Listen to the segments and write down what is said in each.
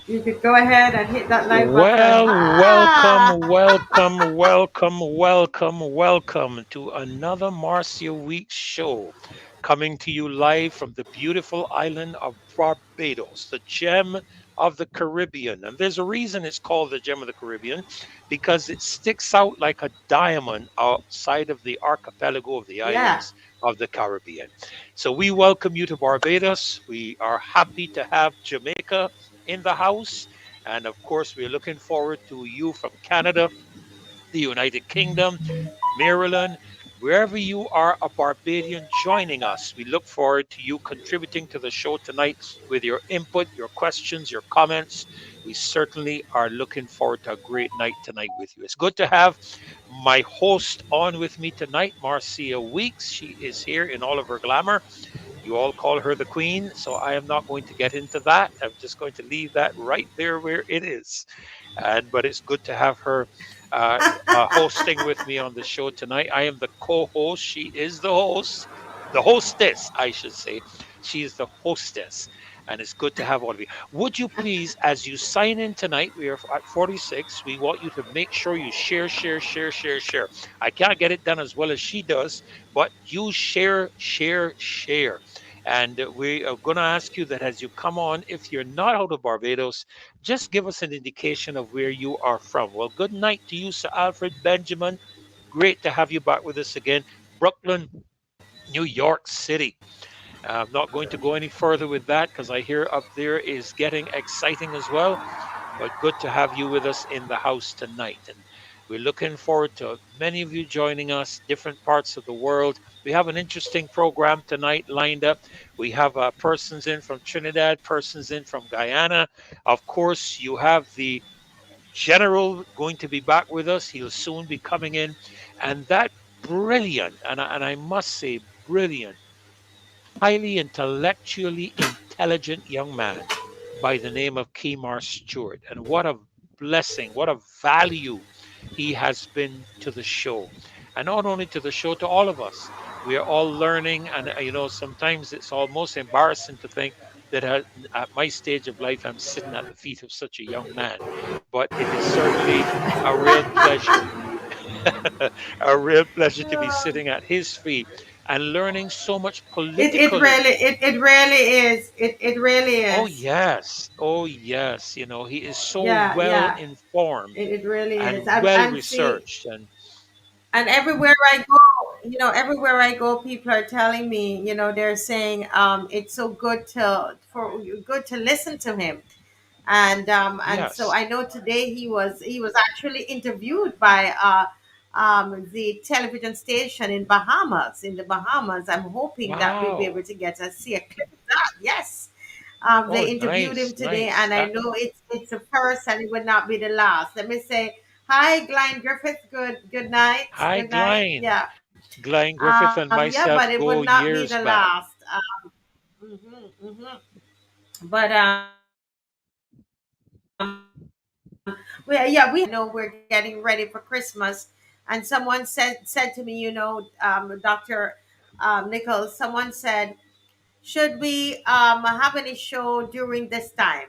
You could go ahead and hit that like button. Well, Ah! welcome to another Marcia Week show, coming to you live from the beautiful island of Barbados, the gem of the Caribbean. And there's a reason it's called the gem of the Caribbean, because it sticks out like a diamond outside of the archipelago of the Yeah. islands of the Caribbean. So we welcome you to Barbados. We are happy to have Jamaica in the house. And of course, we're looking forward to you from Canada, the United Kingdom, Maryland, wherever you are a Barbadian joining us. We look forward to you contributing to the show tonight with your input, your questions, your comments. We certainly are looking forward to a great night tonight with you. It's good to have my host on with me tonight, Marcia Weeks. She is here in all of her glamour. You all call her the queen, so I am not going to get into that. I'm just going to leave that right there where it is. And but it's good to have her hosting with me on the show tonight. I am the co-host. She is the hostess, I should say. She is the hostess. And it's good to have all of you. Would you please, as you sign in tonight, we are at 46. We want you to make sure you share, share, share, share, share. I can't get it done as well as she does, but you share, share, share. And we are going to ask you that as you come on, if you're not out of Barbados, just give us an indication of where you are from. Well, good night to you, Sir Alfred Benjamin. Great to have you back with us again. Brooklyn, New York City. I'm not going to go any further with that because I hear up there is getting exciting as well. But good to have you with us in the house tonight. And we're looking forward to many of you joining us, different parts of the world. We have an interesting program tonight lined up. We have persons in from Trinidad, persons in from Guyana. Of course, you have the general going to be back with us. He'll soon be coming in. And that brilliant, and I must say, brilliant, highly intellectually intelligent young man by the name of Kemar Stewart. And what a blessing, what a value he has been to the show. And not only to the show, to all of us. We are all learning. And, sometimes it's almost embarrassing to think that at my stage of life, I'm sitting at the feet of such a young man. But it is certainly a real pleasure, a real pleasure to be sitting at his feet and learning so much politically. It really is. It really Oh, is. yes. Oh, yes. He is so Yeah, well yeah. informed It really is. and well And see, researched. And and everywhere I go, everywhere I go, people are telling me, they're saying, it's so good to listen to him. And so yes. I know today he was actually interviewed by the television station in the Bahamas. I'm hoping that we'll be able Wow. to get to see a clip of that. Yes. Oh, They interviewed him nice, today, nice. and I That know it's the first, and it would not be the last. Let me say hi, Glenn Griffith. Good night. Hi, Good night. Glenn. Yeah. Glenn Griffith and Yeah, but myself it would go not be the years back. last. Mhm. But we know we're getting ready for Christmas, and someone said to me, Doctor Nichols, someone said, should we have any show during this time?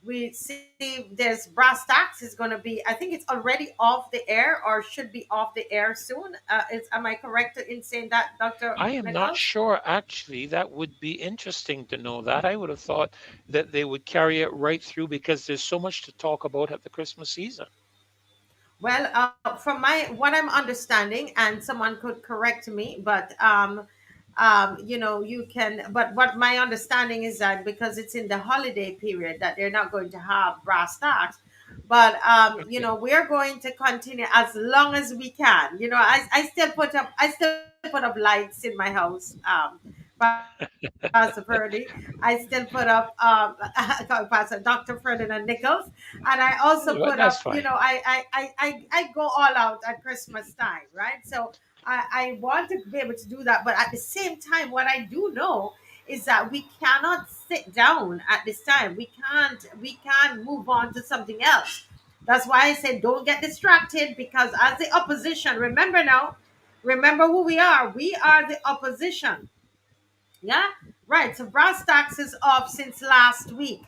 We see there's brass tacks is going to be. I think it's already off the air or should be off the air soon. Am I correct in saying that, Doctor I am not Nichols? sure, actually. That would be interesting to know that. I would have thought that they would carry it right through because there's so much to talk about at the Christmas season. Well, from what I'm understanding, and someone could correct me, but you can. But what my understanding is that because it's in the holiday period, that they're not going to have brass tacks. But Okay. we're going to continue as long as we can. I still put up lights in my house. Pastor Purdy. I still put up Pastor Dr. Ferdinand Nichols, and I also put Well, up, that's fine. I go all out at Christmas time, right? So I want to be able to do that, but at the same time, what I do know is that we cannot sit down at this time. We can't move on to something else. That's why I said don't get distracted, because as the opposition, remember now, remember who we are. We are the opposition. Yeah, right. So brass tax is off since last week.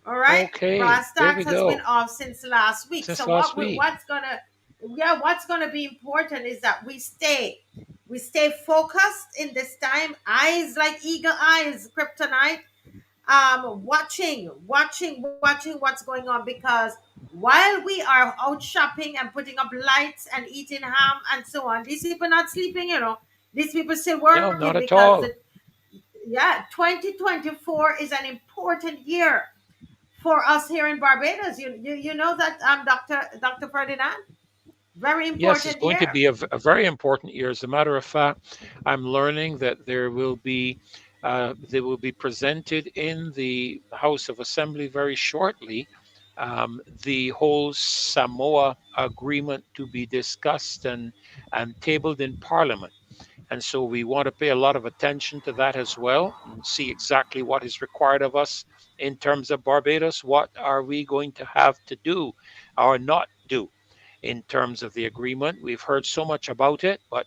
All right, Okay, brass there we tacks has been go. off since last week. Since So last week. what's gonna be important is that we stay focused in this time. Eyes like eagle eyes, kryptonite. Watching what's going on, because while we are out shopping and putting up lights and eating ham and so on, these people not sleeping. These people still No, working not at because all. 2024 is an important year for us here in Barbados. You know that, Dr. Ferdinand, very Yes, it's important going to year. be a very important year. As a matter of fact, I'm learning that they will be presented in the House of Assembly very shortly. The whole Samoa agreement to be discussed and tabled in Parliament. And so we want to pay a lot of attention to that as well and see exactly what is required of us in terms of Barbados. What are we going to have to do or not do in terms of the agreement? We've heard so much about it, but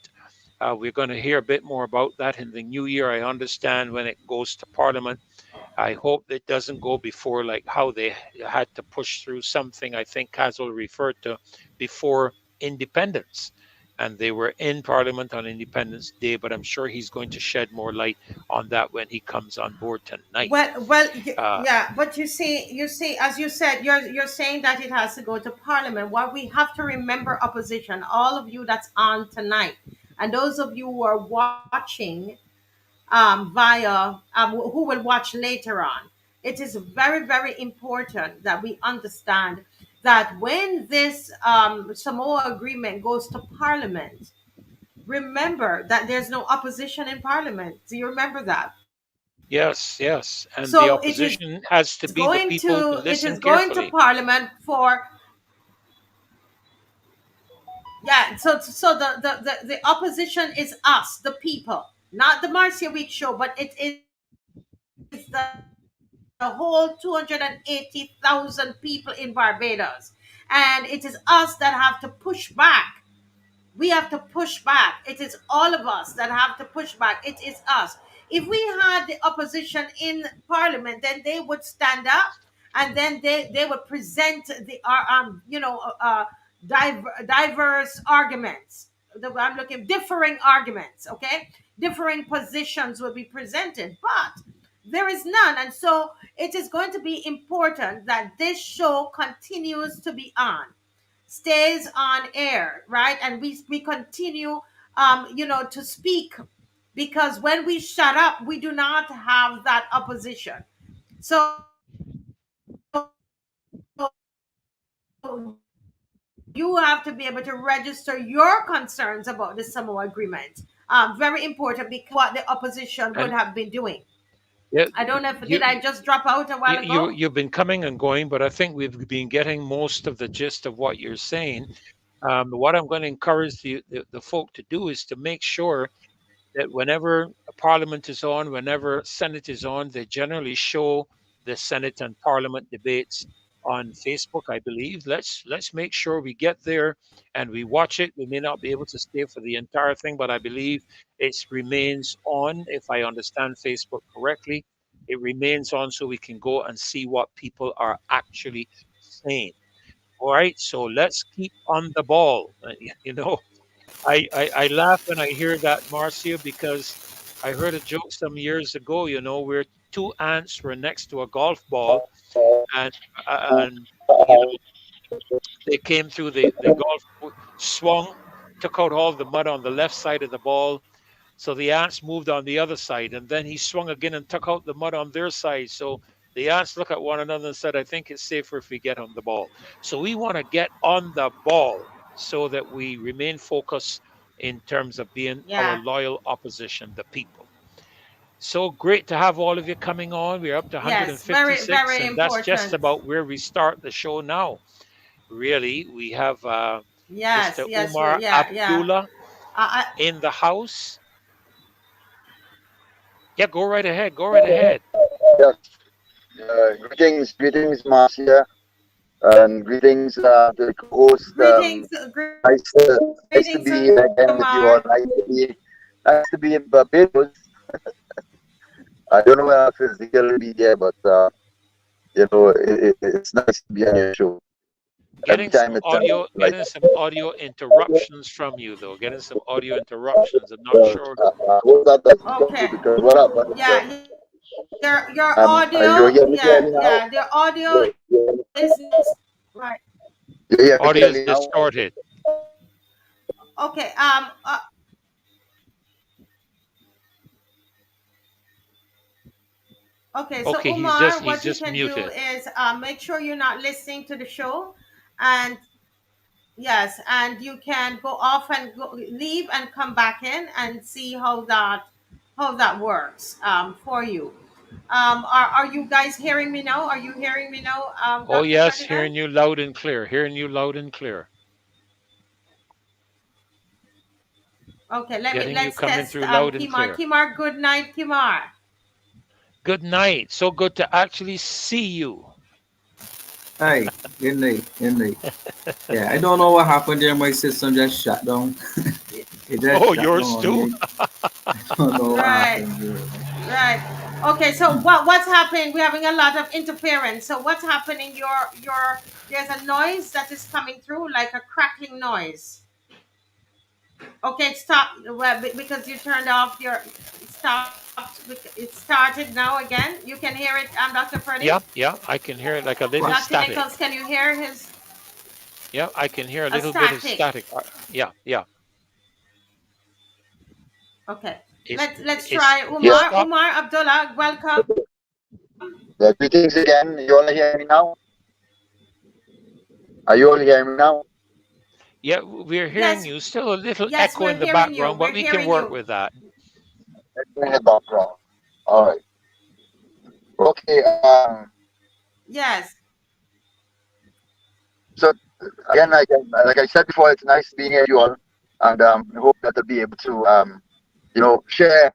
we're going to hear a bit more about that in the new year. I understand when it goes to Parliament. I hope it doesn't go before, like how they had to push through something I think Castle referred to before independence. And they were in Parliament on Independence Day, but I'm sure he's going to shed more light on that when he comes on board tonight. Uh, Yeah, but as you said, you're saying that it has to go to Parliament. What we have to remember, opposition, all of you that's on tonight, and those of you who are watching who will watch later on. It is very, very important that we understand that when this Samoa agreement goes to Parliament, remember that there's no opposition in Parliament. Do you remember that? yes, yes. And the So opposition has to be the people to it listen is going to carefully. Parliament for, yeah. So the opposition is us, the people, not the Marcia Week show, but it is the whole 280,000 people in Barbados. And it is us that have to push back. We have to push back. It is all of us that have to push back. It is us. If we had the opposition in Parliament, then they would stand up, and then they would present diverse arguments. I'm looking differing arguments. Okay, differing positions will be presented, but there is none, and so it is going to be important that this show continues to be on, stays on air, right? And we continue, to speak, because when we shut up, we do not have that opposition. So you have to be able to register your concerns about the Samoa agreement. Very important, because what the opposition would And have been doing. yeah, I don't know if did you, I just drop out a while ago? you've been coming and going, but I think we've been getting most of the gist of what you're saying. What I'm going to encourage the folk to do is to make sure that whenever a Parliament is on, whenever Senate is on, they generally show the Senate and Parliament debates on Facebook, I believe. Let's make sure we get there and we watch it. We may not be able to stay for the entire thing, but I believe it remains on. If I understand Facebook correctly, it remains on so we can go and see what people are actually saying. All right, so let's keep on the ball. You know, I laugh when I hear that, Marcia, because I heard a joke some years ago, where two ants were next to a golf ball, and and you know they came through the swung, took out all the mud on the left side of the ball. So the ants moved on the other side, and then he swung again and took out the mud on their side. So the ants look at one another and said, "I think it's safer if we get on the ball." So we want to get on the ball so that we remain focused in terms of being our Yeah. loyal opposition, the people. So great to have all of you coming on. We're up to Yes, very, 156, very and that's just important. about where we start the show now. Really, we have Yes, Mr. yes, Umar yeah, yeah. Abdullah I, in the house. Yeah, go right ahead. Go right ahead. Yes. Greetings, Marcia, and greetings to the co-host. Nice to greetings, be again with you Umar. all. Nice to be in Barbados. I don't know if Ezekiel will be there, but it's nice to be on your show. Every Getting time some it sounds audio, like getting some audio interruptions from you though. Getting some audio interruptions. I'm not sure. hope that doesn't come through Okay. because what happened is Yeah, your audio. you're hearing me Yeah, clearly yeah. now. The audio is right. You hear me Audio is clearly now. distorted. Okay. Okay. So Okay, Umar, he's what you just can do muted. is make sure you're not listening to the show, and yes, and you can go off and leave and come back in and see how that works for you. Are you guys hearing me now? Are you hearing me now, Oh Dr. yes, Ferdinand? hearing you loud and clear. Hearing you loud and clear. Okay, Getting you let's coming test through loud and Kimar. clear. Kimar, good night, Kimar. Good night. So good to actually see you. Hi, good night, good night. Yeah, I don't know what happened there. My system just shut down. It just Oh, shut down yours on too? me. I don't know what Right, happened there. right. Okay, so what's happening? We're having a lot of interference. So what's happening? Your there's a noise that is coming through, like a crackling noise. Okay, it stopped because you turned off your. It stopped. It started now again. You can hear it, Dr. Purdy. Yeah, yeah. I can hear it like a little What? Dr. Nichols, static. can you hear his Yeah, I can hear a a little bit of static? static. Yeah, yeah. Okay, It's let's it's try it Yeah, Umar. stopped. Umar Abdullah, welcome. yeah. Greetings again. You all hear me now? Are you all hearing me now? Yeah, we're hearing Yes, you. Still a little yes, echo we're in the hearing you. background, We're but we can hearing work you. with that. In the background. All right. Okay. Yes. So again, like I said before, it's nice being here with you all, and I hope that I'll be able to share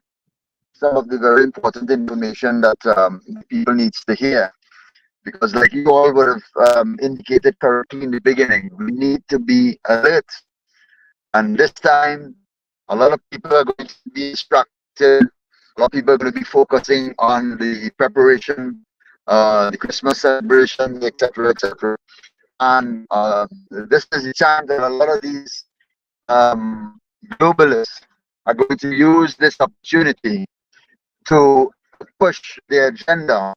some of the very important information that people needs to hear. Because, like you all would have indicated correctly in the beginning, we need to be alert. And this time, a lot of people are going to be distracted. A lot of people are going to be focusing on the preparation, the Christmas celebration, etc., etc. And this is the time that a lot of these um, globalists are going to use this opportunity to push their agenda.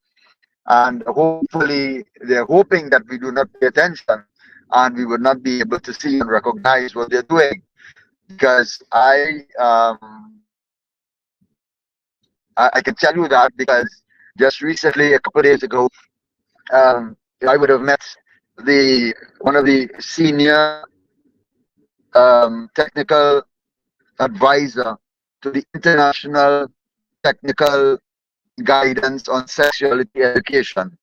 And hopefully, they're hoping that we do not pay attention and we would not be able to see and recognize what they're doing. Because I can tell you that because just recently, a couple of days ago, I would have met the one of the senior technical advisor to the International Technical Guidance on Sexuality Education,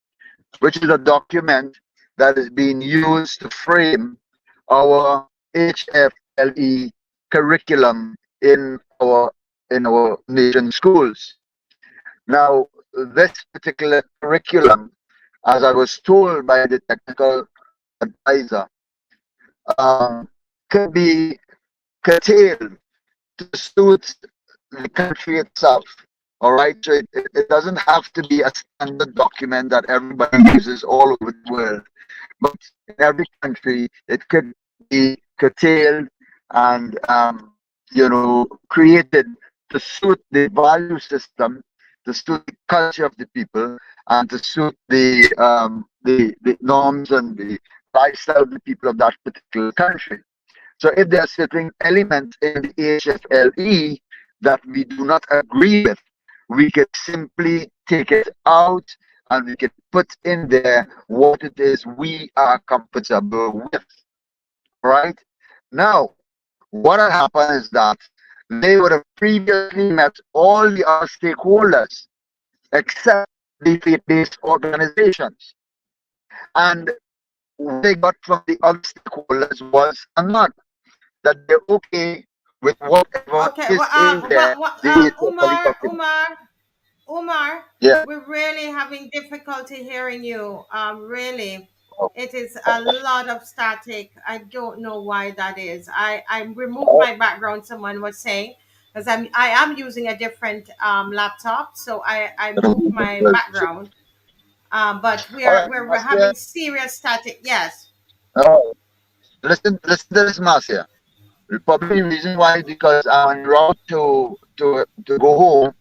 which is a document that is being used to frame our HFLE curriculum in our nation schools. Now, this particular curriculum, as I was told by the technical advisor, um, could be curtailed to suit the country itself. All right, so it doesn't have to be a standard document that everybody uses all over the world, but in every country it could be curtailed and created to suit the value system, to suit the culture of the people, and to suit the norms and the lifestyle of the people of that particular country. So if there are certain elements in the HFLE that we do not agree with, we could simply take it out and we can put in there what it is we are comfortable with. Right? Now, what had happened is that they would have previously met all the other stakeholders except the faith-based organizations. And what they got from the other stakeholders was a nod that they're okay with whatever Okay. is in there, the HFLE document. Umar, Yeah. we're really having difficulty hearing you. Really, it is a lot of static. I don't know why that is. I removed my background. Someone was saying because I am using a different laptop, so I moved my background. But All right, we're Marcia. having serious static. Yes. Oh, listen to this, Marcia. Probably the reason why is because I'm en route to go home.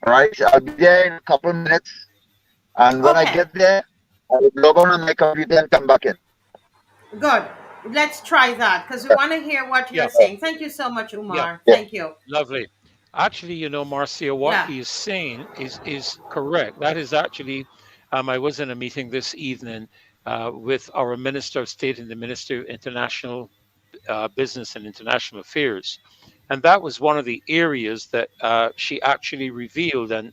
All right, I'll be there in a couple of minutes, and when I Okay. get there, I will log on my computer and come back in. Good. Let's try that because we Yeah, want to hear what Yeah, you're saying. Thank you so much, yeah, Umar. yeah. Thank you. lovely. Actually, Marcia, what Yeah. he is saying is correct. That is actually, I was in a meeting this evening with our Minister of State and the Minister of International Business and International Affairs, and that was one of the areas that she actually revealed and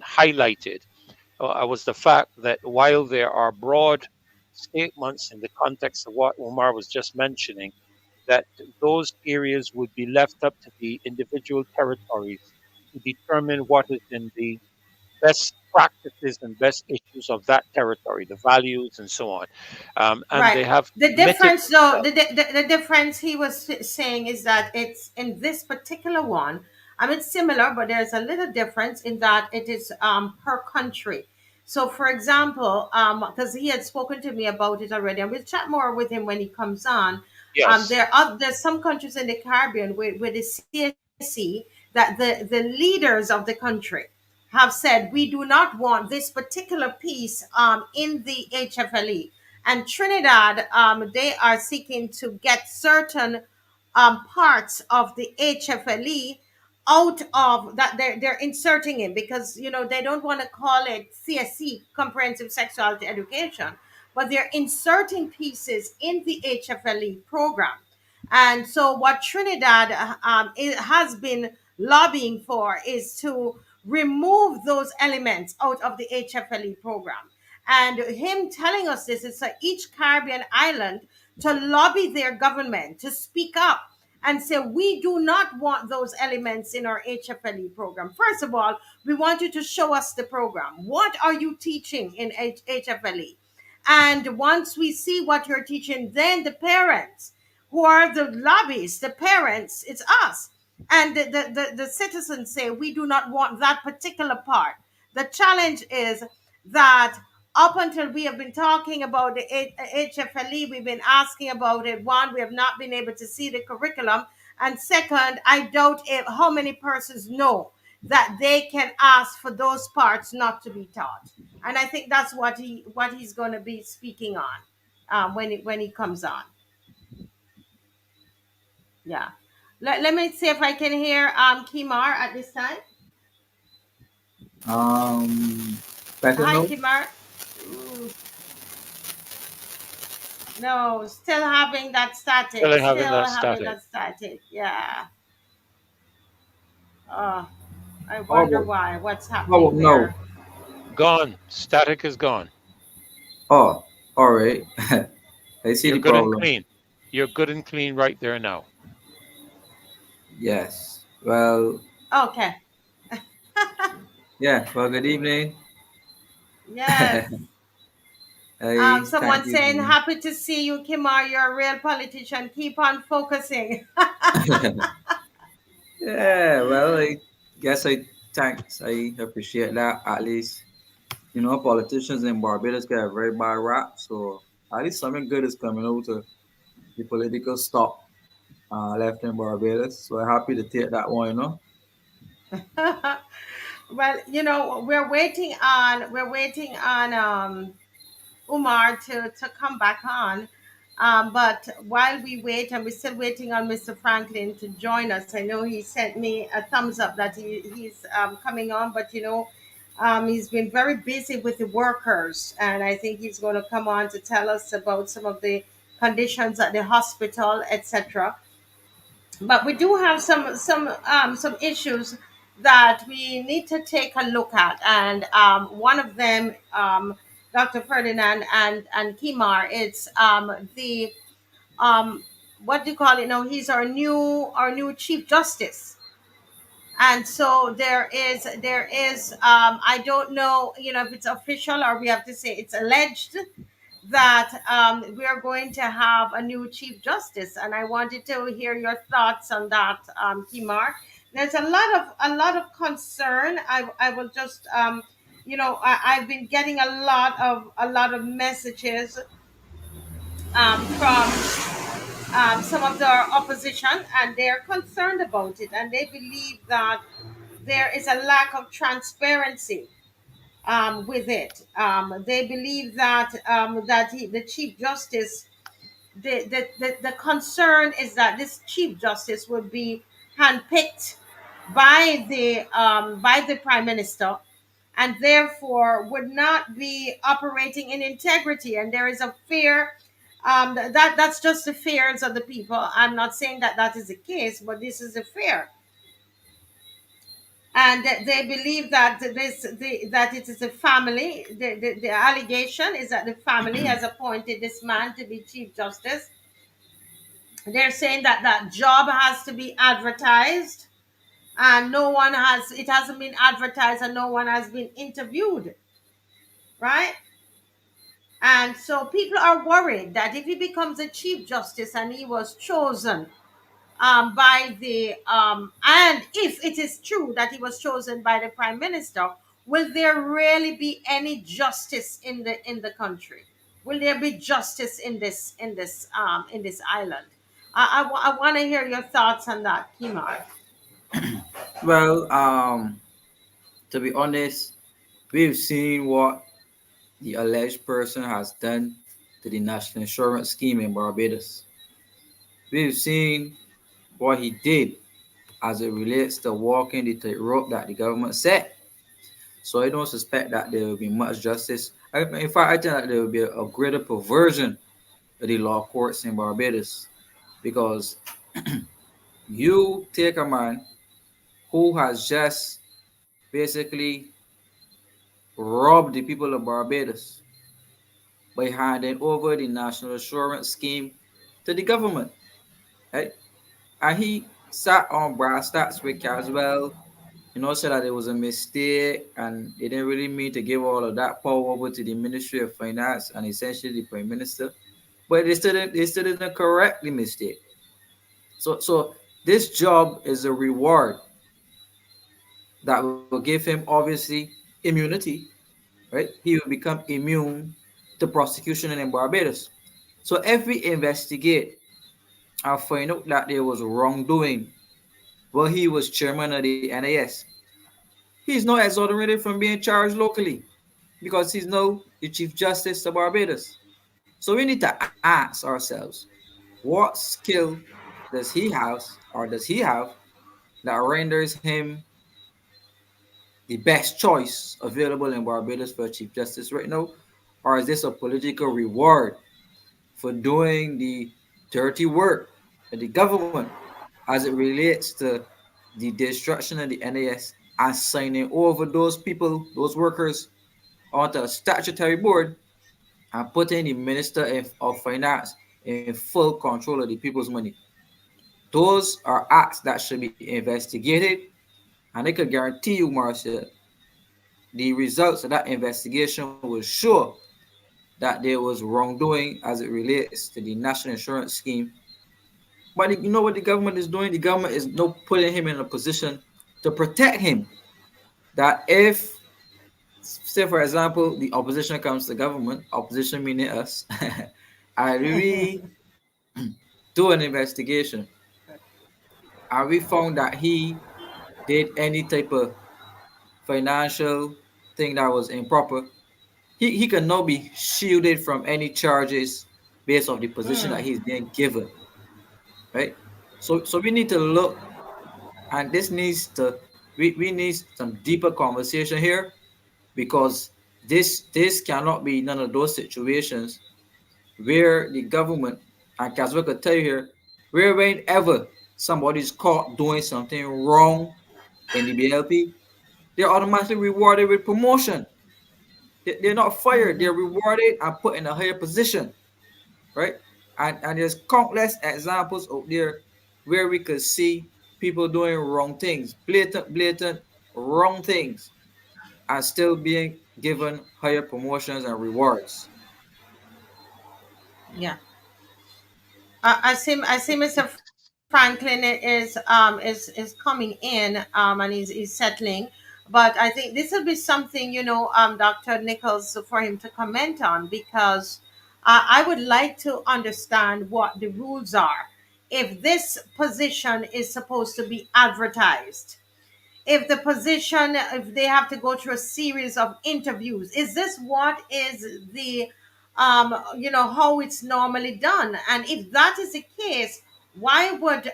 highlighted. Was the fact that while there are broad statements in the context of what Omar was just mentioning, that those areas would be left up to the individual territories to determine what is in the best practices and best issues of that territory, the values and so on. And Right. they have The committed difference, though, themselves. the difference he was saying is that it's in this particular one. I mean, it's similar, but there's a little difference in that it is per country. So, for example, because he had spoken to me about it already, and we'll chat more with him when he comes on. Yes, There's some countries in the Caribbean where the CSC, that the leaders of the country have said we do not want this particular piece in the HFLE. And Trinidad, they are seeking to get certain parts of the HFLE out of that they're inserting in because they don't want to call it CSC, comprehensive sexuality education, but they're inserting pieces in the HFLE program. And so what Trinidad it has been lobbying for is to remove those elements out of the HFLE program. And him telling us this is for each Caribbean island to lobby their government to speak up and say, we do not want those elements in our HFLE program. First of all, we want you to show us the program. What are you teaching in HFLE? And once we see what you're teaching, then the parents, who are the lobbies, the parents, it's us. And the citizens say, we do not want that particular part. The challenge is that up until we have been talking about the HFLE, we've been asking about it. One, we have not been able to see the curriculum. And second, I doubt how many persons know that they can ask for those parts not to be taught. And I think that's what he's going to be speaking on when he comes on. Yeah. Let me see if I can hear Kimar at this time. Um, Better Hi, know. Kimar. Ooh, no, still having that static. still having Still that having static. that static. Yeah. Oh, I How wonder about, why. What's how happening about no? there? Gone. Static is gone. Oh, all right. I see You're the good and problem. clean. You're good and clean right there now. Yes. Well, Okay. yeah. Well, good evening. Yes. I thank Someone saying, you. happy to see you, Kimar. You're a real politician. Keep on focusing. Yeah. Well, I guess I thanks. I appreciate that. At least politicians in Barbados get a very bad rap. So at least something good is coming out of the political stock left in Barbados. So I'm happy to take that one. Well, we're waiting on Umar to come back on. But while we wait, and we're still waiting on Mr. Franklin to join us, I know he sent me a thumbs up that he's coming on, but he's been very busy with the workers, and I think he's going to come on to tell us about some of the conditions at the hospital, etc. But we do have some issues that we need to take a look at, and one of them, Dr. Ferdinand and Kimar, it's the um, what do you call it? No, he's our new Chief Justice. And so there is I don't know, if it's official or we have to say it's alleged that we are going to have a new Chief Justice, and I wanted to hear your thoughts on that, Kimar. There's a lot of concern. I will just I've been getting a lot of messages from some of the opposition, and they're concerned about it, and they believe that there is a lack of transparency with it. They believe that the Chief Justice, the concern is that this Chief Justice would be handpicked by the Prime Minister, and therefore would not be operating in integrity. And there is a fear, that's just the fears of the people. I'm not saying that that is the case, but this is a fear. And that they believe that that it is a family. The allegation is that the family has appointed this man to be Chief Justice. They're saying that that job has to be advertised, and it hasn't been advertised, and no one has been interviewed, right? And so people are worried that if he becomes a Chief Justice and he was chosen by and if it is true that he was chosen by the Prime Minister, will there really be any justice in the country? Will there be justice in this island? I want to hear your thoughts on that, Kimar. Well, to be honest, we've seen what the alleged person has done to the national insurance scheme in Barbados. We've seen what he did as it relates to walking the tightrope that the government set. So I don't suspect that there will be much justice. In fact, I think that there will be a greater perversion of the law courts in Barbados, because you take a man who has just basically robbed the people of Barbados by handing over the national insurance scheme to the government, right? And he sat on brass stats with Caswell, said that it was a mistake and they didn't really mean to give all of that power over to the Ministry of Finance and essentially the Prime Minister. But they still didn't correct the mistake. So this job is a reward that will give him obviously immunity, right? He will become immune to prosecution in Barbados. So if we investigate and find out that there was wrongdoing while he was chairman of the NAS, he's now exonerated from being charged locally because he's now the Chief Justice of Barbados. So we need to ask ourselves, what skill does he have that renders him the best choice available in Barbados for Chief Justice right now? Or is this a political reward for doing the dirty work of the government as it relates to the destruction of the NAS and signing over those people, those workers, onto a statutory board and putting the Minister of Finance in full control of the people's money? Those are acts that should be investigated, and I could guarantee you, Marcia, the results of that investigation will show that there was wrongdoing as it relates to the national insurance scheme. But you know what the government is doing? The government is now putting him in a position to protect him. That if, say for example, the opposition comes to government, opposition meaning us, and we do an investigation and we found that he did any type of financial thing that was improper, he can now be shielded from any charges based on the position that he's being given, right? So we need to look, and this needs to we need some deeper conversation here, because this cannot be none of those situations where the government, and Caswell could tell you here, where whenever somebody's caught doing something wrong in the BLP, they're automatically rewarded with promotion. They're not fired, they're rewarded and put in a higher position, right? And there's countless examples out there where we could see people doing wrong things, blatant wrong things, and still being given higher promotions and rewards. Yeah. I see Mr. Franklin is coming in, and he's settling. But I think this will be something, Dr. Nichols, for him to comment on, because I would like to understand what the rules are. If this position is supposed to be advertised, if the position, if they have to go through a series of interviews, is this what is the how it's normally done? And if that is the case, why would the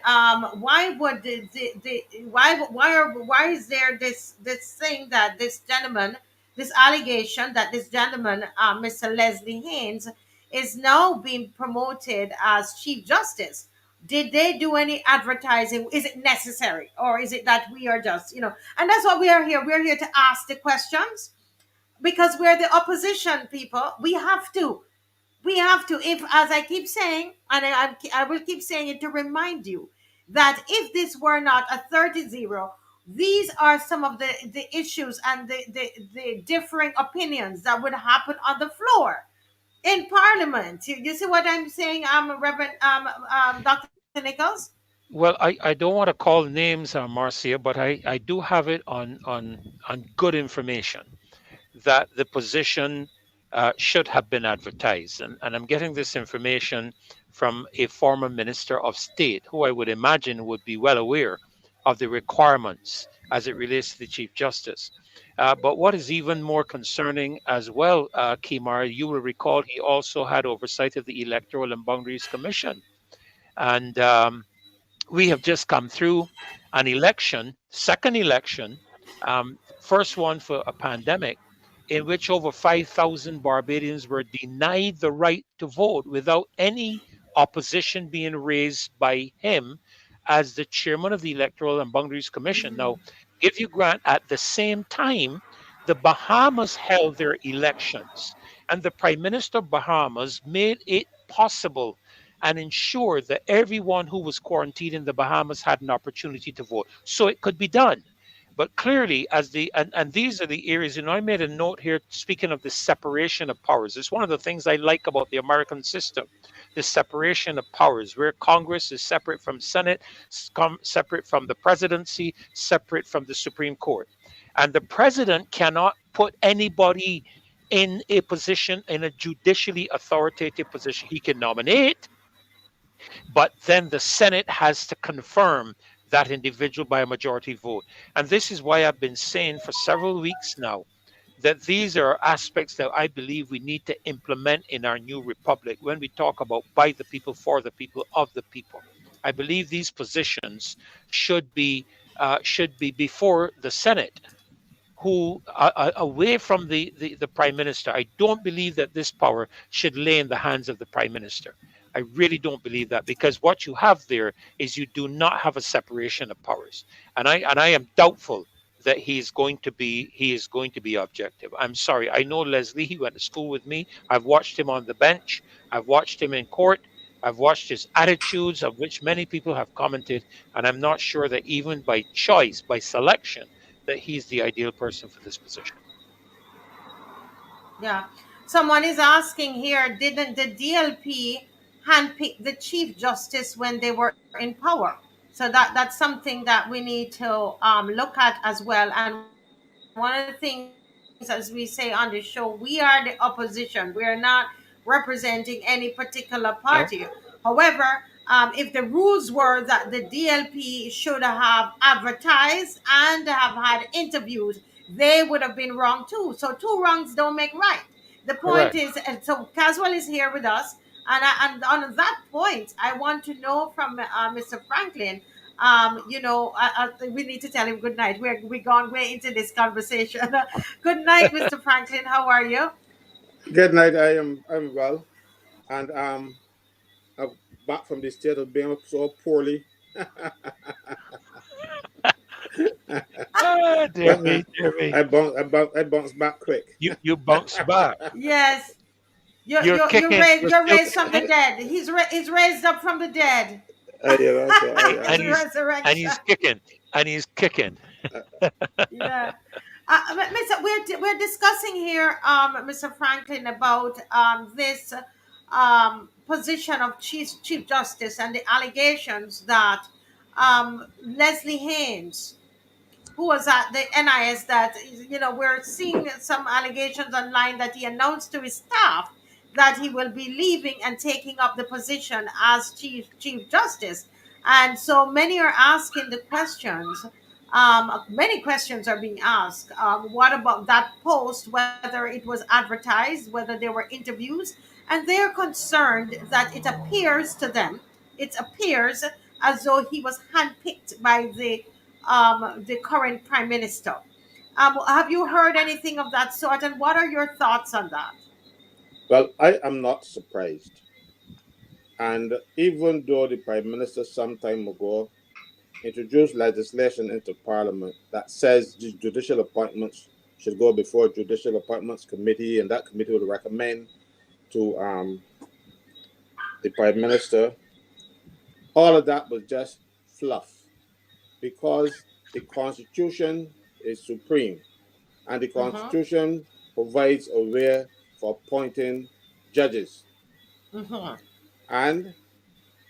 why is there this thing that this gentleman, this allegation that this gentleman, Mr. Leslie Haynes, is now being promoted as chief justice? Did they do any advertising? Is it necessary, or is it that we are just, and that's what we are here. We're here to ask the questions, because we're the opposition people. We have to, if, as I keep saying, and I will keep saying it, to remind you that if this were not a 30-0, these are some of the issues and the differing opinions that would happen on the floor in Parliament. You see what I'm saying, Reverend, Dr. Nichols? Well, I don't want to call names, Marcia, but I do have it on good information that the position should have been advertised. And I'm getting this information from a former minister of state who I would imagine would be well aware of the requirements as it relates to the Chief Justice. But what is even more concerning as well, Kimar, you will recall he also had oversight of the Electoral and Boundaries Commission. And we have just come through an election, second election, first one for a pandemic, in which over 5,000 Barbadians were denied the right to vote without any opposition being raised by him as the chairman of the Electoral and Boundaries Commission. Now, give you grant, at the same time, the Bahamas held their elections, and the Prime Minister of Bahamas made it possible and ensured that everyone who was quarantined in the Bahamas had an opportunity to vote. So it could be done. But clearly, and these are the areas, I made a note here speaking of the separation of powers. It's one of the things I like about the American system, the separation of powers, where Congress is separate from Senate, separate from the presidency, separate from the Supreme Court. And the president cannot put anybody in a position, in a judicially authoritative position. He can nominate, but then the Senate has to confirm that individual by a majority vote. And this is why I've been saying for several weeks now that these are aspects that I believe we need to implement in our new republic when we talk about by the people, for the people, of the people. I believe these positions should be before the Senate, who away from the prime minister. I don't believe that this power should lay in the hands of the prime minister. I really don't believe that, because what you have there is you do not have a separation of powers, and I am doubtful that he is going to be objective. I'm sorry. I know Leslie. He went to school with me. I've watched him on the bench. I've watched him in court. I've watched his attitudes, of which many people have commented, and I'm not sure that even by choice, by selection, that he's the ideal person for this position. Yeah. Someone is asking here, didn't the DLP handpick the Chief Justice when they were in power? So that's something that we need to look at as well. And one of the things, as we say on the show, we are the opposition. We are not representing any particular party. However, if the rules were that the DLP should have advertised and have had interviews, they would have been wrong too. So two wrongs don't make right. The point is, and so Correct. Caswell is here with us, and on that point, I want to know from Mr. Franklin. We need to tell him good night. We gone way into this conversation. Good night, Mr. Franklin. How are you? Good night. I'm well, and I'm back from the state of being so poorly. Ah, dear But me, dear me. I bounce back quick. You bounce back. Yes, you You're you you kicking. raised You're you're still raised from the kicking, dead. He's raised up from the dead. So and, It's and a he's and resurrection. he's kicking, and he's kicking. Yeah. Mr. We're discussing here, Mr. Franklin, about this position of Chief Justice and the allegations that Leslie Haynes, who was at the NIS that, we're seeing some allegations online that he announced to his staff that he will be leaving and taking up the position as chief justice. And so many are asking the questions. Many questions are being asked. What about that post, whether it was advertised, whether there were interviews? And they're concerned that it appears as though he was handpicked by the current prime minister. Have you heard anything of that sort? And what are your thoughts on that? Well, I am not surprised. And even though the Prime Minister some time ago introduced legislation into Parliament that says judicial appointments should go before Judicial Appointments Committee, and that committee would recommend to the Prime Minister, all of that was just fluff, because the Constitution is supreme, and the Mm-hmm. Constitution provides a way for appointing judges. Mm-hmm. And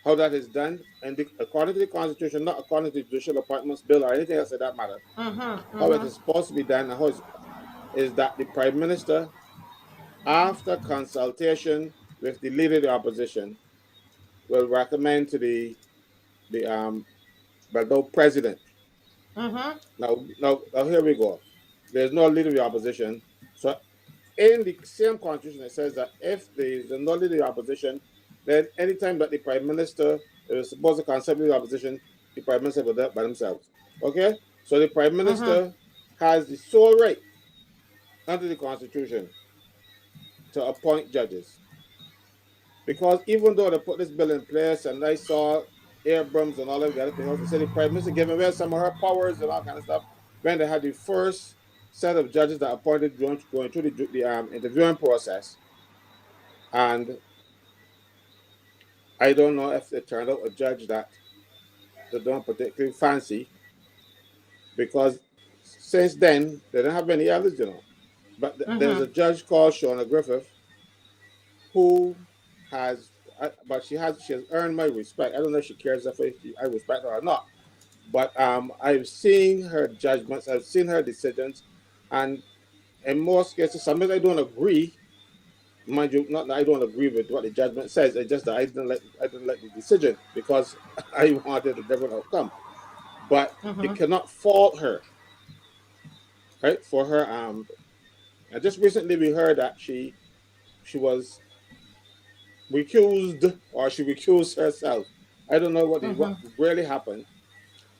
how that is done, and according to the Constitution, not according to the Judicial Appointments Bill or anything else of that matter, Mm-hmm. how it Mm-hmm. is supposed to be done, and how is that the Prime Minister, after consultation with the leader of the opposition, will recommend to the president. Mm-hmm. Now here we go. There's no leader of the opposition. So in the same constitution, it says that if there is no leader of the opposition, then anytime that the prime minister is supposed to consult with the opposition, the prime minister will do it by themselves. Okay? So the prime Mm-hmm. minister has the sole right under the constitution to appoint judges. Because even though they put this bill in place, and I saw Abrams and all of the other things, they said the prime minister giving away some of her powers and all kind of stuff, when they had the first set of judges that appointed going through the interviewing process. And I don't know if it turned out a judge that they don't particularly fancy, because since then they don't have any others, But there's Mm-hmm. a judge called Shauna Griffith who has, but she has earned my respect. I don't know if she cares if I respect her or not, but I've seen her judgments, I've seen her decisions, and in most cases, sometimes I don't agree. Mind you, not that I don't agree with what the judgment says. It's just that I didn't like the decision because I wanted a different outcome. But you Mm-hmm. cannot fault her, right? For her and just recently we heard that she was recused, or she recused herself. I don't know what Mm-hmm. really happened.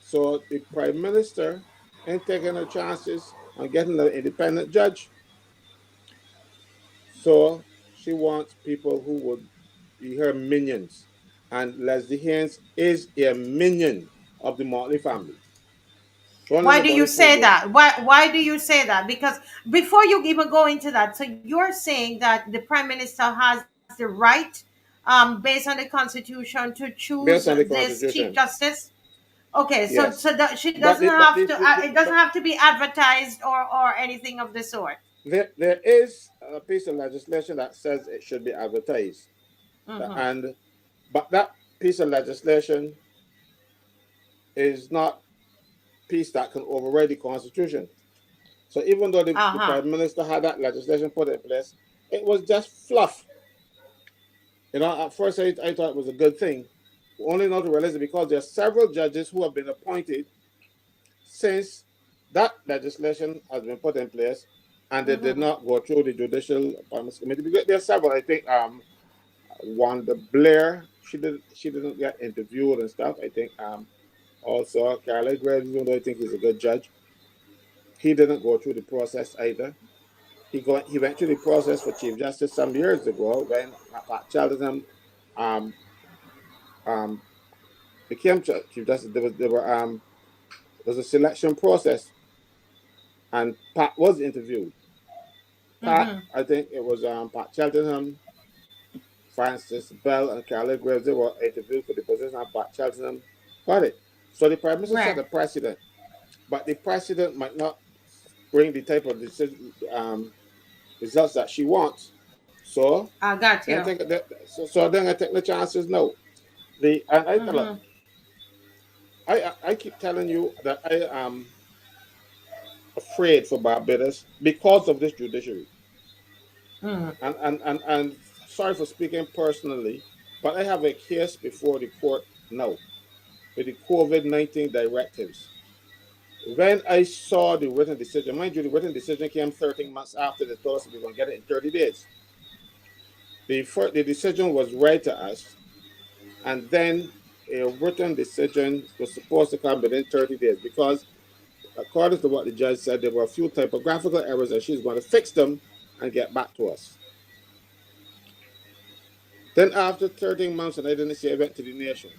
So the prime minister ain't taking her chances on getting an independent judge. So she wants people who would be her minions. And Leslie Haynes is a minion of the Motley family. She only Why know do about you the food say work. that? Why do you say that? Because before you even go into that, so you're saying that the prime minister has the right, based on the constitution, to choose Based on the this chief Constitution. justice. Okay, so Yes. that she But doesn't have to. It doesn't but have to be advertised or anything of the sort. there is a piece of legislation that says it should be advertised. Mm-hmm. And but that piece of legislation is not piece that can override the Constitution. So even though Uh the huh. prime minister had that legislation put in place, it was just fluff. At first I thought it was a good thing. Only not to realize it because there are several judges who have been appointed since that legislation has been put in place, and they did Mm-hmm. not go through the Judicial Appointments Committee. Because there are several. I think Wanda Blair, she didn't get interviewed and stuff. I think also Carly Graves, even though I think he's a good judge, he didn't go through the process either. He went through the process for Chief Justice some years ago when Pat Cheltenham um, um, became Chief Justice. There was a selection process, and Pat was interviewed. Pat, Mm-hmm. I think it was Pat Cheltenham, Francis Bell, and Carly Graves. They were interviewed for the position, and Pat Cheltenham got it. So the Prime Minister set Right. a precedent, but the precedent might not bring the type of results that she wants. So I got then you. then I take the chances. No, and I look, Mm-hmm. I keep telling you that afraid for Barbados because of this judiciary. Mm. And sorry for speaking personally, but I have a case before the court now with the COVID-19 directives. When I saw the written decision, mind you, the written decision came 13 months after they told us we were going to get it in 30 days. The decision was read to us, and then a written decision was supposed to come within 30 days because, according to what the judge said, there were a few typographical errors and she's going to fix them and get back to us. Then after 13 months, and I didn't see, I went to the nation.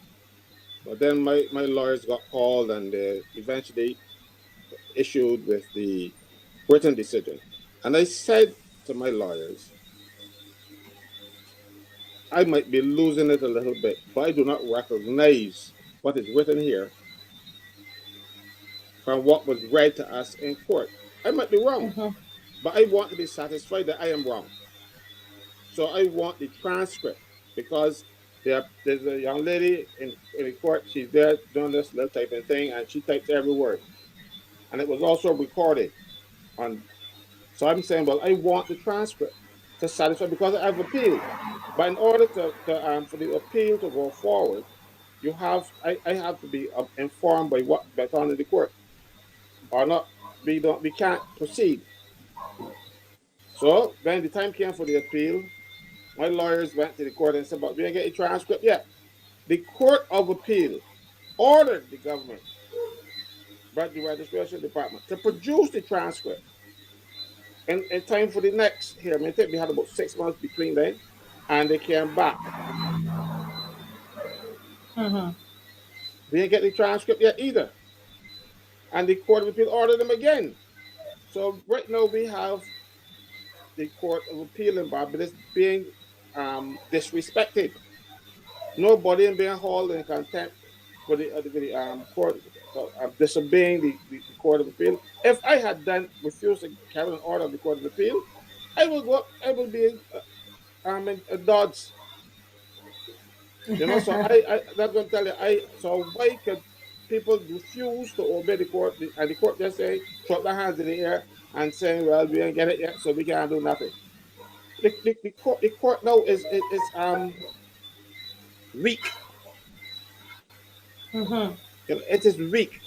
But then my lawyers got called and they eventually issued with the written decision. And I said to my lawyers, I might be losing it a little bit, but I do not recognize what is written here from what was read to us in court. I might be wrong, but I want to be satisfied that I am wrong. So I want the transcript because there's a young lady in the court. She's there doing this little typing thing, and she types every word. And it was also recorded. So I'm saying, well, I want the transcript to satisfy because I've appealed. But in order for the appeal to go forward, I have to be informed by what went on in the court, or not. We can't proceed. So when the time came for the appeal, my lawyers went to the court and said, but we didn't get a transcript yet. The Court of Appeal ordered the government, but the registration department, to produce the transcript in time for the next hearing. I think we had about 6 months between then, and they came back. We didn't get the transcript yet either. And the Court of Appeal ordered them again. So right now we have the Court of Appeal in Barbados being disrespected. Nobody in being hauled in contempt for the court disobeying the Court of Appeal. If I had refused to carry an order of the Court of Appeal, I will go up. I will be in Dodge. You know, so that's going to tell you. So why could people refuse to obey the court, and the court just say, throw their hands in the air and saying, well, we ain't get it yet, so we can't do nothing. The court now is weak. It is weak,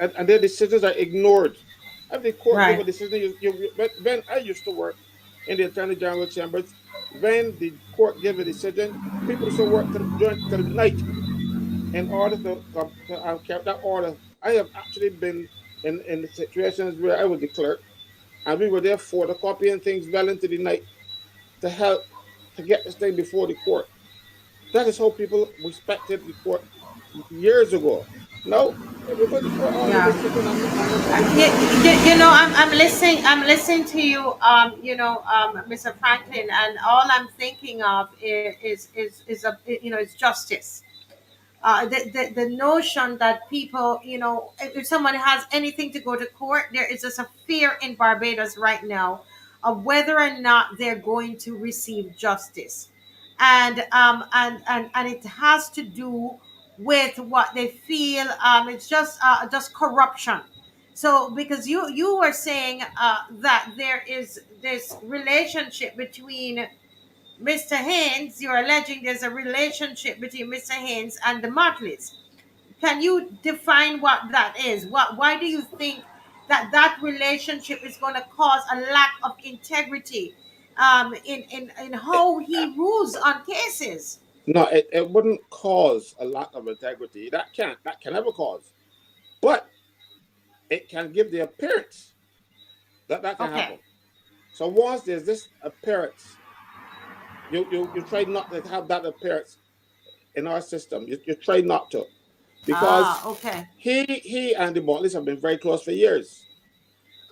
and their decisions are ignored. If the court give a decision, when I used to work in the Attorney General chambers, when the court gave a decision, people used to work to the night in order to carry that order. I have actually been in situations where I was the clerk, and we were there photocopying things well into the night to help to get this thing before the court. That is how people respected the court years ago. No, before the court ordered this sitting on You know, I'm listening to you, Mr. Franklin, and all I'm thinking of is justice. The notion that people, if someone has anything to go to court, there is just a fear in Barbados right now of whether or not they're going to receive justice, and it has to do with what they feel. It's just corruption. So because you were saying that there is this relationship between Mr. Haynes, you're alleging there's a relationship between Mr. Haynes and the Motleys. Can you define what that is? Why do you think that relationship is going to cause a lack of integrity in how he rules on cases? No, it wouldn't cause a lack of integrity. That can never cause. But it can give the appearance that can happen. So once there's this appearance, you try not to have that appearance in our system. You try not to. Because he and the Motleys have been very close for years.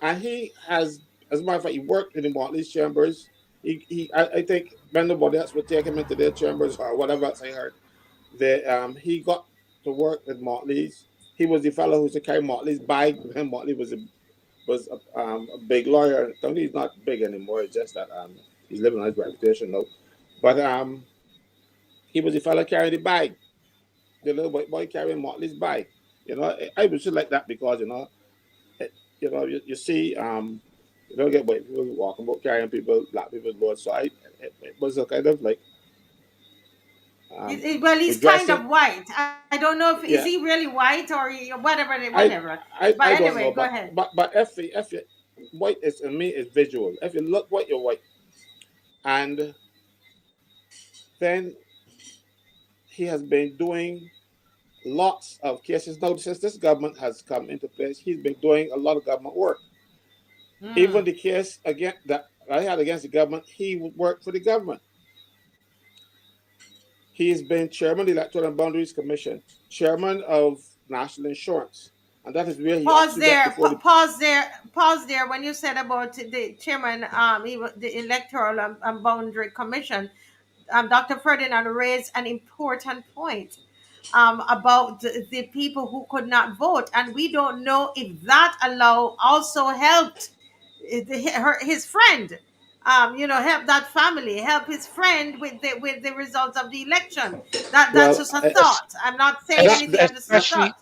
And he has, as a matter of fact, he worked in the Motleys chambers. I think when nobody else would take him into their chambers or whatever else I heard, he got to work with Motleys. He was the fellow who used to carry Motley's bag when Motley was a big lawyer. He's not big anymore. It's just that he's living on his reputation now. But he was the fellow carrying the bag, the little white boy carrying Motley's bag. You know, I was just like that because you see, you don't get white people walking about carrying people, black people's board. So it was a kind of like Well, he's kind addressing. of white. I don't know if is he Yeah, really white or whatever, I whatever. But I don't anyway, know, go ahead. but if you white is to me is visual. If you look white, you're white, and then he has been doing lots of cases now since this government has come into place. He's been doing a lot of government work. Even Hmm. the case again that I had against the government, he would work for the government. He has been chairman of the Electoral and Boundaries Commission, chairman of National Insurance, and that is where he Pause actually went there. before the. Pause there. Pause there. When you said about the chairman, the Electoral and Boundary Commission, Dr. Ferdinand raised an important point about the people who could not vote, and we don't know if that allow also helped his friend. Help that family, help his friend with the results of the election. That's Well, just a Es- thought. I'm not saying that anything. I'm just a Especially, thought.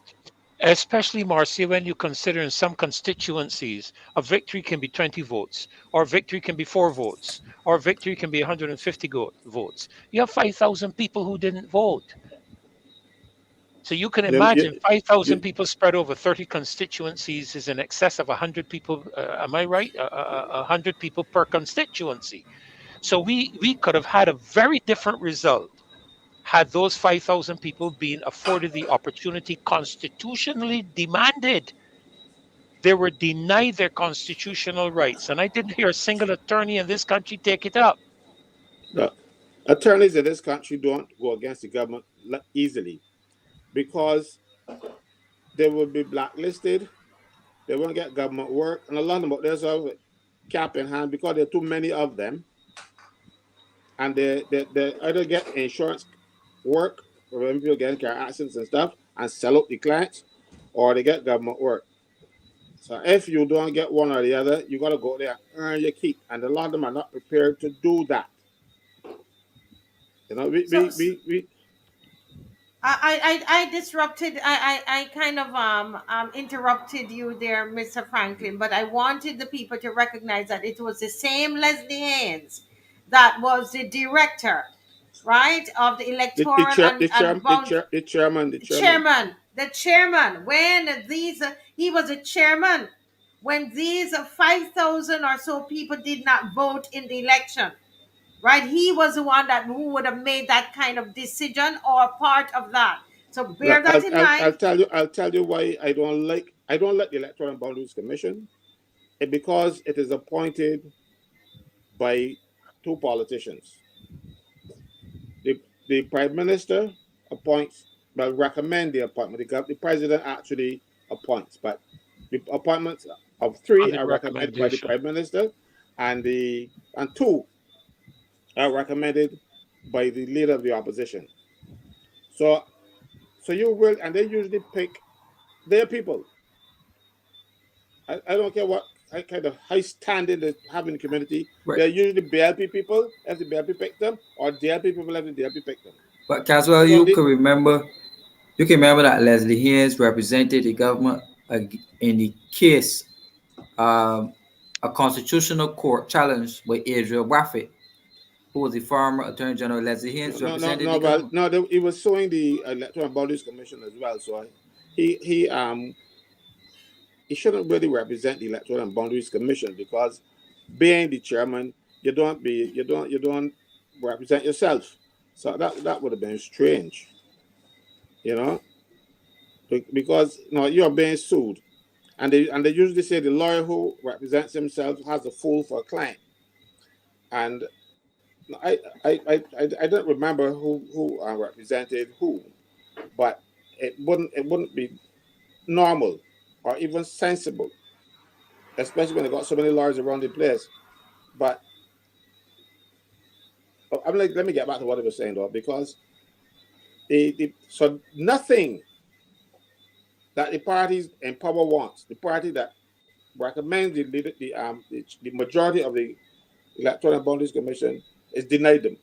especially Marcia, when you consider in some constituencies, a victory can be 20 votes, or victory can be 4 votes, or victory can be 150 votes. You have 5,000 people who didn't vote. So you can you, imagine you, 5,000 you, people spread over 30 constituencies is in excess of 100 people. Am I right? 100 people per constituency. So we could have had a very different result had those 5,000 people been afforded the opportunity constitutionally demanded. They were denied their constitutional rights. And I didn't hear a single attorney in this country take it up. the attorneys in this country don't go against the government easily because they will be blacklisted. They won't get government work, and a lot of them there's a cap in hand because there are too many of them, and they either get insurance work when people get in car accidents and stuff and sell out the clients, or they get government work. So if you don't get one or the other, you got to go there and earn your keep, and a lot of them are not prepared to do that. You know, So we I disrupted. I kind of interrupted you there, Mr. Franklin. But I wanted the people to recognize that it was the same Leslie Haynes that was the director, right, of the the electoral chair the chair and the bound chair the chairman the chairman. chairman. The chairman when these he was a chairman when these 5,000 or so people did not vote in the election, right? He was the one that who would have made that kind of decision or part of that. So bear Look, that in mind. I'll tell you why I don't like the Electoral and Boundaries Commission. Because it is appointed by two politicians. The prime minister appoints, well, recommend the appointment. The president actually appoints, but the appointments of On three the are recommended by the recommendation. prime minister, and two are recommended by the leader of the opposition. So you will, and they usually pick their people. I don't care what kind of high standing they have in the community. Right. They're usually BLP people if the BLP pick them, or DLP people if the DLP pick them. But Caswell, So the you can remember that Leslie Haynes represented the government in the case, um, a constitutional court challenge by Adriel Waffet, who was the former Attorney General. Leslie Haynes represented the well, government. no, he was suing the Electoral Boundaries Commission as well. So he he um he shouldn't really represent the Electoral and Boundaries Commission because being the chairman, you don't represent yourself. So that would have been strange, you know, because you are being sued. And they usually say the lawyer who represents himself has a fool for a client. And I don't remember who represented who, but it wouldn't be normal or even sensible, especially when they got so many lawyers around the place. But I'm like, let me get back to what I was saying though, because so nothing that the parties in power wants, the party that recommends the majority of the Electoral and Boundaries Commission is denied them.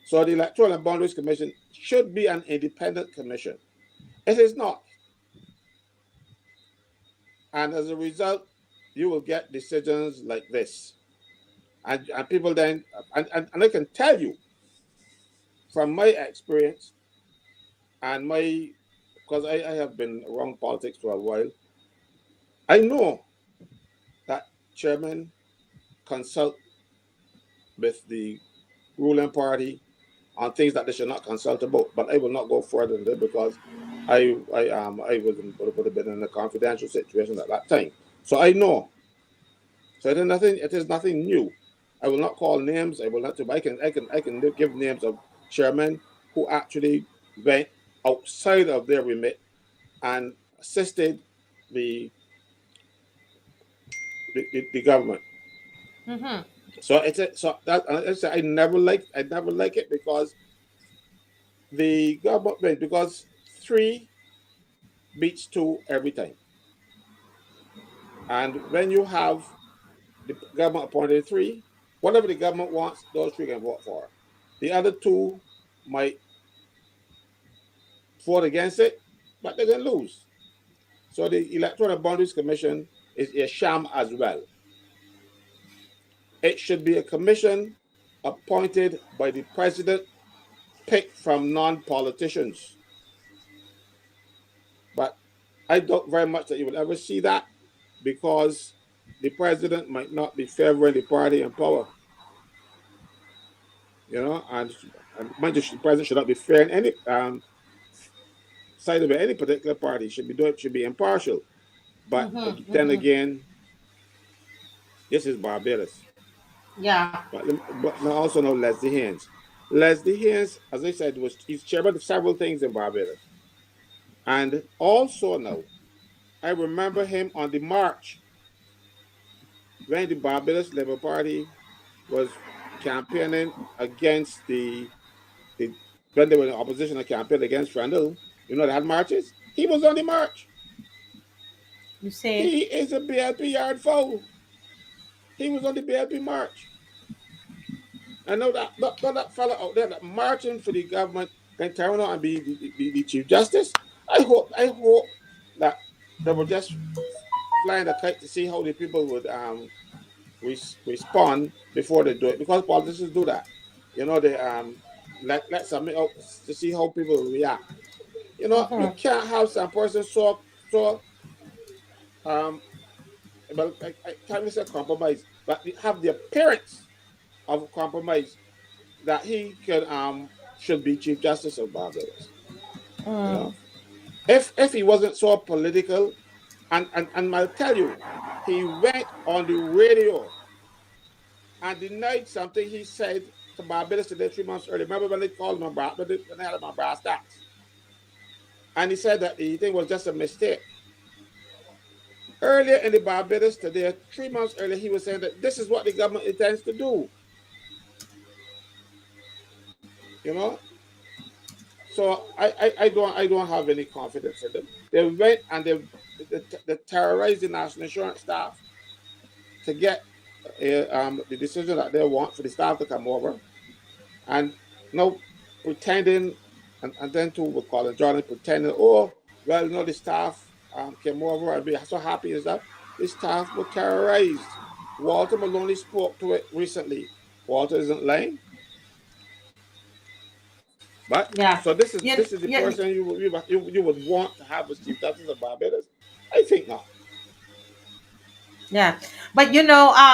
So the Electoral and Boundaries Commission should be an independent commission. It is not. And as a result, you will get decisions like this. And people then, and I can tell you from my experience and my, because I have been around politics for a while, I know that chairman consult with the ruling party on things that they should not consult about. But I will not go further than that because I would have been in a confidential situation at that time. So I know. So it is nothing new. I will not call names. I will not. But I can give names of chairmen who actually went outside of their remit and assisted the the government. Mm-hmm. So I never like it because the government because three beats two every time, and when you have the government appointed three, whatever the government wants, those three can vote for. The other two might vote against it, but they can lose. So the Electoral Boundaries Commission is a sham as well. It should be a commission appointed by the president, picked from non-politicians. But I doubt very much that you will ever see that because the president might not be favoring the party in power. And mind you, the president should not be fair in any side of any particular party. Should be impartial. But Mm-hmm. then Mm-hmm. again, this is Barbados. Yeah. But now also know Leslie Haynes. Leslie Haynes, as I said, he's chairman of several things in Barbados. And also now, I remember him on the march when the Barbados Labour Party was campaigning against the when they were in opposition and campaign against Randall. They had marches. He was on the march. You say. He is a BLP yard fowl. He was on the BLP march. I know that fella out there that marching for the government can turn on and be the Chief Justice. I hope that they were just flying the kite to see how the people would respond before they do it, because politicians do that. They let something out to see how people will react. You Mm-hmm. can't have some person so um well, I can't say compromise, but have the appearance of compromise that he could should be Chief Justice of Barbados. You Mm. know, if he wasn't so political, and I'll tell you, he went on the radio and denied something he said to Barbados today 3 months earlier. Remember when they called him when they had him on brass tacks, and he said that the thing was just a mistake. Earlier in the Barbados today, 3 months earlier, he was saying that this is what the government intends to do. You know, so I don't have any confidence in them. They went and they terrorized the national insurance staff to get the decision that they want for the staff to come over, and now pretending, and then too we call it Jordan pretending, oh well, the staff came over and be so happy as that the staff were terrorized. Walter Maloney spoke to it recently. Walter isn't lying. But Yeah. so this is Yeah. this is the Yeah. person you would want to have as Chief Justice of Barbados? I think not. Yeah, but Kimar,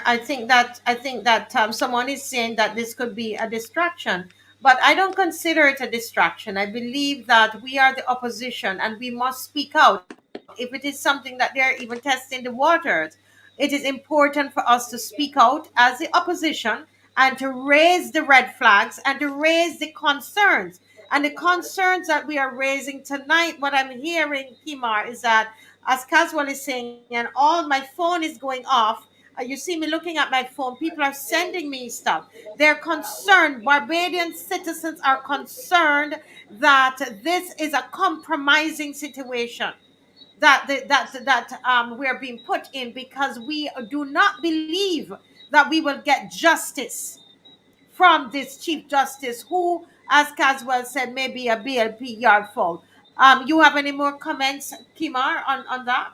I think that someone is saying that this could be a distraction, but I don't consider it a distraction. I believe that we are the opposition and we must speak out if it is something that they're even testing the waters. It is important for us to speak out as the opposition and to raise the red flags and to raise the concerns. And the concerns that we are raising tonight, what I'm hearing, Kimar, is that as Caswell is saying, and all my phone is going off. You see me looking at my phone. People are sending me stuff. They're concerned. Barbadian citizens are concerned that this is a compromising situation that we're being put in because we do not believe that we will get justice from this Chief Justice who, as Caswell said, may be a BLP yard fowl. You have any more comments, Kimar, on that?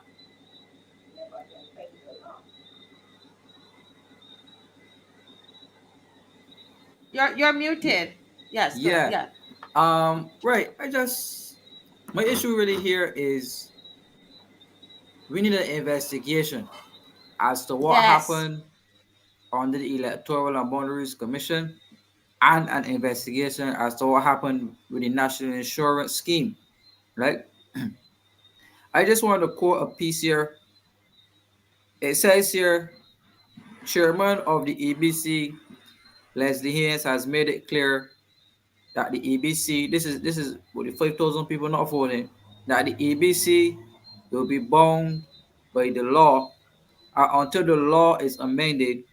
You're Ye- muted. Yes, go. Yeah. Yeah. Right. My issue really here is we need an investigation as to what Yes. happened under the Electoral and Boundaries Commission, and an investigation as to what happened with the National Insurance Scheme. Right. I just want to quote a piece here. It says here, Chairman of the EBC, Leslie Haynes, has made it clear that the EBC, this is with the 5,000 people not voting, that the EBC will be bound by the law until the law is amended.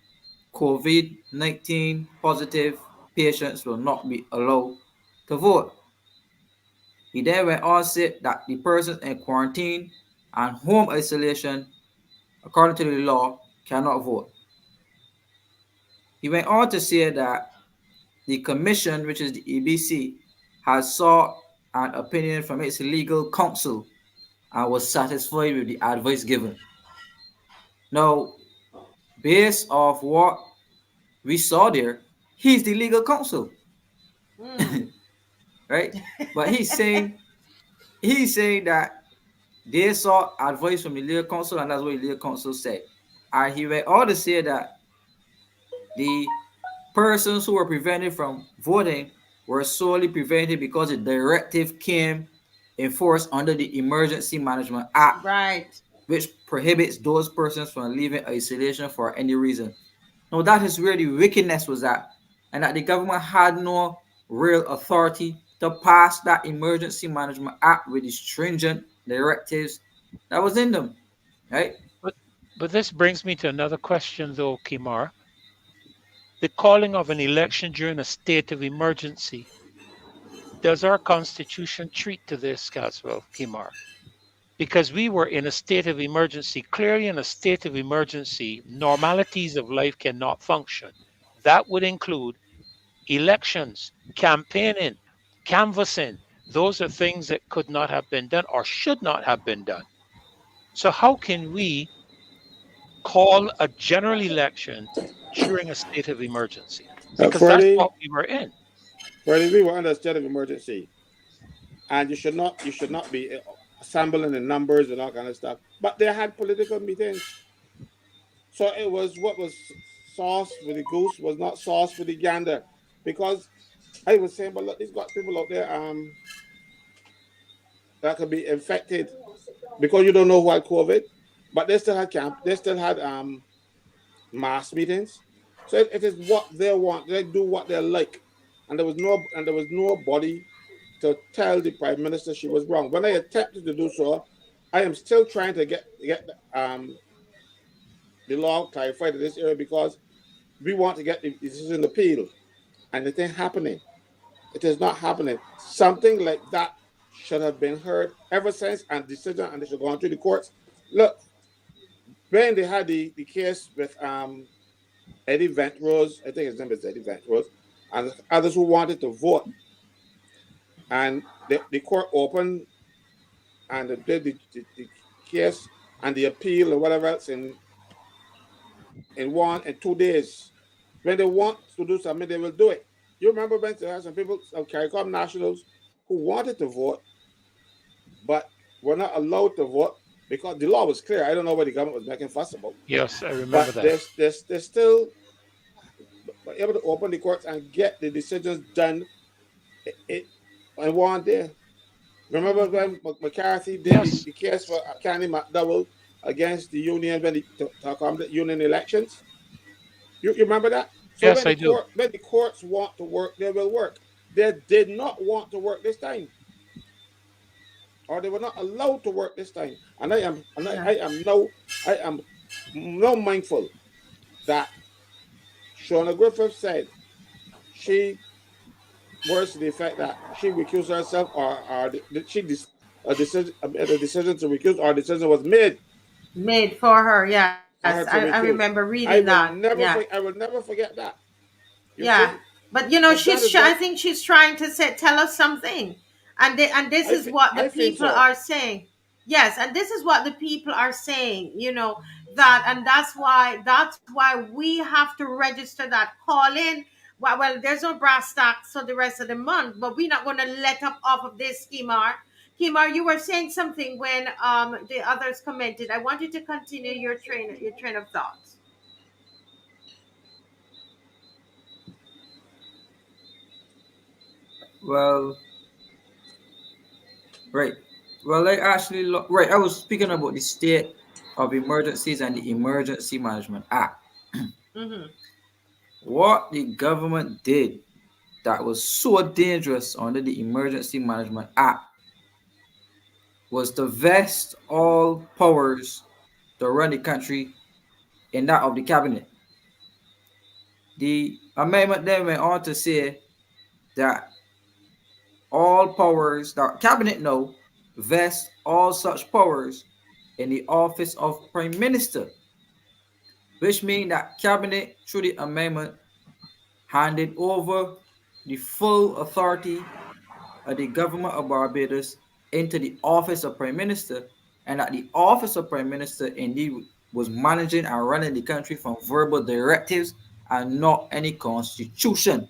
COVID-19 positive patients will not be allowed to vote. He then went on to say that the persons in quarantine and home isolation, according to the law, cannot vote. He went on to say that the commission, which is the EBC, has sought an opinion from its legal counsel and was satisfied with the advice given. Now, based off what we saw there, he's the legal counsel, Mm. right? But he's saying that they sought advice from the legal counsel, and that's what the legal counsel said. And he went on to say that the persons who were prevented from voting were solely prevented because the directive came enforced under the Emergency Management Act, Right. which prohibits those persons from leaving isolation for any reason. Now, that is where the wickedness was at, and that the government had no real authority to pass that Emergency Management Act with the stringent directives that was in them, right? But but this brings me to another question, though, Kimar. The calling of an election during a state of emergency. Does our constitution treat to this as well, Kimar? Because we were in a state of emergency. Clearly, in a state of emergency, normalities of life cannot function. That would include elections, campaigning, canvassing. Those are things that could not have been done or should not have been done. So, how can we call a general election during a state of emergency? Because that's Freddie, what we were in. Freddie, we were under a state of emergency, and you should not be assembling in numbers and all kind of stuff. But they had political meetings, so it was what was sauce with the goose was not sauce with the gander, because I was saying, but look, these got people out there that could be infected because you don't know who had COVID, but they still had they still had mass meetings. So it is what they want. They do what they like, and there was nobody to tell the prime minister she was wrong. When I attempted to do so, I am still trying to get the law clarified in this area because we want to get the decision appealed, and it ain't happening. It is not happening. Something like that should have been heard ever since and decision, and they should go on to the courts. Look, when they had the case with Eddie Ventrose, I think his name is Eddie Ventrose, and others who wanted to vote, and the court opened and they did the case and the appeal and whatever else in 2 days. When they want to do something, they will do it. You remember when there had some people, some CARICOM nationals, who wanted to vote, but were not allowed to vote because the law was clear. I don't know what the government was making fuss about. Yes, I remember But that. they're still able to open the courts and get the decisions done in one day. Remember when McCarthy did Yes, the case for Candy McDowell against the union when to accommodate union elections? You remember that? So yes, I do. when the courts want to work, they will work. They did not want to work this time, or they were not allowed to work this time. And Yeah. I am now mindful that Shona Griffith said she was to the effect that she recused herself, or she made a decision to recuse, or a decision was made Made for her. Yes, for I her to remember recuse. reading that. Yeah. I will never forget that. You Yeah. see, But but that is I what think she's trying to tell us something. And this is what the I think people so. are saying. Yes, and this is what the people are saying, that, and that's why we have to register that call in. Well, there's no brass tacks for the rest of the month, but we're not going to let up off of this, Kimar, you were saying something when the others commented. I want you to continue your train of thoughts. Well, right. Well, I actually right. I was speaking about the state of emergencies and the Emergency Management Act. Mm-hmm. What the government did that was so dangerous under the Emergency Management Act was to vest all powers to run the country in that of the cabinet. The amendment then went on to say that all powers that cabinet now vest all such powers in the office of prime minister, which means that cabinet through the amendment handed over the full authority of the government of Barbados into the office of prime minister, and that the office of prime minister indeed was managing and running the country from verbal directives and not any constitution,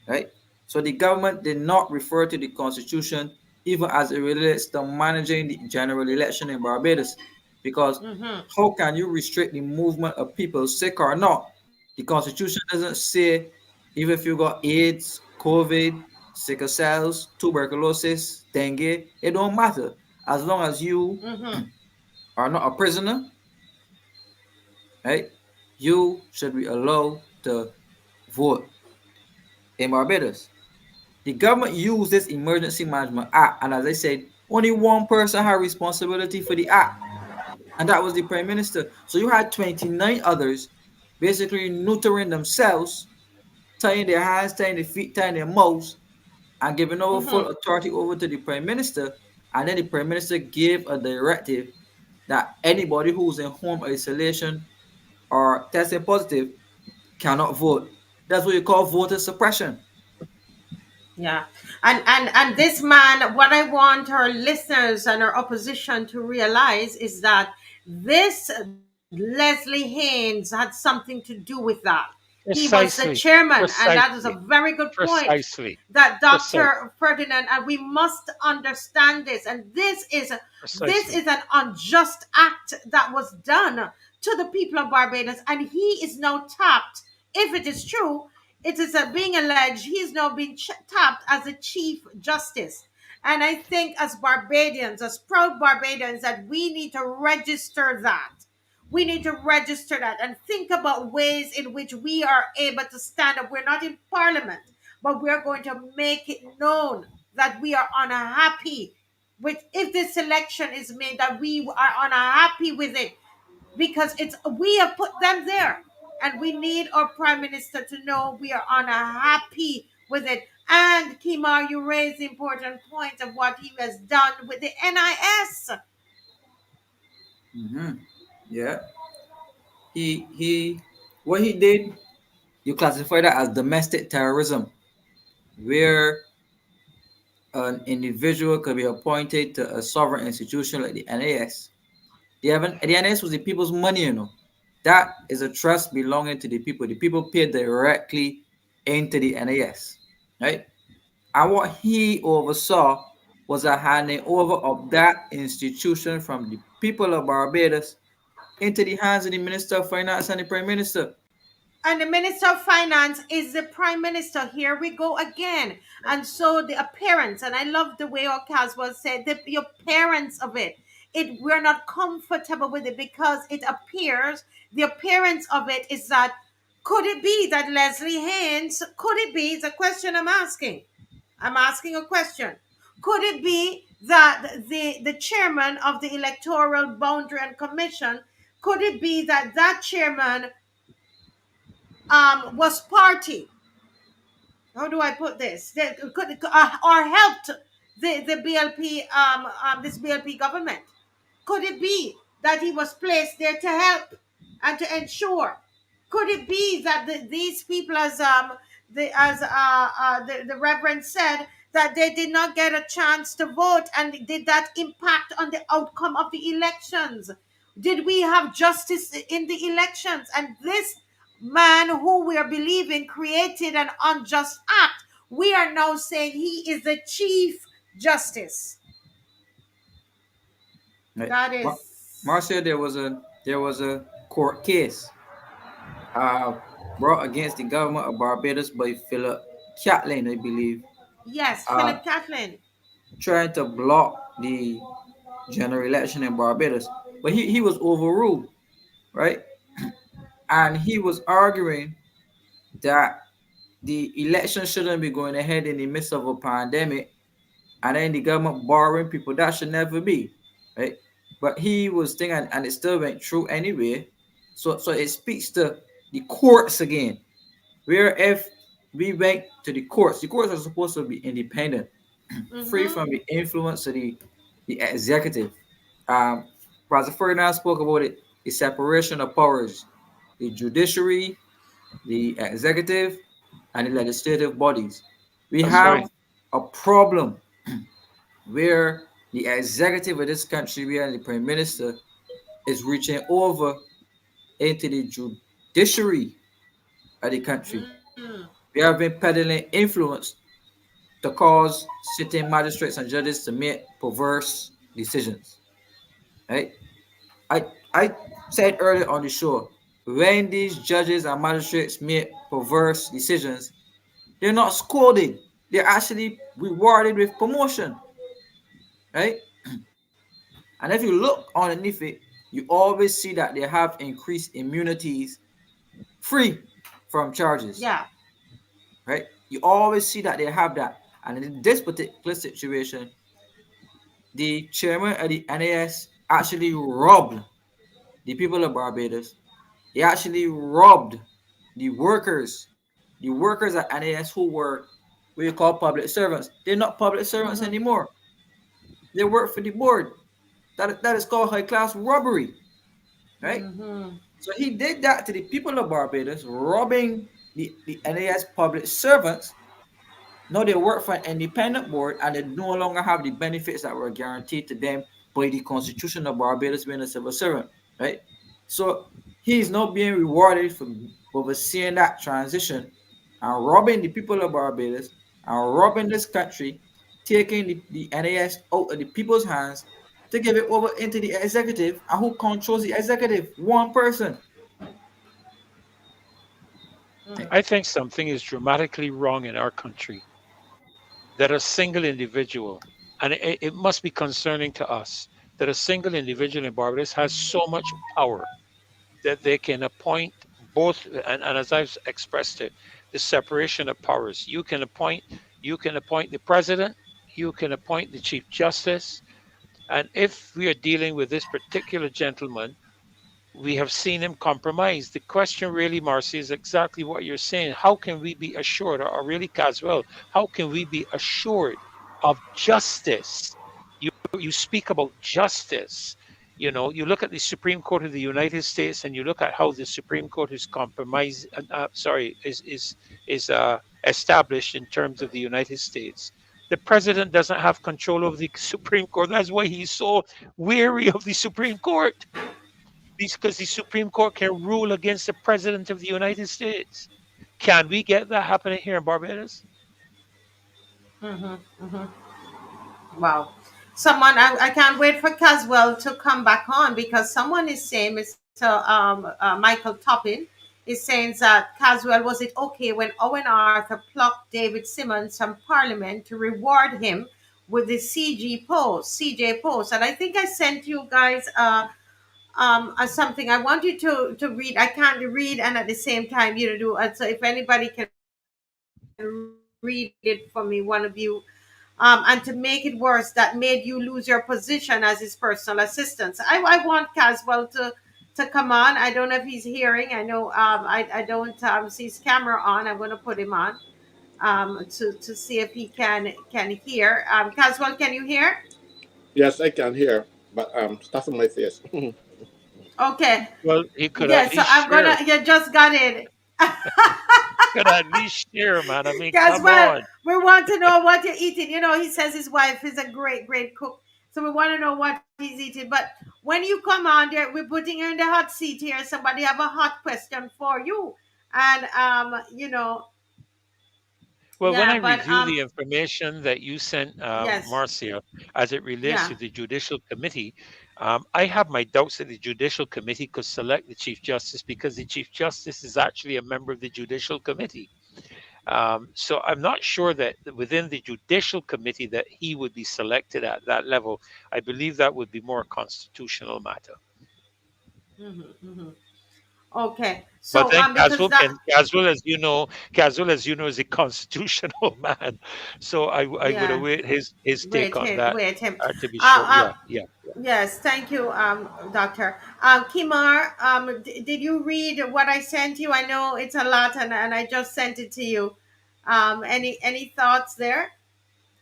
right? So the government did not refer to the constitution even as it relates to managing the general election in Barbados. Because Mm-hmm. how can you restrict the movement of people, sick or not? The constitution doesn't say even if you got AIDS, COVID, sickle cells, tuberculosis, dengue, it don't matter. As long as you Mm-hmm. are not a prisoner, right? You should be allowed to vote in Barbados. The government used this Emergency Management Act, and as I said, only one person had responsibility for the act, and that was the Prime Minister. So you had 29 others basically neutering themselves, tying their hands, tying their feet, tying their mouths, and giving over full Mm-hmm. authority over to the Prime Minister. And then the Prime Minister gave a directive that anybody who's in home isolation or testing positive cannot vote. That's what you call voter suppression. Yeah. And this man, what I want our listeners and our opposition to realize is that this Leslie Haynes had something to do with that. He was the Precisely. chairman, and that is a Precisely. very good point Precisely. that Precisely. Dr. Ferdinand, and we must understand this. And this is Precisely. an unjust act that was done to the people of Barbados, and he is now tapped. If it is true, it is being alleged he's now being tapped as a chief justice. And I think as Barbadians, as proud Barbadians, that we need to register that. We need to register that and think about ways in which we are able to stand up. We're not in parliament, but we're going to make it known that we are unhappy with, if this election is made, that we are unhappy with it, because it's we have put them there, and we need our prime minister to know we are unhappy with it. And Kimar, you raised the important point of what he has done with the NIS. Mhm. Yeah. He what he did, you classify that as domestic terrorism, where an individual could be appointed to a sovereign institution like the NAS. The NAS was the people's money, you know. That is a trust belonging to the people. The people paid directly into the NAS, right? And what he oversaw was a handing over of that institution from the people of Barbados into the hands of the Minister of Finance and the Prime Minister. And the minister of finance is the prime minister. Here we go again. And so the appearance, and I love the way Caswell said, the appearance of it, we're not comfortable with it, because it appears, the appearance of it is that, could it be that Leslie Haynes, could it be, it's a question I'm asking a question, could it be that the chairman of the Electoral Boundary and Commission, could it be that that chairman was party, how do I put this? That could, or helped the BLP, this BLP government. Could it be that he was placed there to help and to ensure? Could it be that these people, as the Reverend said, that they did not get a chance to vote, and did that impact on the outcome of the elections? Did we have justice in the elections? And this man who we are believing created an unjust act, we are now saying he is the chief justice. Right. That is, Marcia, there was a court case uh, brought against the government of Barbados by Philip Catlin, I believe, yes, uh, Philip Catlin. trying to block the general election in Barbados. But he was overruled, right? And he was arguing that the election shouldn't be going ahead in the midst of a pandemic, and then the government borrowing people. That should never be, right? But he was thinking, and it still went through anyway. So it speaks to the courts again. Where if we went to the courts are supposed to be independent, free Mm-hmm. from the influence of the executive. Um, Pastor Ferdinand spoke about it, the separation of powers, the judiciary, the executive, and the legislative bodies. We That's have right. a problem where the executive of this country, where the prime minister, is reaching over into the judiciary of the country. Mm. We have been peddling influence to cause sitting magistrates and judges to make perverse decisions. Right? I said earlier on the show, when these judges and magistrates make perverse decisions, they're not scolded. They're actually rewarded with promotion. Right? And if you look underneath it, you always see that they have increased immunities free from charges. Yeah. Right? You always see that they have that. And in this particular situation, the chairman of the NAS actually robbed the people of Barbados. He actually robbed the workers, the workers at NAS who were what you call public servants. They're not public servants Mm-hmm. anymore. They work for the board. That is called high class robbery, right? Mm-hmm. So he did that to the people of Barbados, robbing the NAS public servants. Now they work for an independent board and they no longer have the benefits that were guaranteed to them by the Constitution of Barbados being a civil servant, right? So he's not being rewarded for overseeing that transition and robbing the people of Barbados and robbing this country, taking the NAS out of the people's hands to give it over into the executive. And who controls the executive? One person. Mm-hmm. I think something is dramatically wrong in our country, that a single individual, and it must be concerning to us, that a single individual in Barbados has so much power that they can appoint both, and as I've expressed it, the separation of powers. You can appoint the president, you can appoint the chief justice, and if we are dealing with this particular gentleman, we have seen him compromise. The question really, Marcy, is exactly what you're saying. How can we be assured, or really, Caswell, how can we be assured of justice? You speak about justice. You look at the Supreme Court of the United States, and you look at how the Supreme Court is compromised. Sorry, is established in terms of the United States. The president doesn't have control of the Supreme Court. That's why he's so weary of the Supreme Court, because the Supreme Court can rule against the President of the United States. Can we get that happening here in Barbados? Mm-hmm. Mm-hmm. Wow. I can't wait for Caswell to come back on, because someone is saying, Mr. Michael Toppin is saying that Caswell, was it okay when Owen Arthur plucked David Simmons from Parliament to reward him with the CJ post? And I think I sent you guys something. I want you to read. I can't read, and at the same time you to do. And so if anybody can read it for me, one of you, and to make it worse, that made you lose your position as his personal assistant. I want Caswell to come on. I don't know if he's hearing. I know I don't see his camera on. I'm going to put him on to see if he can hear. Caswell, can you hear? Yes, I can hear, but stuff in my face. Okay. Well, he could Yeah, at so least I'm gonna. share. You just got it. Could at least share, man. I mean, Because, come well, on. we want to know what you're eating. He says his wife is a great, great cook. So we want to know what he's eating. But when you come on there, we're putting you in the hot seat here. Somebody have a hot question for you. And, Well, when I yeah, but, review the information that you sent, yes, Marcia, as it relates yeah. to the Judicial Committee, I have my doubts that the Judicial Committee could select the Chief Justice because the Chief Justice is actually a member of the Judicial Committee. So I'm not sure that within the Judicial Committee that he would be selected at that level. I believe that would be more a constitutional matter. Hmm, hmm. Okay. But So, then because that, Caswell, as you know, is a constitutional man. So I would yeah, await his take on that wait him. to be sure. Uh, Yeah, yeah. Yes, thank you, Doctor. Kimar, did you read what I sent you? I know it's a lot, and I just sent it to you. Any thoughts there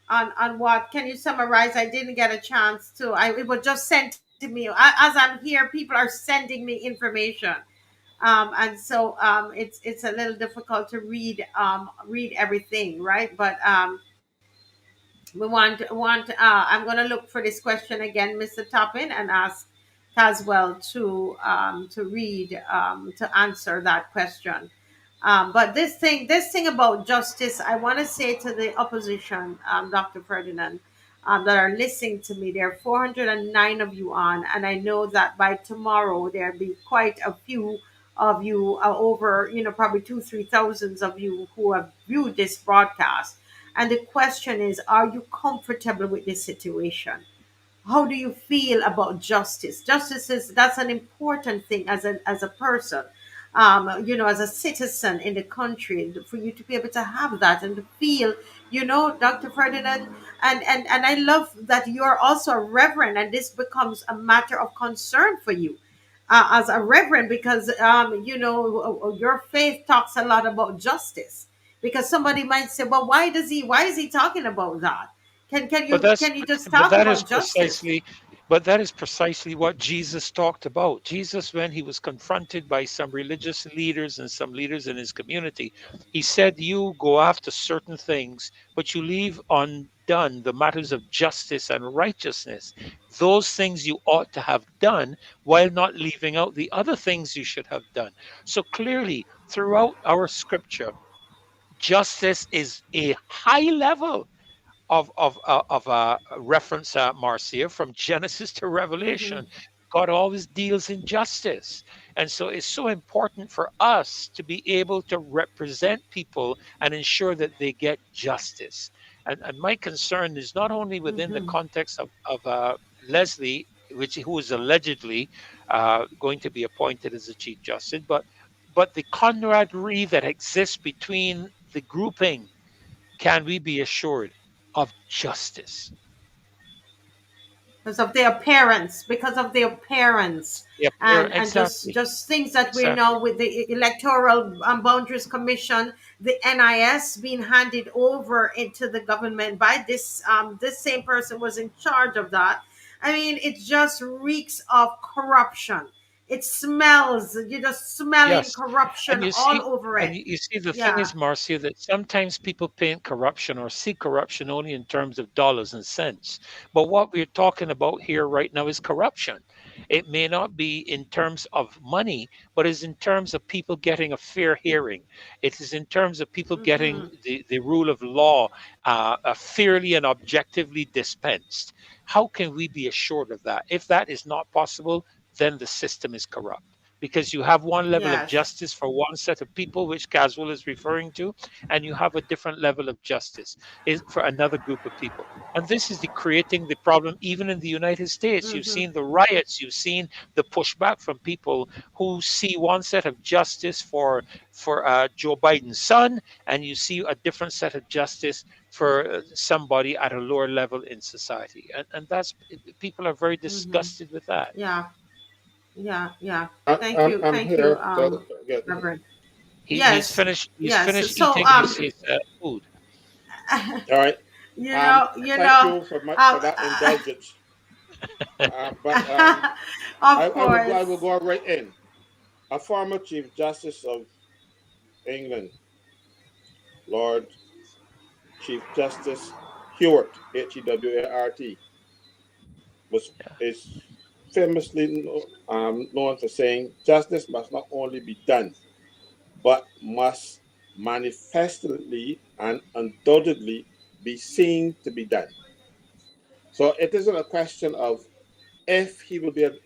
on what? Can you summarize? I didn't get a chance to. It was just sent to me. As I'm here, people are sending me information, and so it's a little difficult to read everything, right? But I'm going to look for this question again, Mr. Toppin, and ask Caswell to read to answer that question. But this thing about justice, I want to say to the opposition, Dr. Ferdinand, that are listening to me. There are 409 of you on, and I know that by tomorrow there'll be quite a few of you, over, probably 2-3 thousands of you who have viewed this broadcast. And the question is, are you comfortable with this situation? How do you feel about justice? Justice is that's an important thing as a person, as a citizen in the country, for you to be able to have that and to feel, Dr. Ferdinand, and I love that you're also a reverend, and this becomes a matter of concern for you. As a reverend, because your faith talks a lot about justice. Because somebody might say, well, why is he talking about that? can But you that's can you just but talk that is about justice? precisely but that is precisely what Jesus talked about. Jesus, when he was confronted by some religious leaders and some leaders in his community, he said, "You go after certain things, but you leave undone the matters of justice and righteousness. Those things you ought to have done, while not leaving out the other things you should have done." So clearly, throughout our scripture, justice is a high level of reference, Marcia, from Genesis to Hmm. Revelation. God always deals in justice. And so it's so important for us to be able to represent people and ensure that they get justice. And my concern is not only within the Hmm. context of Leslie, who is allegedly going to be appointed as the Chief Justice, but the camaraderie that exists between the grouping. Can we be assured of justice? Because of their parents, Yeah, and just exactly, just things that we exactly. know with the electoral boundaries commission, the NIS being handed over into the government by this same person was in charge of that. I mean, it just reeks of corruption. It smells, you're just smelling Yes, and corruption all over it. you see, the thing Yeah. is, Marcia, that sometimes people paint corruption or see corruption only in terms of dollars and cents. But what we're talking about here right now is corruption. It may not be in terms of money, but is in terms of people getting a fair hearing. It is in terms of people getting Hmm. the rule of law fairly and objectively dispensed. How can we be assured of that? If that is not possible, then the system is corrupt because you have one level of Yes. justice for one set of people, which Caswell is referring to, and you have a different level of justice is for another group of people. And this is creating the problem even in the United States. You've Hmm. seen the riots, you've seen the pushback from people who see one set of justice for Joe Biden's son, and you see a different set of justice for somebody at a lower level in society. And that's people are very Hmm. disgusted with that. Yeah. Yeah. Yeah. I'm Thank you, here to get. Reverend. He's Yes. finished. He's Yes. finished So, eating his food. All right. you know, you Thank know, you for um, for that indulgence. But of I will course. go right in. A former Chief Justice of England, Lord Chief Justice Hewart, Hewart, was is famously known for saying justice must not only be done, but must manifestly and undoubtedly be seen to be done. So it isn't a question of if he will give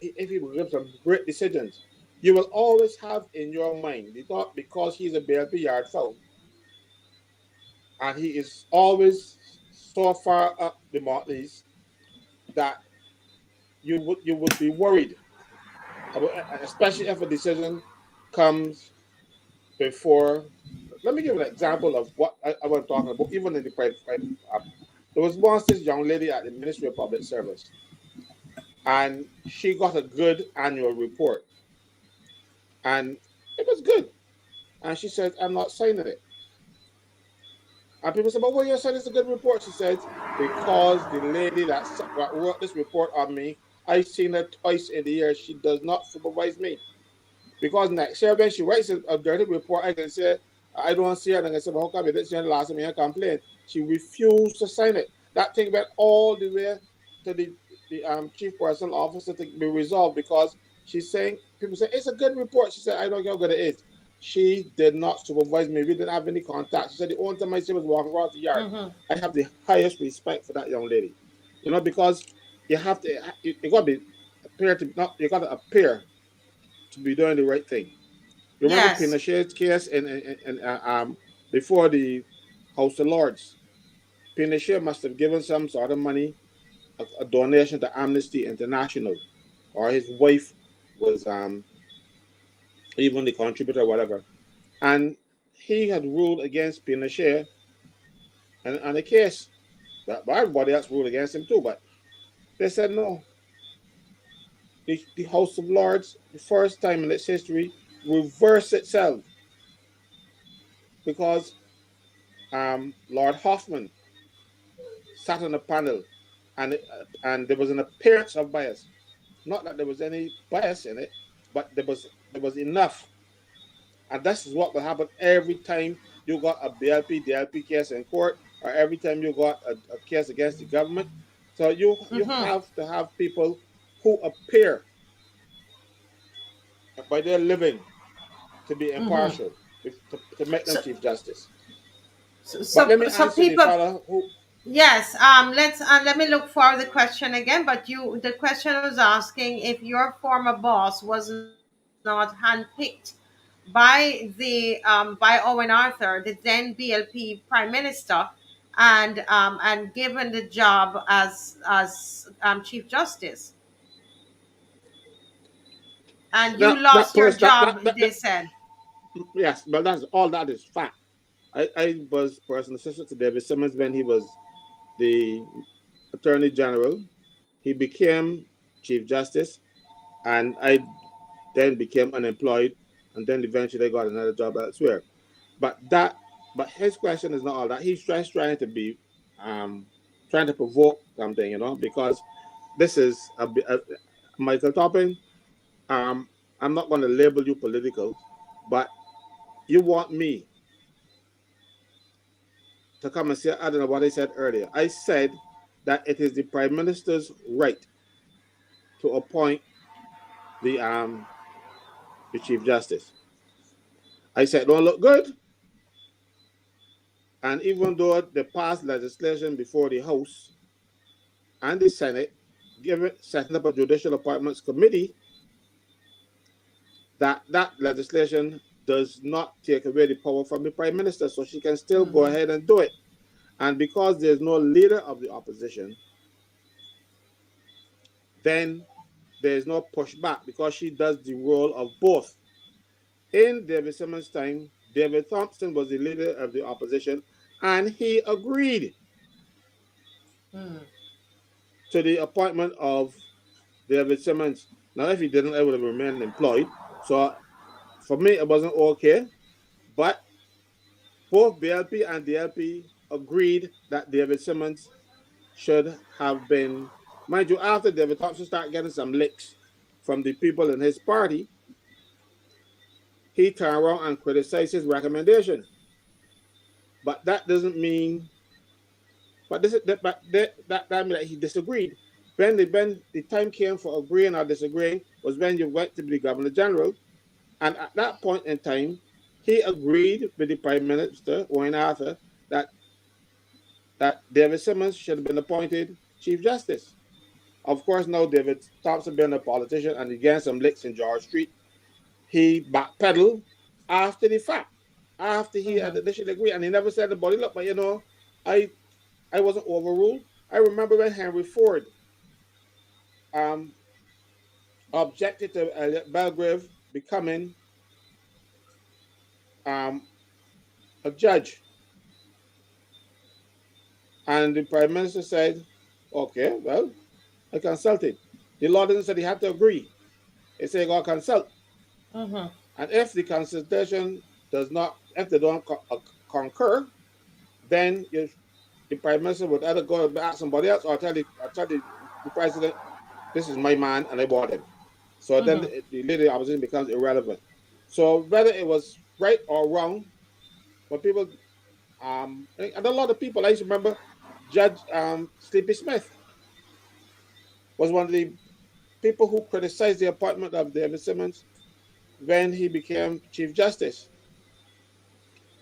some great decisions. You will always have in your mind the thought, because he's a BLP yard fowl and he is always so far up the mountains that you would be worried about, especially if a decision comes before. Let me give an example of what I'm talking about. Even in the private, there was once this young lady at the Ministry of Public Service, and she got a good annual report, and it was good. And she said, "I'm not signing it." And people said, "But what you said is a good report." She said, "Because the lady that wrote this report on me, I've seen her twice in the year. She does not supervise me." Because next year, when she writes a dirty report, I can say, "I don't see her." And I say, "Well, how come you didn't see her last time you complained?" She refused to sign it. That thing went all the way to the chief personal officer to be resolved, because she's saying, people say, "It's a good report." She said, "I don't care how good it is." She did not supervise me. We didn't have any contact. She said, "The only time I see was walking around the yard." Mm-hmm. I have the highest respect for that young lady. Because you have to, you got to be appear to not, you got to appear to be doing the right thing. You remember Yes. Pinochet's case before the House of Lords? Pinochet must have given some sort of money, a donation to Amnesty International, or his wife was even the contributor, or whatever. And he had ruled against Pinochet and the case. But everybody else ruled against him too. But they said no. The House of Lords, the first time in its history, reversed itself, because Lord Hoffman sat on a panel, and there was an appearance of bias. Not that there was any bias in it, but there was enough. And this is what will happen every time you got a BLP DLP case in court, or every time you got a case against the government. So you Mm-hmm. have to have people who appear by their living to be Mm-hmm. impartial, to make them So, chief justice. so, But so, let me so answer the people. fellow who. Yes. Let me look for the question again. But the question was asking if your former boss was not handpicked by Owen Arthur, the then BLP Prime Minister, and given the job as Chief Justice, and you That lost your person job. They said. yes, but that's all, that is fact. I was personal assistant to David Simmons when he was the Attorney General. He became Chief Justice, and I then became unemployed, and then eventually got another job elsewhere. But but his question is not all that. He's just trying to be, trying to provoke something, because this is Michael Topping. Um, I'm not going to label you political, but you want me to come and say, I don't know what I said earlier. I said that it is the Prime Minister's right to appoint the Chief Justice. I said, don't look good. And even though they passed legislation before the House and the Senate, setting up a judicial appointments committee, that legislation does not take away the power from the Prime Minister, so she can still go Mm-hmm. ahead and do it. And because there's no leader of the opposition, then there's no pushback, because she does the role of both. In David Simmons' time, David Thompson was the leader of the opposition, and he agreed Mm. to the appointment of David Simmons. Now, if he didn't, I would have remained employed. So for me, it wasn't okay. But both BLP and DLP agreed that David Simmons should have been, mind you, after David Thompson started getting some licks from the people in his party, he turned around and criticized his recommendation. But that doesn't mean. But this is that. But that mean that he disagreed. When the time came for agreeing or disagreeing was when you went to the Governor General, and at that point in time, he agreed with the Prime Minister Wayne Arthur that David Simmons should have been appointed Chief Justice. Of course, now David Thompson being a politician and against some licks in George Street, he backpedaled after the fact, after he had initially agreed, and he never said about it. Look, but I I wasn't overruled. I remember when Henry Ford um, objected to Elliot Belgrave becoming um, a judge, and the Prime Minister said, "Okay, well, I consulted." The law didn't say he had to agree. It said go consult. And if the consultation does not, if they don't concur, then the Prime Minister would either go back somebody else or tell the President, this is my man and I bought him. So then the leader of the opposition becomes irrelevant. So whether it was right or wrong, but people, and a lot of people, I used to remember Judge Sleepy Smith was one of the people who criticized the appointment of David Simmons when he became Chief Justice.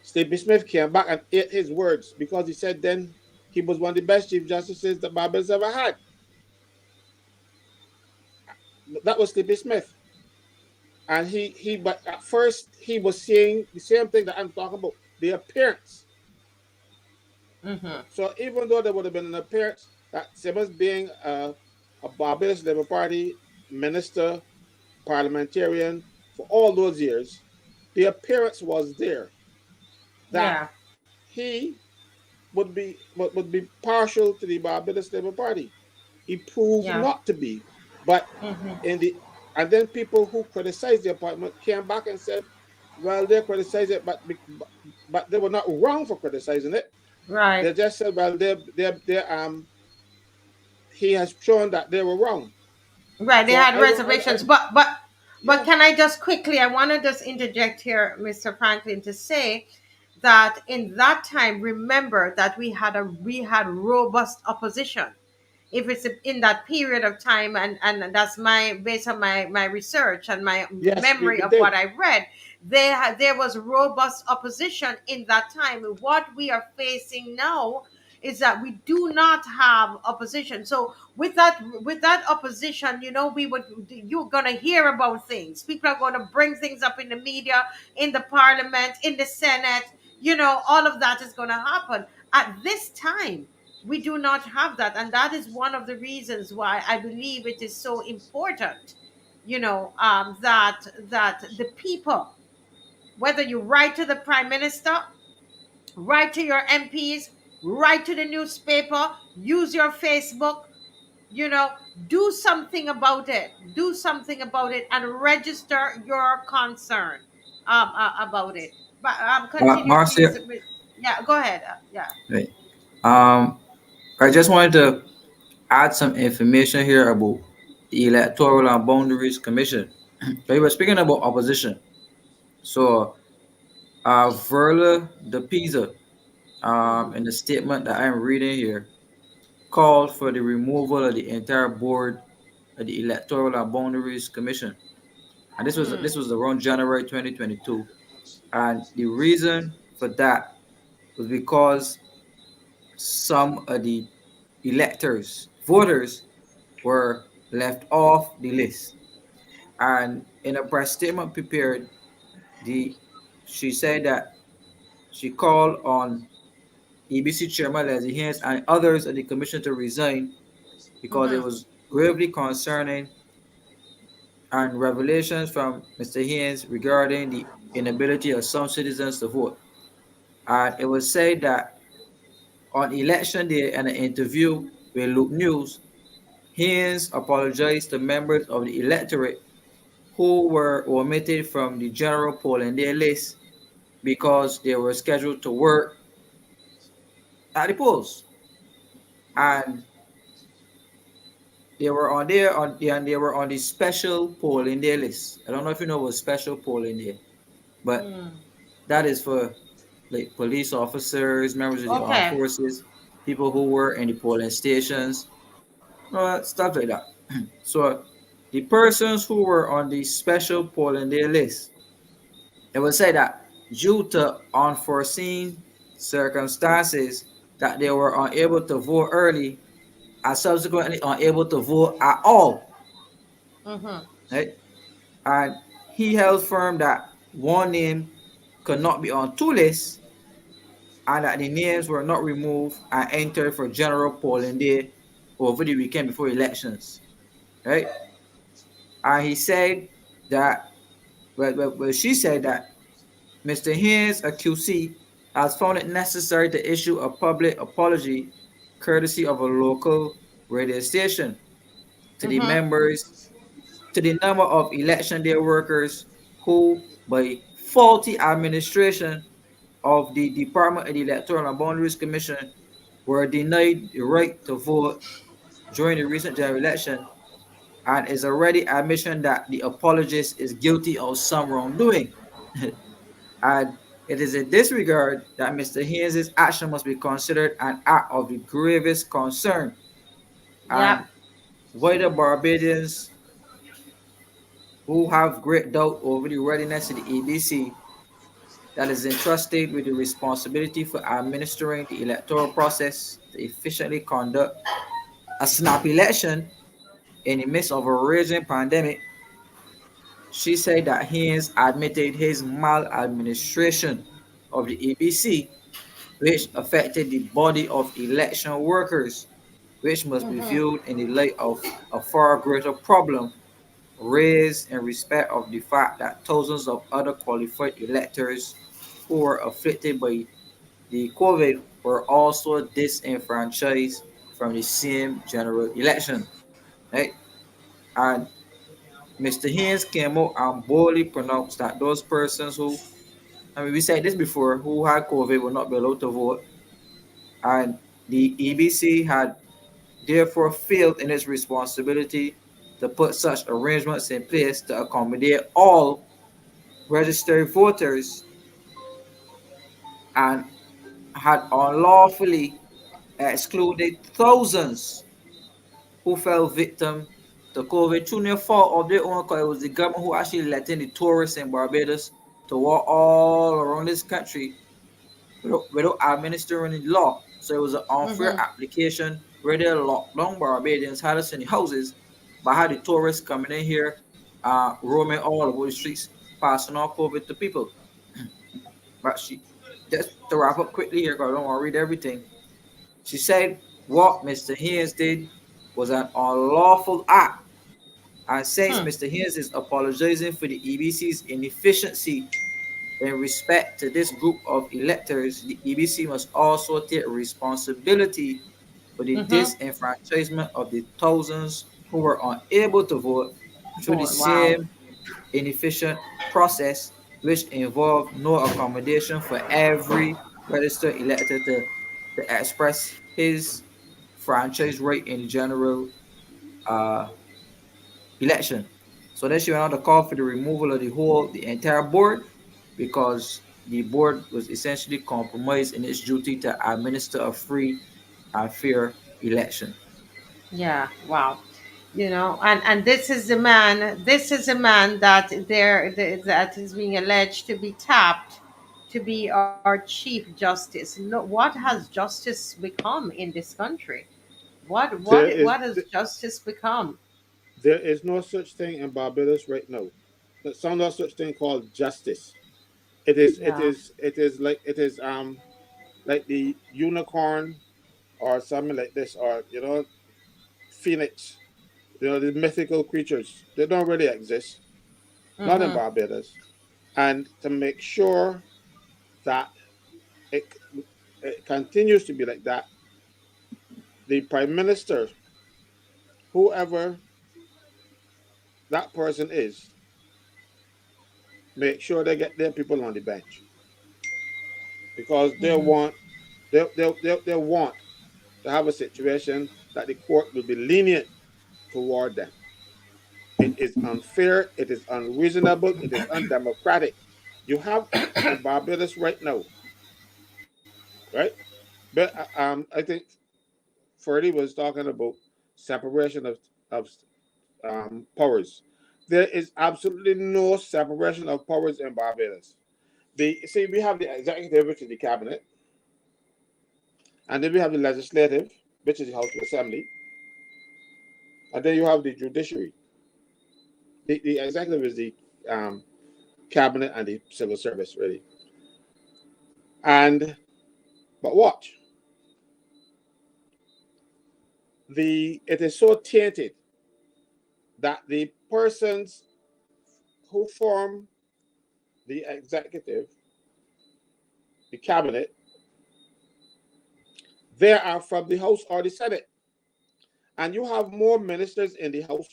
Sleepy Smith came back and ate his words because he said then he was one of the best Chief Justices that Barbados ever had. That was Sleepy Smith. And but at first he was saying the same thing that I'm talking about, the appearance. So even though there would have been an appearance that Simmons being a Barbados Labour Party minister, parliamentarian for all those years, the appearance was there that he would be partial to the Barbados Labour Party. He proved not to be. But and then people who criticized the appointment came back and said, well, they criticized it, but they were not wrong for criticizing it. Right. They just said, well, he has shown that they were wrong. Right. They had reservations. But can I just quickly, I want to just interject here, Mr. Franklin, to say that in that time, remember that we had robust opposition. If it's in that period of time, and that's based on my research and my memory of what I read, there was robust opposition in that time. What we are facing now is that we do not have opposition. So with that opposition, you're gonna hear about things. People are gonna bring things up in the media, in the parliament, in the Senate. All of that is gonna happen. At this time, we do not have that, and that is one of the reasons why I believe it is so important, that the people, whether you write to the Prime Minister, write to your MPs, write to the newspaper, use your Facebook, do something about it. Do something about it and register your concern about it. But continue, Marcia, please. Yeah, go ahead. Yeah. right. Um, I just wanted to add some information here about the Electoral and Boundaries Commission. We were speaking about opposition. So, Verla de Pisa, in the statement that I'm reading here, called for the removal of the entire board of the Electoral and Boundaries Commission, and this was around January 2022. And the reason for that was because some of the voters, were left off the list. And in a press statement prepared, she said that she called on EBC Chairman Leslie Haynes and others of the commission to resign because it was gravely concerning and revelations from Mr. Haynes regarding the inability of some citizens to vote. And it was said that on election day, in an interview with Loop News, Haynes apologized to members of the electorate who were omitted from the general polling day list because they were scheduled to work at the polls. And they were on the special polling day list. I don't know if you know what special polling day, but that is for like police officers, members of the armed Okay. forces, people who were in the polling stations, stuff like that. So the persons who were on the special polling day list, it will say that due to unforeseen circumstances that they were unable to vote early and subsequently unable to vote at all. Mm-hmm. Right? And he held firm that one name could not be on two lists and that the names were not removed and entered for general polling day over the weekend before elections. Right? And he said that, well, she said that Mr. Haynes, a QC, has found it necessary to issue a public apology courtesy of a local radio station to the Mm-hmm. members, to the number of election day workers who, by faulty administration of the Department of the Electoral and Boundaries Commission, were denied the right to vote during the recent general election, and is already admission that the apologist is guilty of some wrongdoing. And it is in this regard that Mr. Haynes' action must be considered an act of the gravest concern. Yep. And whether Barbadians who have great doubt over the readiness of the EBC that is entrusted with the responsibility for administering the electoral process to efficiently conduct a snap election in the midst of a raging pandemic, she said that Haynes admitted his maladministration of the EBC, which affected the body of election workers, which must be Mm-hmm. viewed in the light of a far greater problem raised in respect of the fact that thousands of other qualified electors who were afflicted by the COVID were also disenfranchised from the same general election. Right? And Mr. Haynes came out and boldly pronounced that those persons who, I mean, we said this before, who had COVID would not be allowed to vote. And the EBC had therefore failed in its responsibility to put such arrangements in place to accommodate all registered voters and had unlawfully excluded thousands who fell victim to COVID through no fault of their own, because it was the government who actually let in the tourists in Barbados to walk all around this country without administering the law. So it was an unfair Mm-hmm. application where they locked down Barbadians, had us in the houses, but had the tourists coming in here, roaming all over the streets, passing on COVID to people. But she, just to wrap up quickly here, because I don't want to read everything. She said what Mr. Haynes did was an unlawful act, and since Hmm. Mr. Haynes is apologizing for the EBC's inefficiency in respect to this group of electors, the EBC must also take responsibility for the Mm-hmm. disenfranchisement of the thousands who were unable to vote through the Boy, wow. same inefficient process, which involved no accommodation for every registered elector to express his franchise right in general uh, election. So then she went on to call for the removal of the entire board, because the board was essentially compromised in its duty to administer a free and fair election. Yeah. Wow. And this is the man. This is a man that is being alleged to be tapped to be our chief justice. What has justice become in this country? There What is has justice become? there is no such thing in Barbados right now. There's no such thing called justice. Yeah. It is like the unicorn or something like this, or phoenix. The mythical creatures. They don't really exist. Not in Mm-hmm. Barbados. And to make sure that it, it continues to be like that, the prime minister, whoever that person is, make sure they get their people on the bench, because Mm-hmm. they want to have a situation that the court will be lenient toward them. It is unfair, it is unreasonable, it is undemocratic. You have in Barbados right now right? But I think Freddie was talking about separation of powers. There is absolutely no separation of powers in Barbados. We have the executive, which is the cabinet, and then we have the legislative, which is the House of Assembly, and then you have the judiciary. The executive is the um, cabinet and the civil service, really. And but watch, it is so tainted that the persons who form the executive, the cabinet, they are from the House or the Senate, and you have more ministers in the House.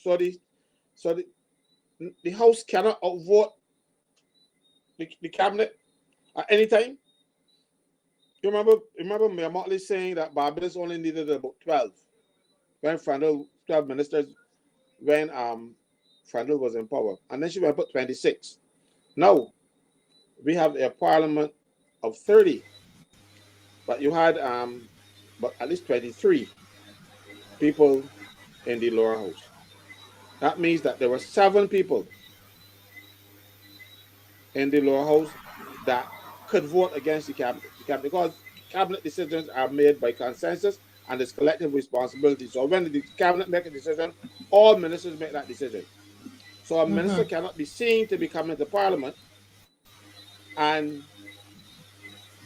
So the House cannot outvote the cabinet at any time. You remember Mayor Motley saying that Barbados only needed about 12 when Frandl 12 ministers when Frandl was in power, and then she went put 26. Now we have a parliament of 30, but you had but at least 23 people in the lower house. That means that there were 7 people in the lower house that could vote against the cabinet, because cabinet decisions are made by consensus and it's collective responsibility. So when the cabinet make a decision, all ministers make that decision. So a minister Mm-hmm. cannot be seen to be coming to parliament and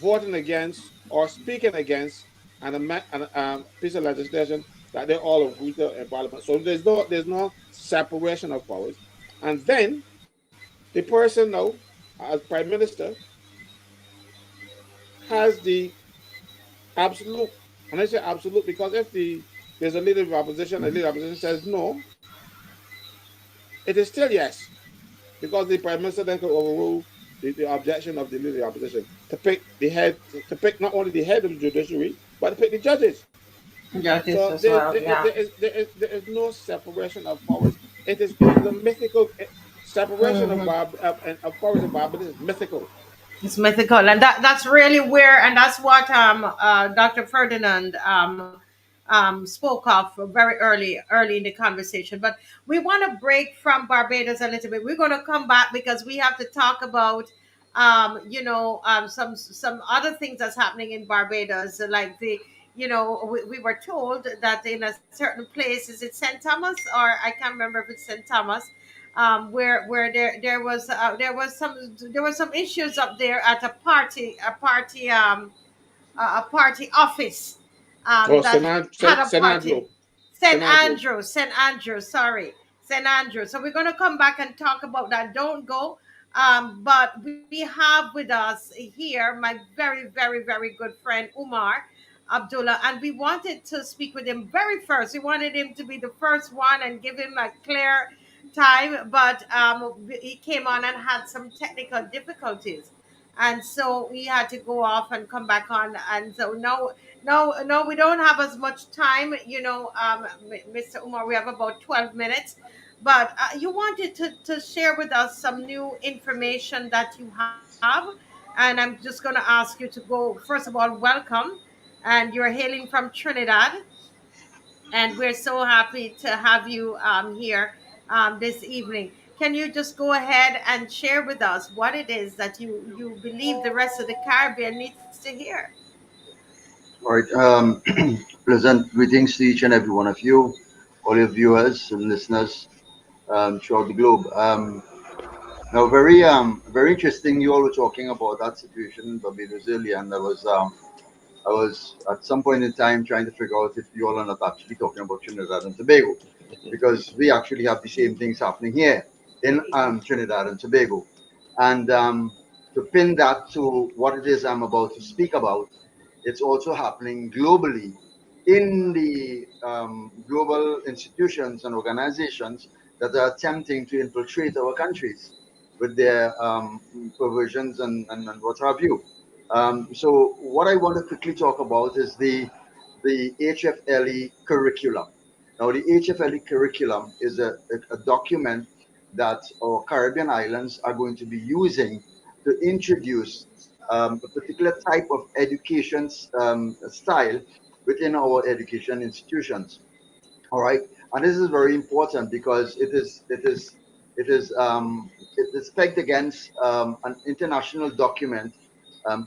voting against or speaking against an piece of legislation that they all agree to in parliament. So there's no separation of powers. And then the person now, as prime minister, has the absolute, and I say absolute because if there's a leader of opposition, a leader of opposition says no, it is still yes, because the prime minister then could overrule the objection of the leader of opposition to pick to pick not only the head of the judiciary, but to pick the judges. Judges So as well. Yeah. there is no separation of powers. It is a mythical separation of Mm-hmm. powers in Barbados is mythical. It's mythical, and that's really where, and that's what Dr. Ferdinand spoke of very early in the conversation. But we want to break from Barbados a little bit. We're going to come back because we have to talk about some other things that's happening in Barbados, like we were told that in a certain place, is it St. Thomas, or I can't remember if it's St. Thomas, where there was some issues up there at a party office Oh, that had a St. party. Andrew, St. St. Andrew. Andrew, St. Andrew, sorry, St. Andrew. So we're going to come back and talk about that. Don't go. But we have with us here my very, very, very good friend Umar Abdullah, and we wanted to speak with him very first. We wanted him to be the first one and give him a clear time, but he came on and had some technical difficulties, and so we had to go off and come back on. And so no, no, no, we don't have as much time, Mr. Umar. We have about 12 minutes, but you wanted to share with us some new information that you have, and I'm just going to ask you to go. First of all, welcome, and you're hailing from Trinidad, and we're so happy to have you here this evening. Can you just go ahead and share with us what it is that you believe the rest of the Caribbean needs to hear? All right. Pleasant greetings to each and every one of you, all your viewers and listeners throughout the globe. Now, very interesting. You all were talking about that situation in Barbados earlier, and I was at some point in time trying to figure out if you all are not actually talking about Trinidad and Tobago, because we actually have the same things happening here in Trinidad and Tobago. And to pin that to what it is I'm about to speak about, it's also happening globally in the global institutions and organizations that are attempting to infiltrate our countries with their perversions and what have you. So what I want to quickly talk about is the HFLE curriculum. Now, the HFLE curriculum is a document that our Caribbean islands are going to be using to introduce a particular type of education style within our education institutions. All right, and this is very important because it is pegged against an international document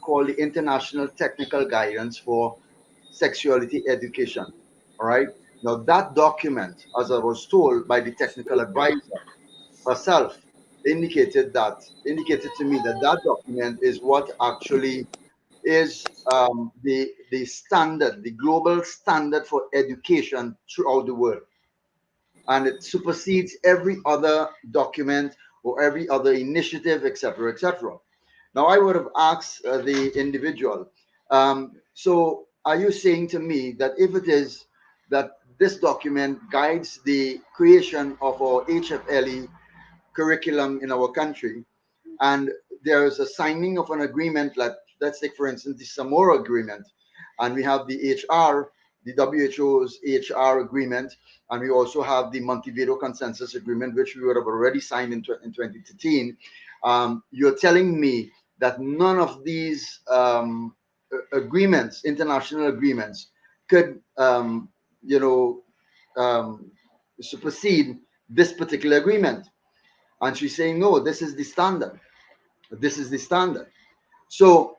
called the International Technical Guidance for Sexuality Education. All right, now that document, as I was told by the technical advisor herself, indicated to me that that document is what actually is the standard, the global standard for education throughout the world, and it supersedes every other document or every other initiative, etc., etc. Now, I would have asked the individual, so are you saying to me that if it is that this document guides the creation of our HFLE curriculum in our country, and there's a signing of an agreement, like let's take for instance the Samora agreement, and we have the HR, the WHO's HR agreement, and we also have the Montevideo Consensus Agreement, which we would have already signed in 2013. You're telling me that none of these agreements, international agreements, could you know um, supersede this particular agreement? And she's saying, no, this is the standard. This is the standard. So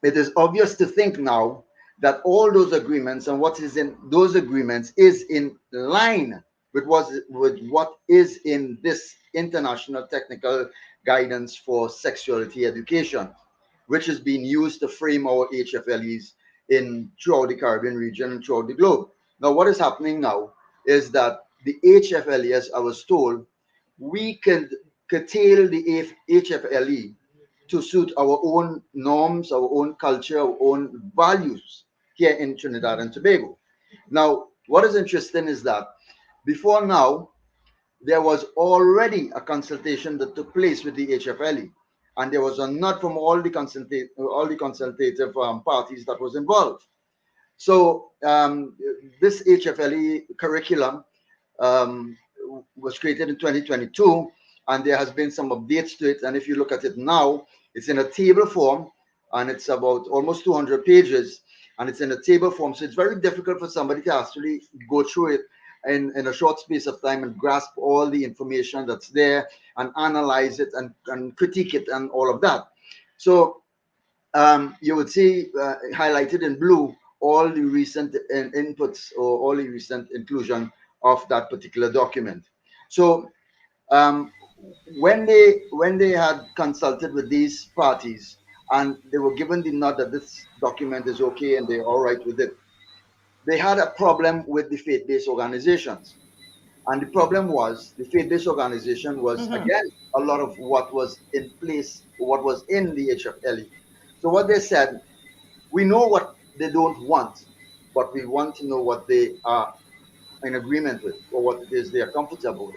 it is obvious to think now that all those agreements and what is in those agreements is in line with what is in this international technical guidance for sexuality education, which is being used to frame our HFLEs in throughout the Caribbean region and throughout the globe. Now, what is happening now is that the HFLE, as I was told, we can curtail the HFLE to suit our own norms, our own culture, our own values here in Trinidad and Tobago. Now, what is interesting is that before now, there was already a consultation that took place with the HFLE, and there was a nod from all the consultative parties that was involved. So this HFLE curriculum um, was created in 2022, and there has been some updates to it. And if you look at it now, it's in a table form, and it's about almost 200 pages, and it's in a table form. So it's very difficult for somebody to actually go through it in a short space of time and grasp all the information that's there and analyze it and critique it and all of that. So you would see highlighted in blue all the recent inputs or all the recent inclusion of that particular document. So um, when they had consulted with these parties and they were given the nod that this document is okay and they're all right with it, they had a problem with the faith-based organizations. And the problem was the faith-based organization was Mm-hmm. against a lot of what was in place, what was in the HFLE. So what they said, we know what they don't want, but we want to know what they are in agreement with or what it is they are comfortable with.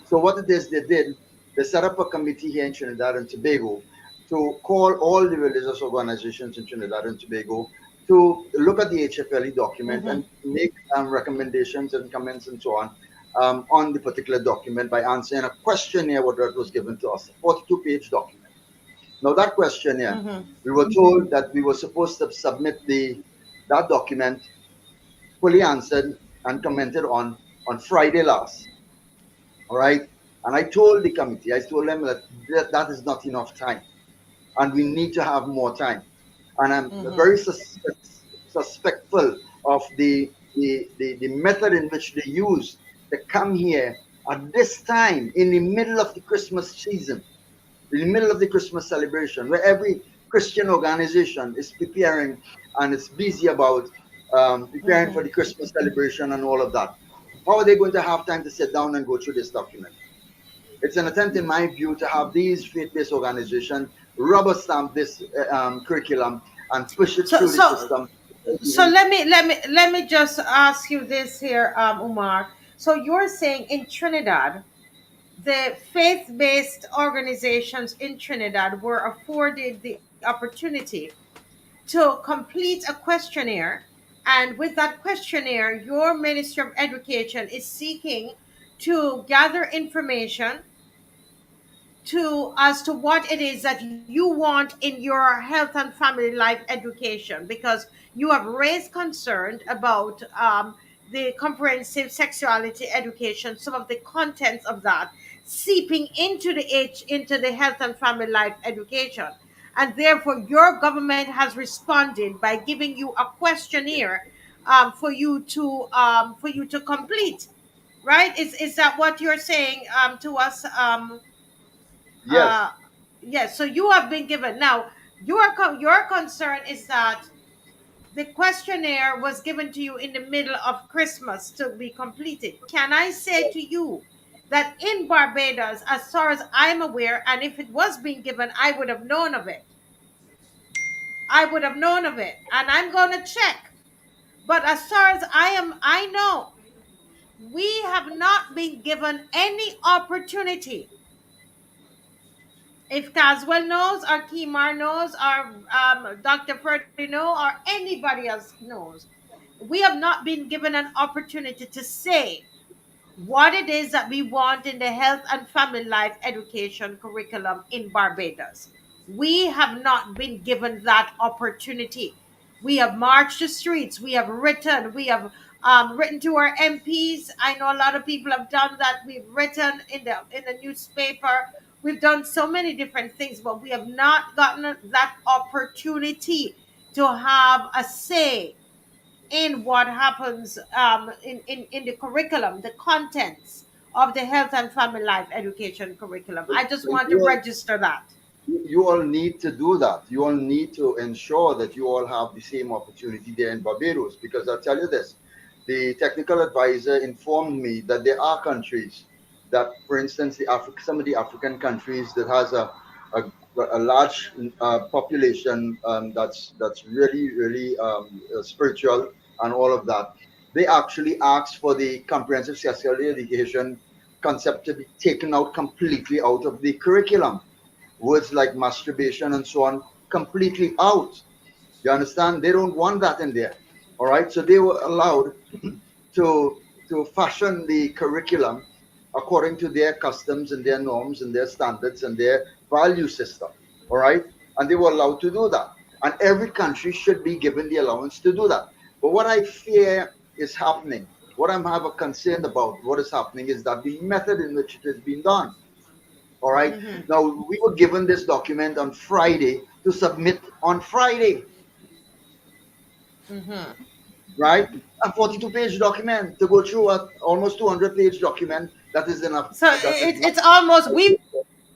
So what it is they did, they set up a committee here in Trinidad and Tobago to call all the religious organizations in Trinidad and Tobago to look at the HFLE document Mm-hmm. and make recommendations and comments and so on the particular document by answering a questionnaire what that was given to us, a 42-page document. Now that questionnaire, Mm-hmm. we were told that we were supposed to submit that document fully answered and commented on Friday last. All right. And I told the committee, I told them that that is not enough time and we need to have more time. And I'm very Mm-hmm. suspectful of the method in which they use to come here at this time in the middle of the Christmas season, in the middle of the Christmas celebration, where every Christian organization is preparing and is busy about preparing for Mm-hmm. the Christmas celebration and all of that. How are they going to have time to sit down and go through this document? It's an attempt, in my view, to have these faith-based organizations rubber stamp this curriculum and push it So through the so system. so let me just ask you this here, Umar. So you're saying in Trinidad, the faith-based organizations in Trinidad were afforded the opportunity to complete a questionnaire, and with that questionnaire, your Ministry of Education is seeking to gather information to as to what it is that you want in your health and family life education, because you have raised concern about the comprehensive sexuality education, some of the contents of that seeping into the health and family life education, and therefore your government has responded by giving you a questionnaire for you to complete. Right? Is that what you're saying to us? Yes, Uh, yes. So you have been given. Now, your concern is that the questionnaire was given to you in the middle of Christmas to be completed. Can I say to you that in Barbados, as far as I'm aware, and if it was being given, I would have known of it. I would have known of it, and I'm going to check. But as far as I know, we have not been given any opportunity. If Caswell knows, or Kimar knows, or Dr. Ferdy knows, or anybody else knows, we have not been given an opportunity to say what it is that we want in the health and family life education curriculum in Barbados. We have not been given that opportunity. We have marched the streets. We have written to our MPs. I know a lot of people have done that. We've written in the newspaper. We've done so many different things, but we have not gotten that opportunity to have a say in what happens in the curriculum, the contents of the health and family life education curriculum. I just want to you all, register that. you all need to do that. You all need to ensure that you all have the same opportunity there in Barbados. Because I'll tell you this, the technical advisor informed me that there are countries that, for instance, some of the African countries that has a, a large population that's really spiritual and all of that. They actually asked for the comprehensive sexuality education concept to be taken out completely out of the curriculum. Words like masturbation and so on completely out. You understand? They don't want that in there. All right. So they were allowed to fashion the curriculum according to their customs and their norms and their standards and their value system. All right. And they were allowed to do that. And every country should be given the allowance to do that. But what I fear is happening, what I'm have a concern about what is happening is that the method in which it has been done. All right. Mm-hmm. Now we were given this document on Friday to submit on Friday, Mm-hmm. right? A 42-page document to go through a almost 200-page document that is enough. So That is not. it's almost, we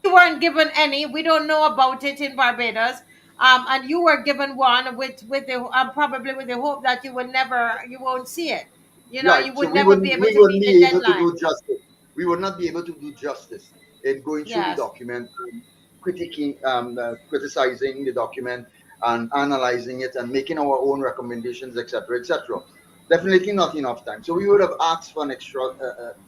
weren't given any. We don't know about it in Barbados. And you were given one with the probably with the hope that you won't see it. You know, Right. you So would never be able we to wouldn't meet the be able to deadline. do justice. We would not be able to do justice in going through the Yes. document, critiquing, criticizing the document, and analyzing it and making our own recommendations, etc., etc. Definitely not enough time. So we would have asked for an extra,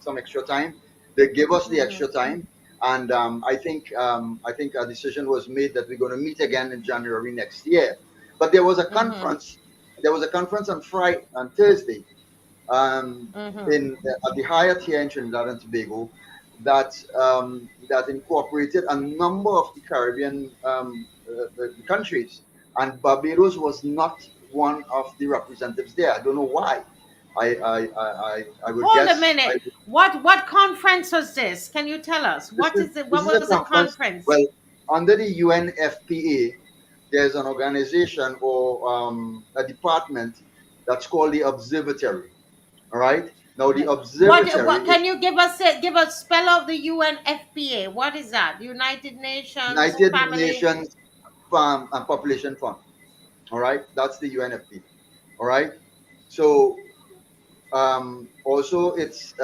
some extra time. They gave us the Mm-hmm. extra time, and I think a decision was made that we're going to meet again in January next year. But there was a Mm-hmm. conference. There was a conference on Friday, on Thursday, um, Mm-hmm. in at the Hyatt here in Trinidad and Tobago, that incorporated a number of the Caribbean countries, and Barbados was not one of the representatives there. I don't know why. I would Hold a guess. minute. What conference was this? Can you tell us? What is it? This What is a was the conference. conference? Well, under the UNFPA, there's an organization or a department that's called the Observatory. All right. Now the What observatory is can you give us give us spell out the UNFPA? What is that? United Nations United Family. Nations Farm and Population Fund. All right, that's the UNFP. All right. So also it's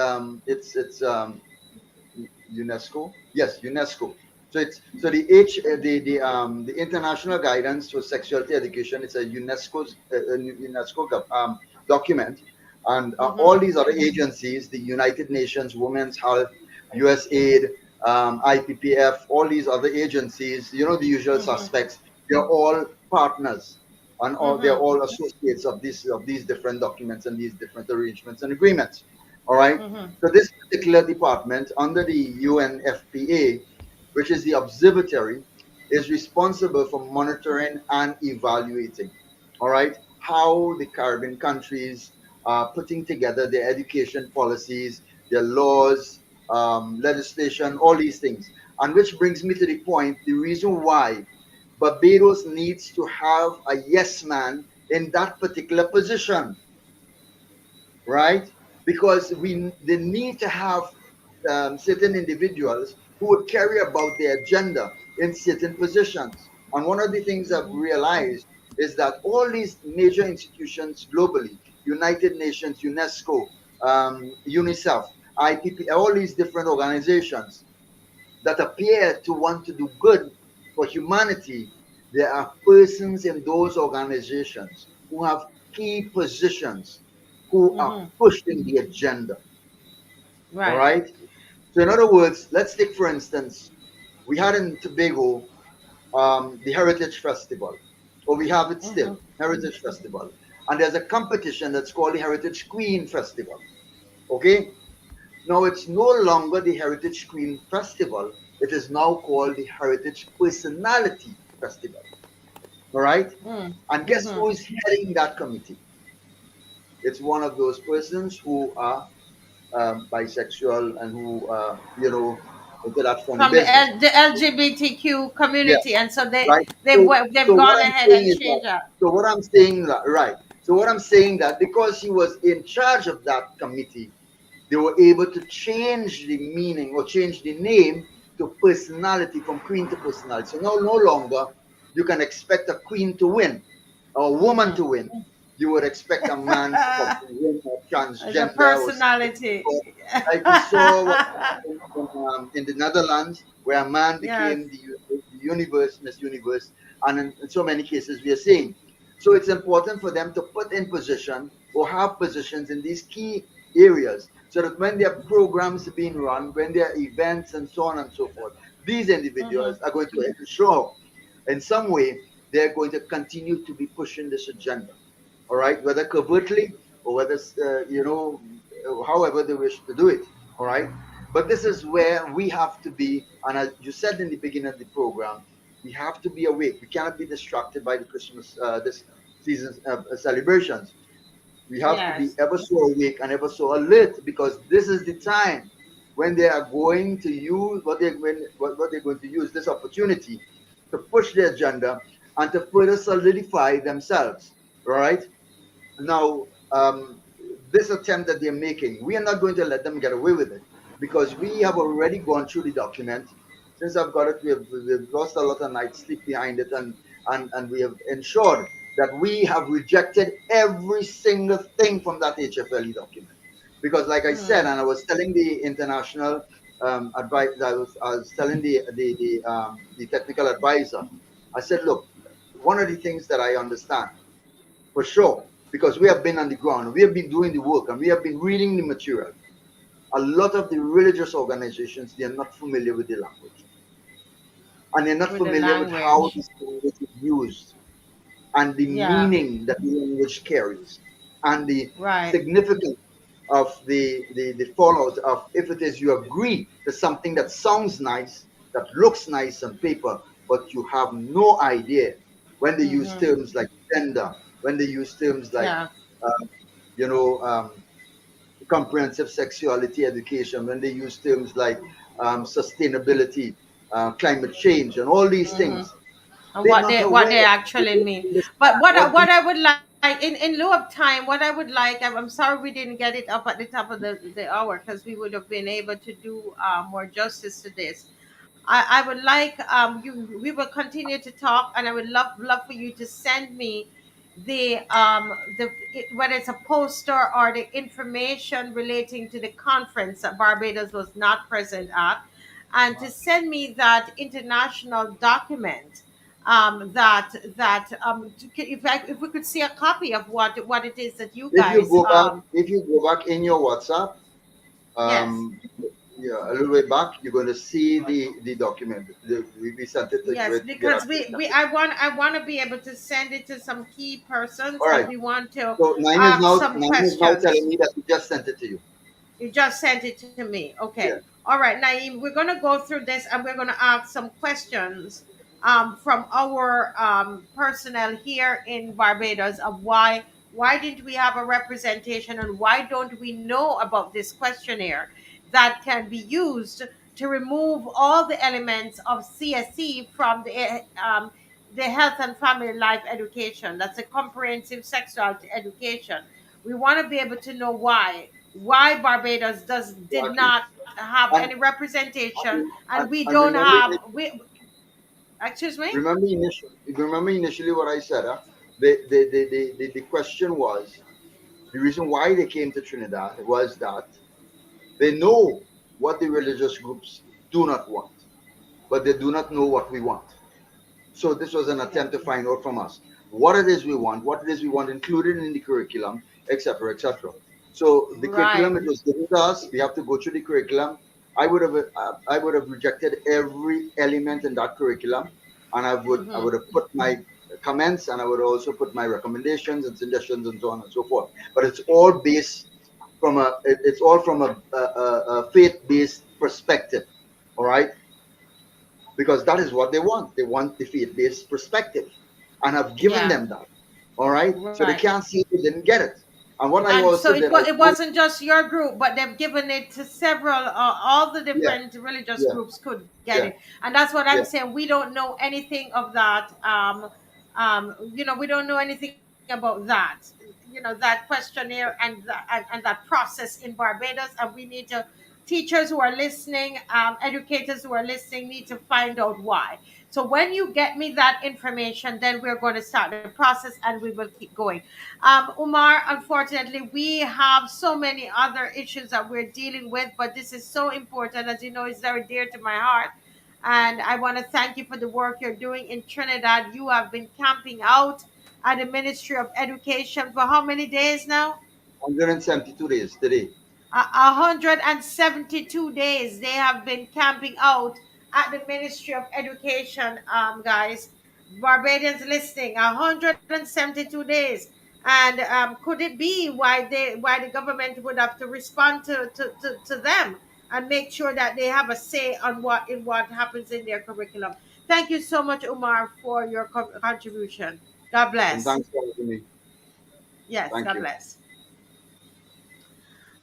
UNESCO. Yes, UNESCO. So it's so the H the international guidance for sexuality education. It's a UNESCO document, and all Mm-hmm. these other agencies, the United Nations Women's Health, USAID, IPPF, all these other agencies, you know, the usual Mm-hmm. suspects. They're all partners, and all they're Mm-hmm. all associates of these different documents and these different arrangements and agreements. All right. Mm-hmm. So this particular department under the UNFPA which is the observatory, is responsible for monitoring and evaluating, all right, how the Caribbean countries are putting together their education policies, their laws, legislation, all these things. And which brings me to the point, the reason why Barbados needs to have a yes man in that particular position, right? Because they need to have certain individuals who would carry about their agenda in certain positions. And one of the things I've Mhm. realized is that all these major institutions globally, United Nations, UNESCO, UNICEF, IPP, all these different organizations that appear to want to do good for humanity, there are persons in those organizations who have key positions who are Mhm. pushing the agenda. All Right. right. So, in other words, let's take for instance, we had in Tobago the Heritage Festival, or we have it still, Mhm. Heritage Festival, and there's a competition that's called the Heritage Queen Festival. Okay. Now it's no longer the Heritage Queen Festival. It is now called the Heritage Personality Festival. All right. Mm. And guess Mhm. who is heading that committee? It's one of those persons who are bisexual and who, into that funny From the business. LGBTQ Yeah, community, and so right. they've So, they've so what gone I'm ahead saying and is that, changed that. so what I'm saying, right. So what I'm saying that because he was in charge of that committee, they were able to change the meaning or change the name to personality from queen to personality. So now no longer you can expect a queen to win or a woman Mhm. to win. You would expect a man to win or As a transgender or personality. like we saw what happened in the Netherlands, where a man Yes. became the universe, Miss Universe, and in so many cases we are seeing. So it's important for them to put in position or have positions in these key areas so that when there are programs being run, when there are events and so on and so forth, these individuals Mhm. are going to ensure in some way they're going to continue to be pushing this agenda. All right, whether covertly or whether, however they wish to do it. All right. But this is where we have to be, and as you said in the beginning of the program, we have to be awake. We cannot be distracted by the Christmas, this season's celebrations. We have to be Yes. ever so awake and ever so alert because this is the time when they are going to use what they're going to use this opportunity to push their agenda and to further solidify themselves. Right now, this attempt that they're making, we are not going to let them get away with it because we have already gone through the document. Since I've got it, we've lost a lot of nights sleep behind it, and we have ensured that we have rejected every single thing from that HFLE document. Because, like I said, Mm. and I was telling the international advice, I was telling the technical advisor, I said, look, one of the things that I understand for sure, because we have been on the ground, we have been doing the work, and we have been reading the material. A lot of the religious organizations, they are not familiar with the language, and they're not With the familiar with how language. this language is used, and the Yeah. meaning that the language carries, and the Right. significance of the fallout of if it is you agree to something that sounds nice, that looks nice on paper, but you have no idea when they use Mhm. terms like gender, when they use terms like Yeah. uh, you know, comprehensive sexuality education, when they use terms like sustainability, climate change, and all these Mhm. things, And they're what not they aware. They actually don't mean. But understand what what what these. I would like in lieu of time, what I would like, I'm sorry we didn't get it up at the top of the hour because we would have been able to do more justice to this. I would like you we will continue to talk, and I would love for you to send me whether it's a poster or the information relating to the conference that Barbados was not present at, and to send me that international document, if we could see a copy of what it is that you If you guys go back, if you go back in your WhatsApp, yes. um, yeah, a little way back, you're going to see the document. We sent it to Yes, get because access. we I want to be able to send it to some key persons All that right. we want to So ask some Nine is now questions. telling me that he just sent it to you. You just sent it to me. Okay. Yeah. All right, Naeem, we're going to go through this and we're going to ask some questions from our personnel here in Barbados of why didn't we have a representation and why don't we know about this questionnaire that can be used to remove all the elements of CSE from the health and family life education. That's a comprehensive sexuality education. We want to be able to know why Barbados did Exactly. not have any And, representation, and we and don't have we. Excuse me. remember initially what I said. Huh? The question was the reason why they came to Trinidad was that they know what the religious groups do not want, but they do not know what we want. So this was an Yeah. attempt to find out from us what it is we want, what it is we want included in the curriculum, etc., etc. So the curriculum Right. it was given to us. We have to go through the curriculum. I would have rejected every element in that curriculum, and I Mm-hmm. would have put my comments and I would also put my recommendations and suggestions and so on and so forth. But it's all based from it's all from a faith based perspective. All right, because that is what they want. They want the faith based perspective, and I've given Yeah. them that. All right, so they Right. can't see they didn't get it. And what I And so also did, I it told, wasn't just your group, but they've given it to several, all the yeah, different religious yeah, groups could get yeah, it. And that's what I'm yeah. saying. We don't know anything of that. We don't know anything about that. That questionnaire and that process in Barbados, and we need to. Teachers who are listening, educators who are listening, need to find out why. So when you get me that information, then we're going to start the process and we will keep going. Umar, unfortunately, we have so many other issues that we're dealing with, but this is so important. As you know, it's very dear to my heart. And I want to thank you for the work you're doing in Trinidad. You have been camping out at the Ministry of Education for how many days now? 172 days today. 172 days they have been camping out at the Ministry of Education, guys. Barbadians listening, 172 days. And could it be why the government would have to respond to them and make sure that they have a say on what happens in their curriculum? Thank you so much, Umar, for your contribution. God And bless. thanks for having me. Yes, Thank God you. bless.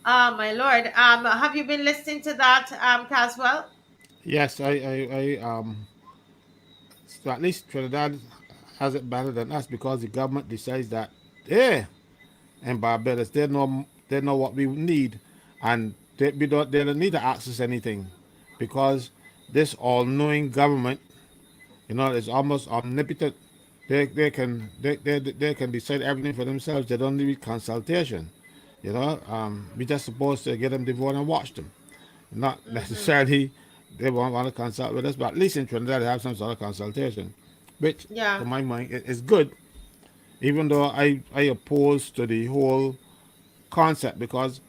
My Lord. Have you been listening to that, Caswell? Yes, so at least Trinidad has it better than us because the government decides that, yeah, and Barbados, they know what we need, and they don't need to ask us anything, because this all-knowing government, is almost omnipotent. They can decide everything for themselves. They don't need consultation. We just supposed to get them to vote and watch them. Not Mm-hmm. necessarily they won't want to consult with us, but at least in Trinidad they have some sort of consultation, which, Yeah. to my mind, is good. Even though I oppose to the whole concept, because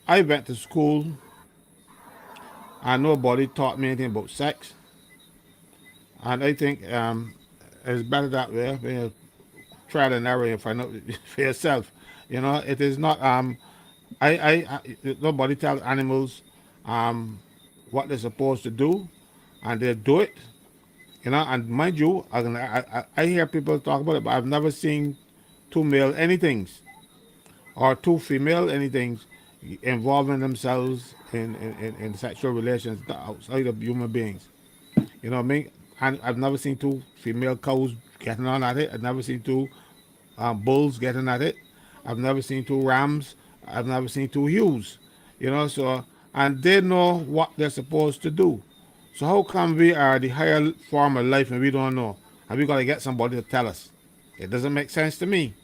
I went to school and nobody taught me anything about sex, and I think it's better that way. When you trial and error and find out for yourself. It is not. Nobody tells animals um, what they're supposed to do, and they do it. And mind you, I hear people talk about it, but I've never seen two male anythings or two female anythings involving themselves in sexual relations outside of human beings. You know what I mean? And I've never seen two female cows getting on at it. I've never seen two bulls getting at it. I've never seen two rams. I've never seen two ewes. So, and they know what they're supposed to do. So how come we are the higher form of life and we don't know? And we got to get somebody to tell us? It doesn't make sense to me.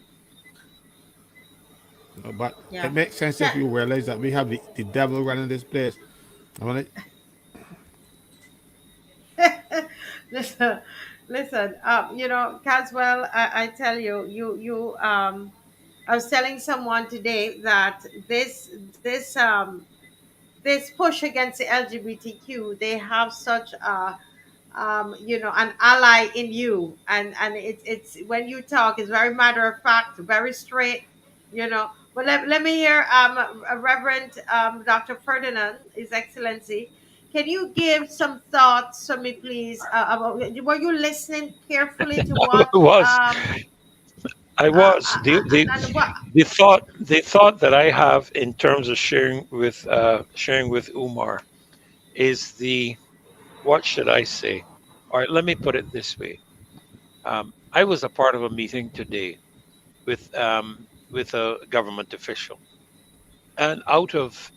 But Yeah. it makes sense if Ca- you realize that we have the devil running this place. I mean, listen, listen. Caswell, I tell you, I was telling someone today that this push against the LGBTQ, they have such an ally in you, and it's when you talk, it's very matter of fact, very straight, you know. Well, let me hear Reverend Dr. Ferdinand, His Excellency. Can you give some thoughts to me, please? About, were you listening carefully to I what was. I was. and what? The thought that I have in terms of sharing with Umar is the what should I say? All right, let me put it this way. I was a part of a meeting today with a government official, and out of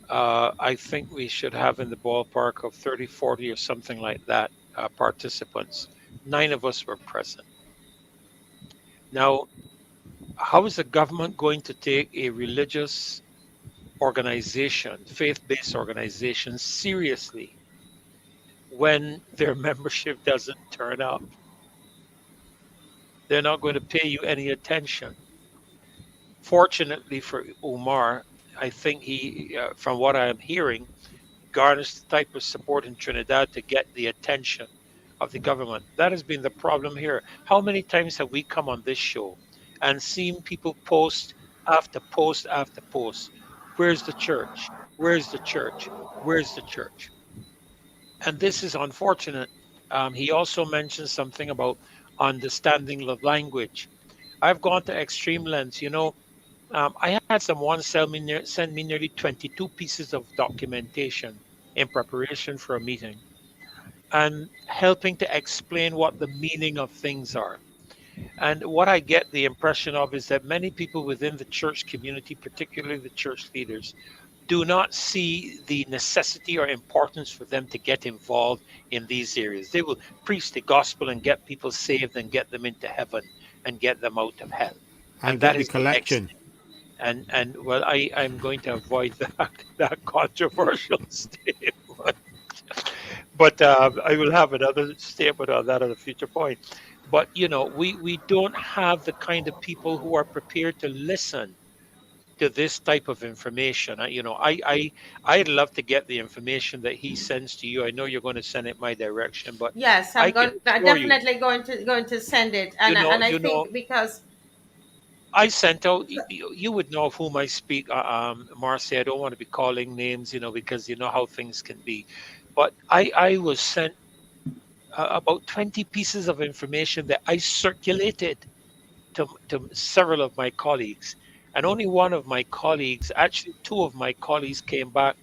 I think we should have in the ballpark of 30, 40 or something like that participants. 9 of us were present. Now, how is the government going to take a religious organization, faith-based organization, seriously when their membership doesn't turn up? They're not going to pay you any attention. Fortunately for Umar, I think from what I am hearing, garnish the type of support in Trinidad to get the attention of the government. That has been the problem here. How many times have we come on this show and seen people post after post after post? Where's the church? Where's the church? Where's the church? And this is unfortunate. He also mentioned something about understanding the language. I've gone to extreme lengths. I had someone send me nearly 22 pieces of documentation in preparation for a meeting and helping to explain what the meaning of things are. And what I get the impression of is that many people within the church community, particularly the church leaders, do not see the necessity or importance for them to get involved in these areas. They will preach the gospel and get people saved and get them into heaven and get them out of hell. And and that get the is the collection. extent. And well, I'm going to avoid that controversial statement, but I will have another statement on that at a future point. But we don't have the kind of people who are prepared to listen to this type of information. I'd love to get the information that he sends to you. I know you're going to send it my direction, but Yes, I I'm can going. I'm assure you, definitely going to send it, you know, and I you know, think because I sent out. You would know of whom I speak, Marcy. I don't want to be calling names, because you know how things can be. But I was sent about 20 pieces of information that I circulated to several of my colleagues, and only one of my colleagues, actually two of my colleagues, came back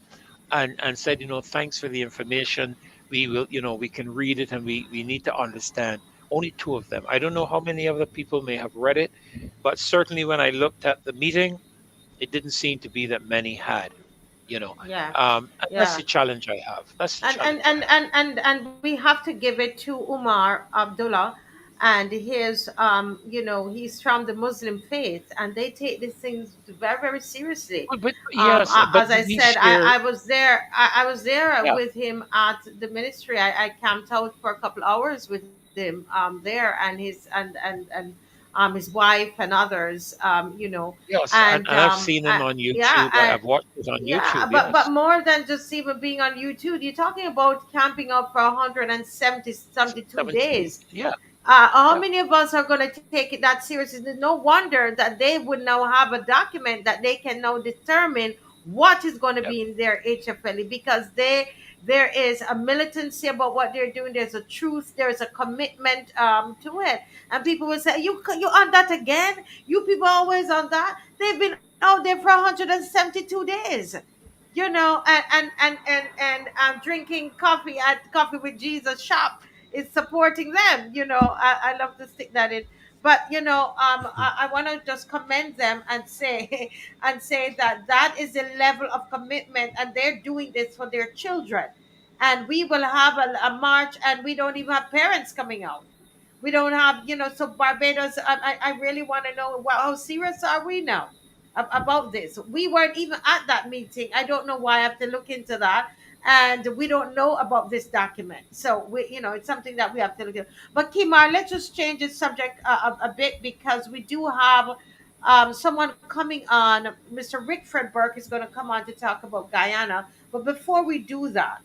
and said, thanks for the information. We will, we can read it and we need to understand. Only two of them. I don't know how many other people may have read it, but certainly when I looked at the meeting, it didn't seem to be that many had. You know, yeah, and that's yeah. the challenge I have. That's the and and challenge I and have. and and, and we have to give it to Umar Abdullah and his he's from the Muslim faith, and they take these things very, very seriously. But yes, but As I did he said, share? I was there. I was there Yeah, with him at the ministry. I camped out for a couple hours with him there, and his wife and others, yes, and and I've seen him on yeah, YouTube. I've watched it on yeah, YouTube. but Yes, more than just even being on YouTube, you're talking about camping out for 170 72 72. days. Yeah, How yeah, many of us are going to take it that seriously? No wonder that they would now have a document that they can now determine what is going to yeah, be in their HFLE, because there is a militancy about what they're doing. There's a truth. There's a commitment to it. And people will say, you on that again? You people always on that? They've been out there for 172 days. And drinking coffee at Coffee with Jesus shop is supporting them. I love to stick that in. But I want to just commend them and say and say that that is a level of commitment, and they're doing this for their children. And we will have a march, and we don't even have parents coming out. We don't have, so Barbados. I really want to know, well, how serious are we now about this? We weren't even at that meeting. I don't know why. I have to look into that. And we don't know about this document. So it's something that we have to look at. But Kimar, let's just change the subject a bit, because we do have someone coming on. Mr. Rickford Burke is going to come on to talk about Guyana. But before we do that,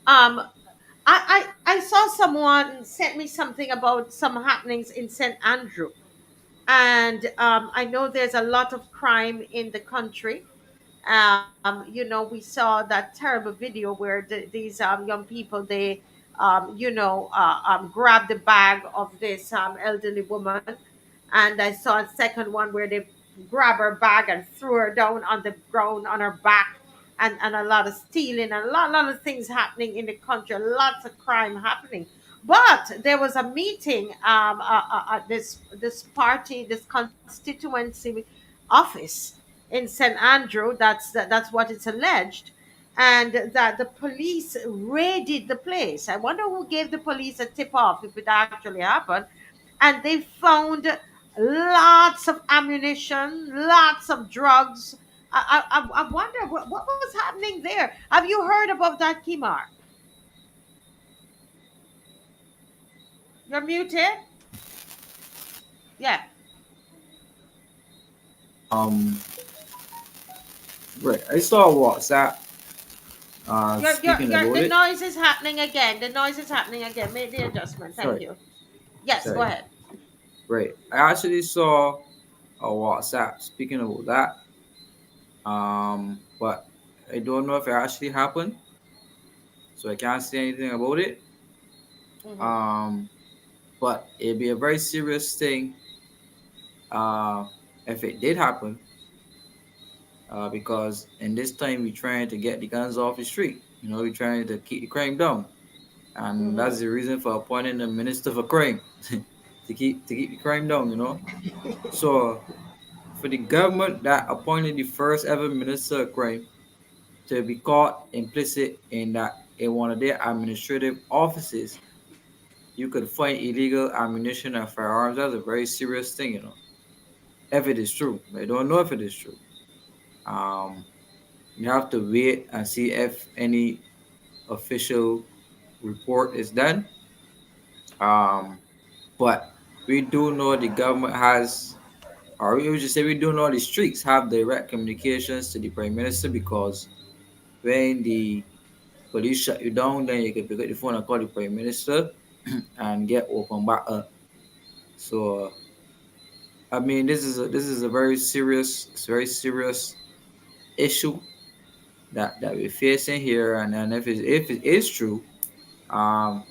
um, I saw someone sent me something about some happenings in St. Andrew, And I know there's a lot of crime in the country. We saw that terrible video where these young people, they grabbed the bag of this elderly woman. And I saw a second one where they grab her bag and threw her down on the ground on her back. And a lot of stealing and lot of things happening in the country, lots of crime happening. But there was a meeting, this constituency office in St. Andrew. That's what it's alleged, and that the police raided the place. I wonder who gave the police a tip off if it actually happened. And they found lots of ammunition, lots of drugs. I wonder what was happening there. Have you heard about that, Kimar? You're muted. Yeah. Um, right. I saw WhatsApp speaking about The it. noise is happening again. The noise is happening again. Make the adjustment. Thank Sorry, you. Yes, go sorry. ahead. Right. I actually saw a WhatsApp speaking about that. But I don't know if it actually happened, so I can't say anything about it. Mm-hmm. Um, but it'd be a very serious thing uh, if it did happen, because in this time we're trying to get the guns off the street. We're trying to keep the crime down, and Mm-hmm. that's the reason for appointing the minister for crime to keep the crime down. So for the government that appointed the first ever minister of crime to be caught implicit in that in one of their administrative offices, you could find illegal ammunition and firearms. That's a very serious thing, if it is true. I don't know if it is true. Um, you have to wait and see if any official report is done. Um, but we do know the government has, or we would just say we do know the streets have direct communications to the prime minister, because when the police shut you down, then you can pick up the phone and call the prime minister and get open back up. So I mean, this is a very serious issue that we're facing here, and if it is true, um,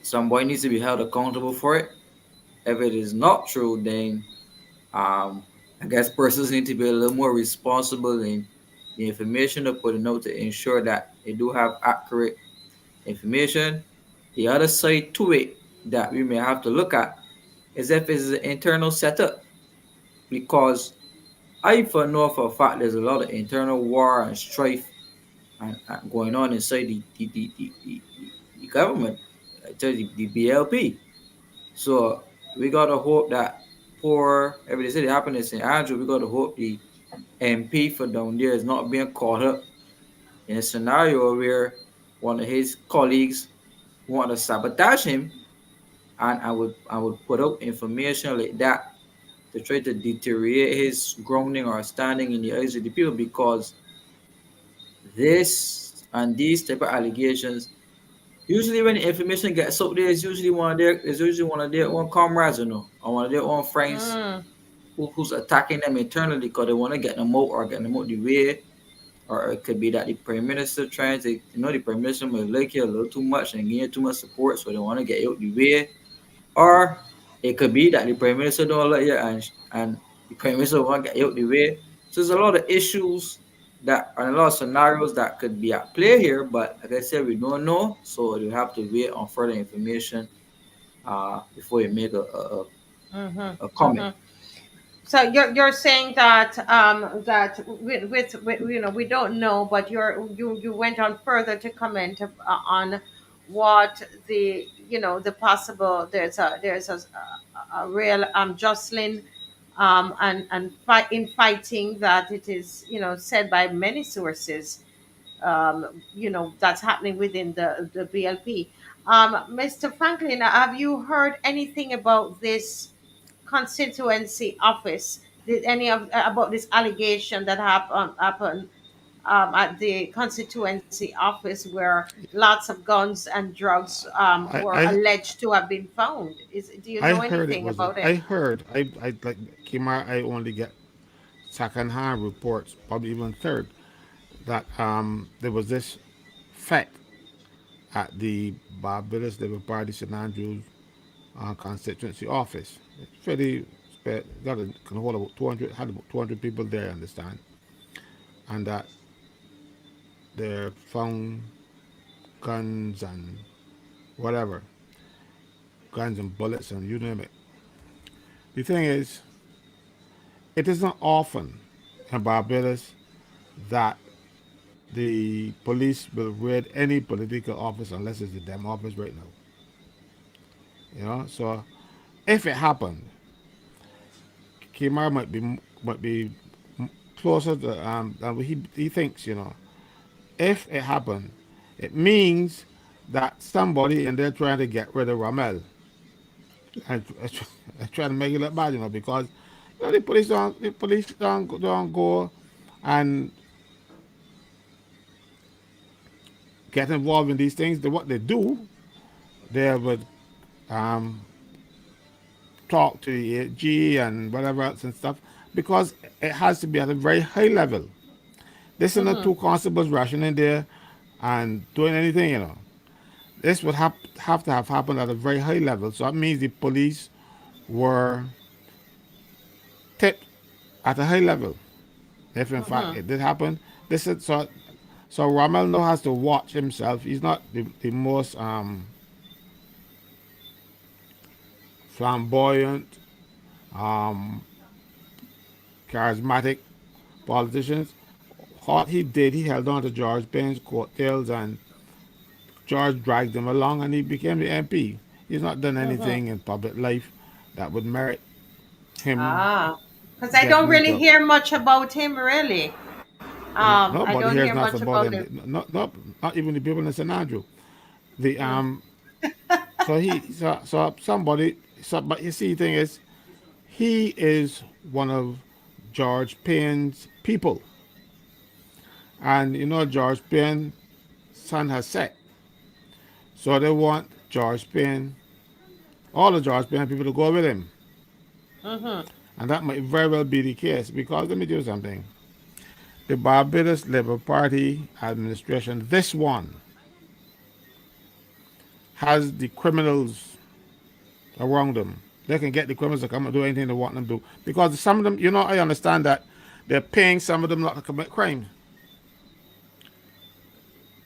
somebody needs to be held accountable for it. If it is not true, then I guess persons need to be a little more responsible in the information they're putting out to ensure that they do have accurate information. The other side to it that we may have to look at is if it's an internal setup, because I for know for a fact there's a lot of internal war and strife and going on inside the government, I tell you, the BLP. So we gotta hope that poor every day it happened in St. Andrew, we gotta hope the MP for down there is not being caught up in a scenario where one of his colleagues want to sabotage him, and I would put out information like that to try to deteriorate his grounding or standing in the eyes of the people, because this and these type of allegations, usually when the information gets out there, it's usually one of their own comrades, or one of their own friends Mm, who's attacking them internally because they want to get them out or get them out the way. Or it could be that the prime minister trying to, the prime minister might like you a little too much and gain too much support, so they want to get you out the way. Or it could be that the prime minister don't like you, and the prime minister want to get you out the way. So there's a lot of issues that and a lot of scenarios that could be at play here. But like I said, we don't know, so you have to wait on further information before you make a mm-hmm, comment. mm-hmm. So you're saying that with we don't know, but you went on further to comment on what the possible there's a real jostling and fighting, that it is said by many sources, that's happening within the BLP. Mr. Franklin, have you heard anything about this constituency office? Did any of about this allegation that happened at the constituency office where lots of guns and drugs I were I alleged to have been found. Do you I know heard it anything was. about it? I heard. I like Kimar. I only get second-hand reports, probably even third, that there was this fact at the Barbados Labour Party St Andrews constituency office. It's fairly got can hold about 200, had about 200 people there, I understand, and that they found guns and whatever, guns and bullets and you name it. The thing is, it isn't often in Barbados that the police will raid any political office unless it's the damn office right now. So if it happened, Kimar might be closer to than he thinks. If it happened, it means that somebody in there trying to get rid of Ramel and trying to make it look bad. Because the police don't go and get involved in these things. What they do, they would um, talk to the G and whatever else and stuff because it has to be at a very high level. This is not Mm-hmm. two constables rushing in there and doing anything. This would have to have happened at a very high level. So that means the police were tipped at a high level. If in fact Mm-hmm. it did happen, this is so Rommel now has to watch himself. He's not the most flamboyant, um, charismatic politicians. What he did, he held on to George Payne's coattails, and George dragged him along, and he became the MP. He's not done Mm-hmm. anything in public life that would merit him Ah, because I don't getting really into. hear much about him, really. I Nobody don't hears hear nothing much about about him. him. Not even the people in St Andrew. The Mm-hmm. so somebody. But you see, the thing is, he is one of George Payne's people, and George Payne's son has set. So they want George Payne, all the George Payne people to go with him. Mm-hmm. And that might very well be the case because let me tell you something. The Barbados Labour Party administration, this one, has the criminals around them. They can get the criminals to come and do anything they want them to do. Because some of them, I understand that they're paying some of them not to commit crimes.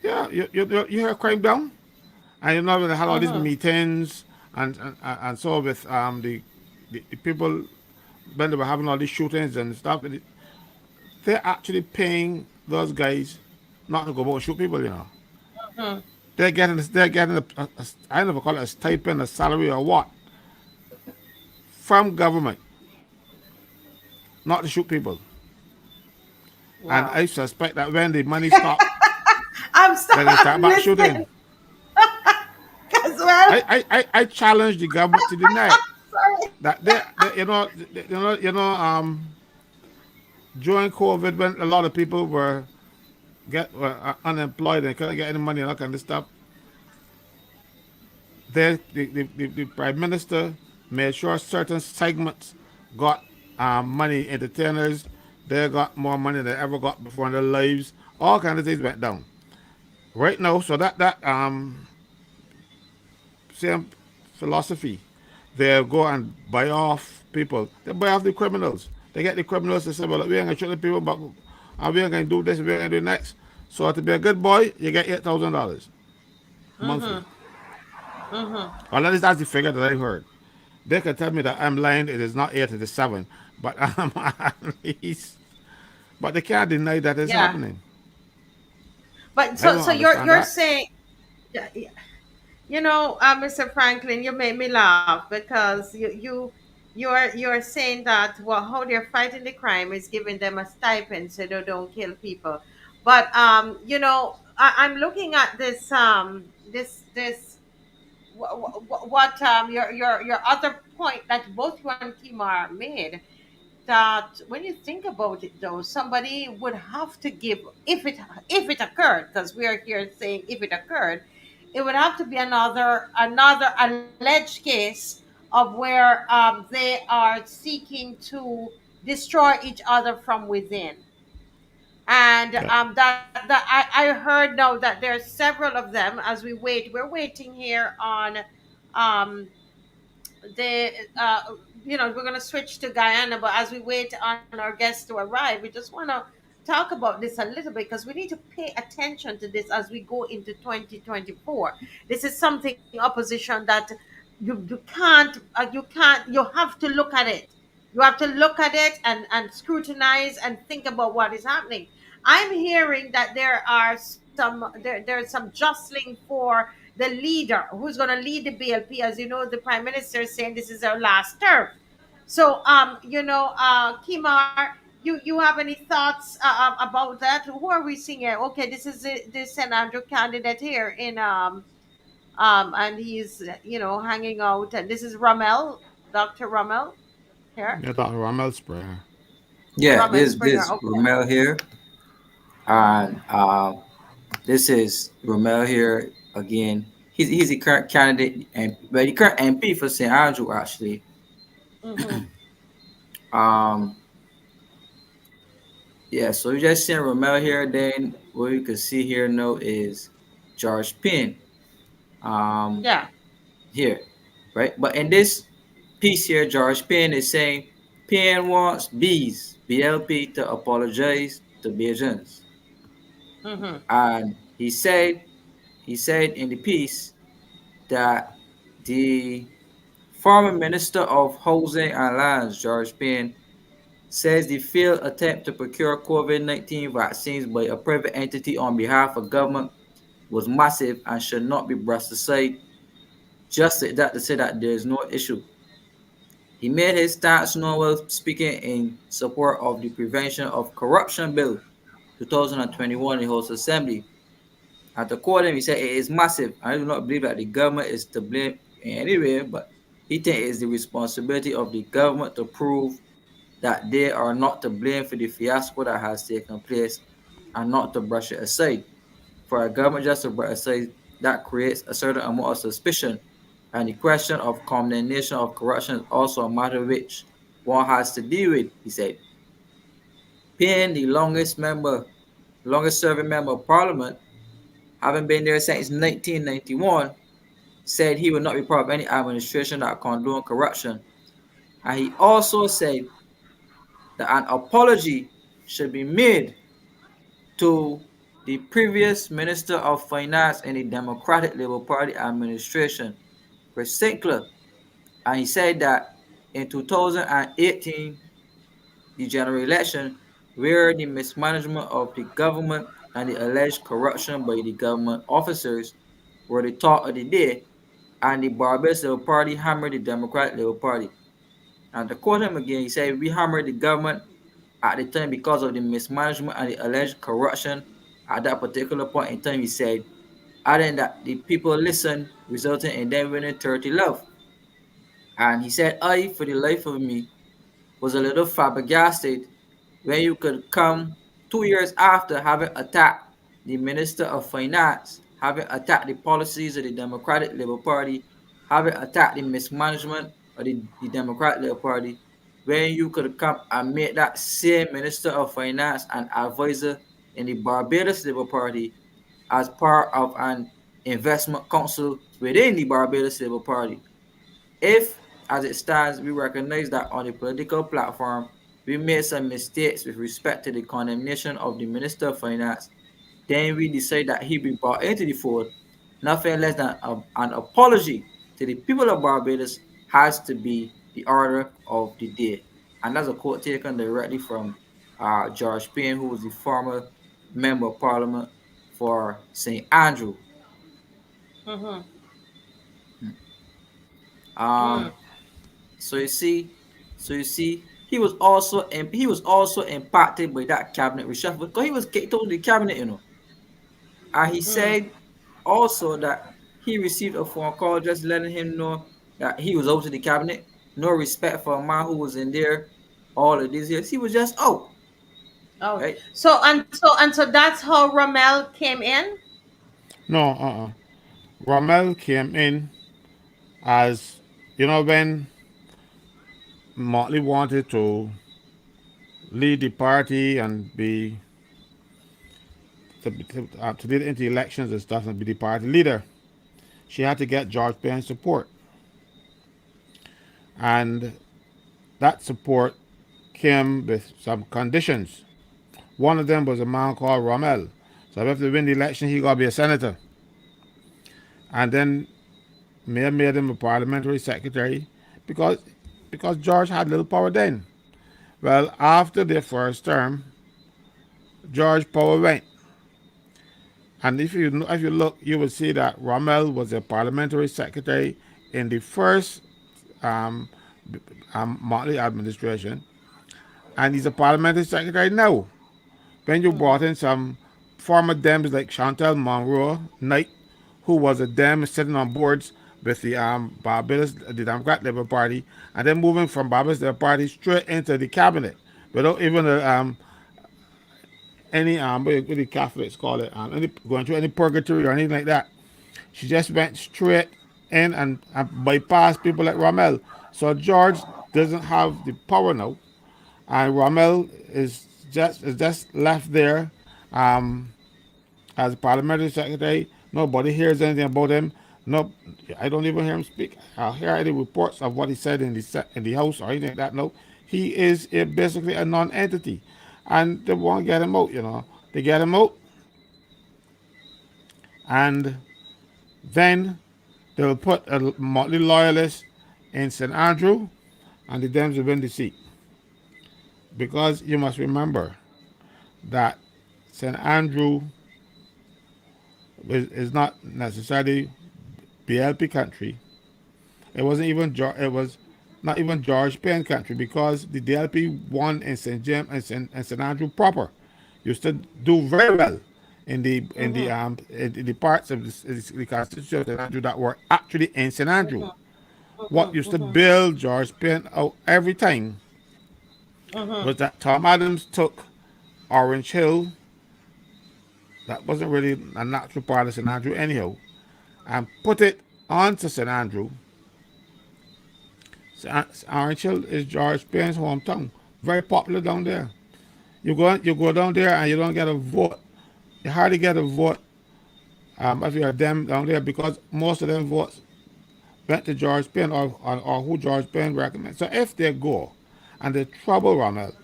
Yeah, you hear crime down? And they had all these Mm-hmm. meetings and so with the people when they were having all these shootings and stuff. They're actually paying those guys not to go out and shoot people. Mm-hmm. They're getting I don't know if I call it a stipend, a salary, or what from government not to shoot people. And Wow. I suspect that when the money stop, then they I'm start back shooting. listening as well. I challenge the government to deny it. Sorry. That during COVID when a lot of people were unemployed and couldn't get any money and that kind of stuff, the prime minister made sure certain segments got money. Entertainers, they got more money than they ever got before in their lives. All kinds of things went down right now. So that same philosophy, they go and buy off people. They buy off the criminals. They get the criminals to say, well, we ain't gonna shoot the people, but we ain't gonna do this, we ain't gonna do next. So to be a good boy, you get $8,000 monthly. Mm-hmm. Mm-hmm. Or at least that's the figure that I heard. They can tell me that I'm lying. It is not 8, it is 7. But at least, but they can't deny that it's Yeah. happening. But I so don't you're understand you're that. saying, yeah, yeah. Mr. Franklin, you made me laugh because you're saying that how they're fighting the crime is giving them a stipend so they don't kill people. But I'm looking at this what your other point that both you and Kimar made. that when you think about it, though, somebody would have to give, if it occurred, because we are here saying if it occurred, it would have to be another alleged case of where they are seeking to destroy each other from within. And Yeah. that I heard now that there's several of them. As we're waiting here on um the we're going to switch to Guyana, but as we wait on our guests to arrive, we just want to talk about this a little bit, because we need to pay attention to this as we go into 2024. This is something, opposition, that you have to look at it. You have to look at it and scrutinize and think about what is happening. I'm hearing that there's some jostling for the leader who's going to lead the BLP. As you know, the prime minister is saying this is our last term. So, Kimar, you have any thoughts about that? Who are we seeing here? Okay, this is the St. Andrew candidate here in and he's hanging out, and this is Rommel, Dr. Rommel here, Yeah, Dr. Ramel Springer. Yeah, Rommel this Springer. Okay. Romel here, and this is Romel here again. He's the current candidate and the current MP for St. Andrew actually. Mm-hmm. Um, yeah, so you just seen Romel here. Then what you can see here now is George Pin. Um, Yeah. here, right? But in this piece here, George Pin is saying Pin wants B's BLP to apologize to Bajans, Mm-hmm. and he said in the piece that the former Minister of Housing and Lands, George Payne, says the failed attempt to procure COVID-19 vaccines by a private entity on behalf of government was massive and should not be brushed aside. Just like that to say that there is no issue. He made his stance known while speaking in support of the Prevention of Corruption Bill 2021 in House Assembly. At the core, he said it is massive. I do not believe that the government is to blame in any way, but he thinks it is the responsibility of the government to prove that they are not to blame for the fiasco that has taken place and not to brush it aside. For a government just to brush aside, that creates a certain amount of suspicion. And the question of condemnation of corruption is also a matter which one has to deal with, he said. Payne, the longest serving member of parliament, having been there since 1991, said he would not be part of any administration that condone corruption. And he also said that an apology should be made to the previous Minister of Finance in the Democratic Labour Party administration, Chris Sinclair. And he said that in 2018, the general election, where the mismanagement of the government and the alleged corruption by the government officers were the talk of the day, and the Barbados Labour Party hammered the Democratic Labour Party. And to quote him again, he said, "We hammered the government at the time because of the mismanagement and the alleged corruption at that particular point in time," he said, adding that the people listened, resulting in them winning 30 love. And he said, "I, for the life of me, was a little flabbergasted when you could come 2 years after having attacked the Minister of Finance, having attacked the policies of the Democratic Labour Party, having attacked the mismanagement of the Democratic Labour Party, when you could come and make that same Minister of Finance an advisor in the Barbados Labour Party as part of an investment council within the Barbados Labour Party. If, as it stands, we recognize that on the political platform, we made some mistakes with respect to the condemnation of the Minister of Finance, then we decide that he be brought into the fold. Nothing less than an apology to the people of Barbados has to be the order of the day." And that's a quote taken directly from George Payne, who was the former member of parliament for St. Andrew. Mm-hmm. Um, Mm. So you see, he was also impacted by that cabinet reshuffle because he was kicked out of the cabinet, And he Mm. said also that he received a phone call just letting him know that he was out of the cabinet. No respect for a man who was in there all of these years. He was just out, Oh, right? so that's how Rommel came in. No, Rommel came in as, when Motley wanted to lead the party and be to lead into elections and stuff and be the party leader. She had to get George Payne's support, and that support came with some conditions. One of them was a man called Rommel. So if they win the election, he got to be a senator. And then Mayor made him a parliamentary secretary because because George had little power then. Well, after the first term, George power went. And if you look, you will see that Rommel was a parliamentary secretary in the first um, Motley administration, and he's a parliamentary secretary now. When you brought in some former Dems like Chantal Monroe Knight, who was a Dem sitting on boards with the Barbados, the Democrat Labour Party, and then moving from Barbados Labour Party straight into the cabinet without even any what the Catholics call it, any, going through any purgatory or anything like that. She just went straight in and bypassed people like Rommel. So George doesn't have the power now, and Rommel is just left there um, as parliamentary secretary. Nobody hears anything about him. No, I don't even hear him speak. I hear any reports of what he said in the house or anything like that. No, he is basically a non-entity, and they won't get him out. They get him out, and then they will put a Motley loyalist in St. Andrew, and the Dems will win the seat. Because you must remember that St. Andrew is not necessarily BLP country. It was not even George Penn country because the DLP won in St. James and St. Andrew proper. Used to do very well in the parts of the constitution of St. Andrew that were actually in St. Andrew. What used to build George Penn out every time was that Tom Adams took Orange Hill, that wasn't really a natural part of St. Andrew anyhow, and put it onto St. Andrew. Orange Hill is George Payne's hometown. Very popular down there. You go down there and you don't get a vote. You hardly get a vote if you're a Dem down there because most of them votes went to George Payne or who George Payne recommends. So if they go and they trouble Ronald,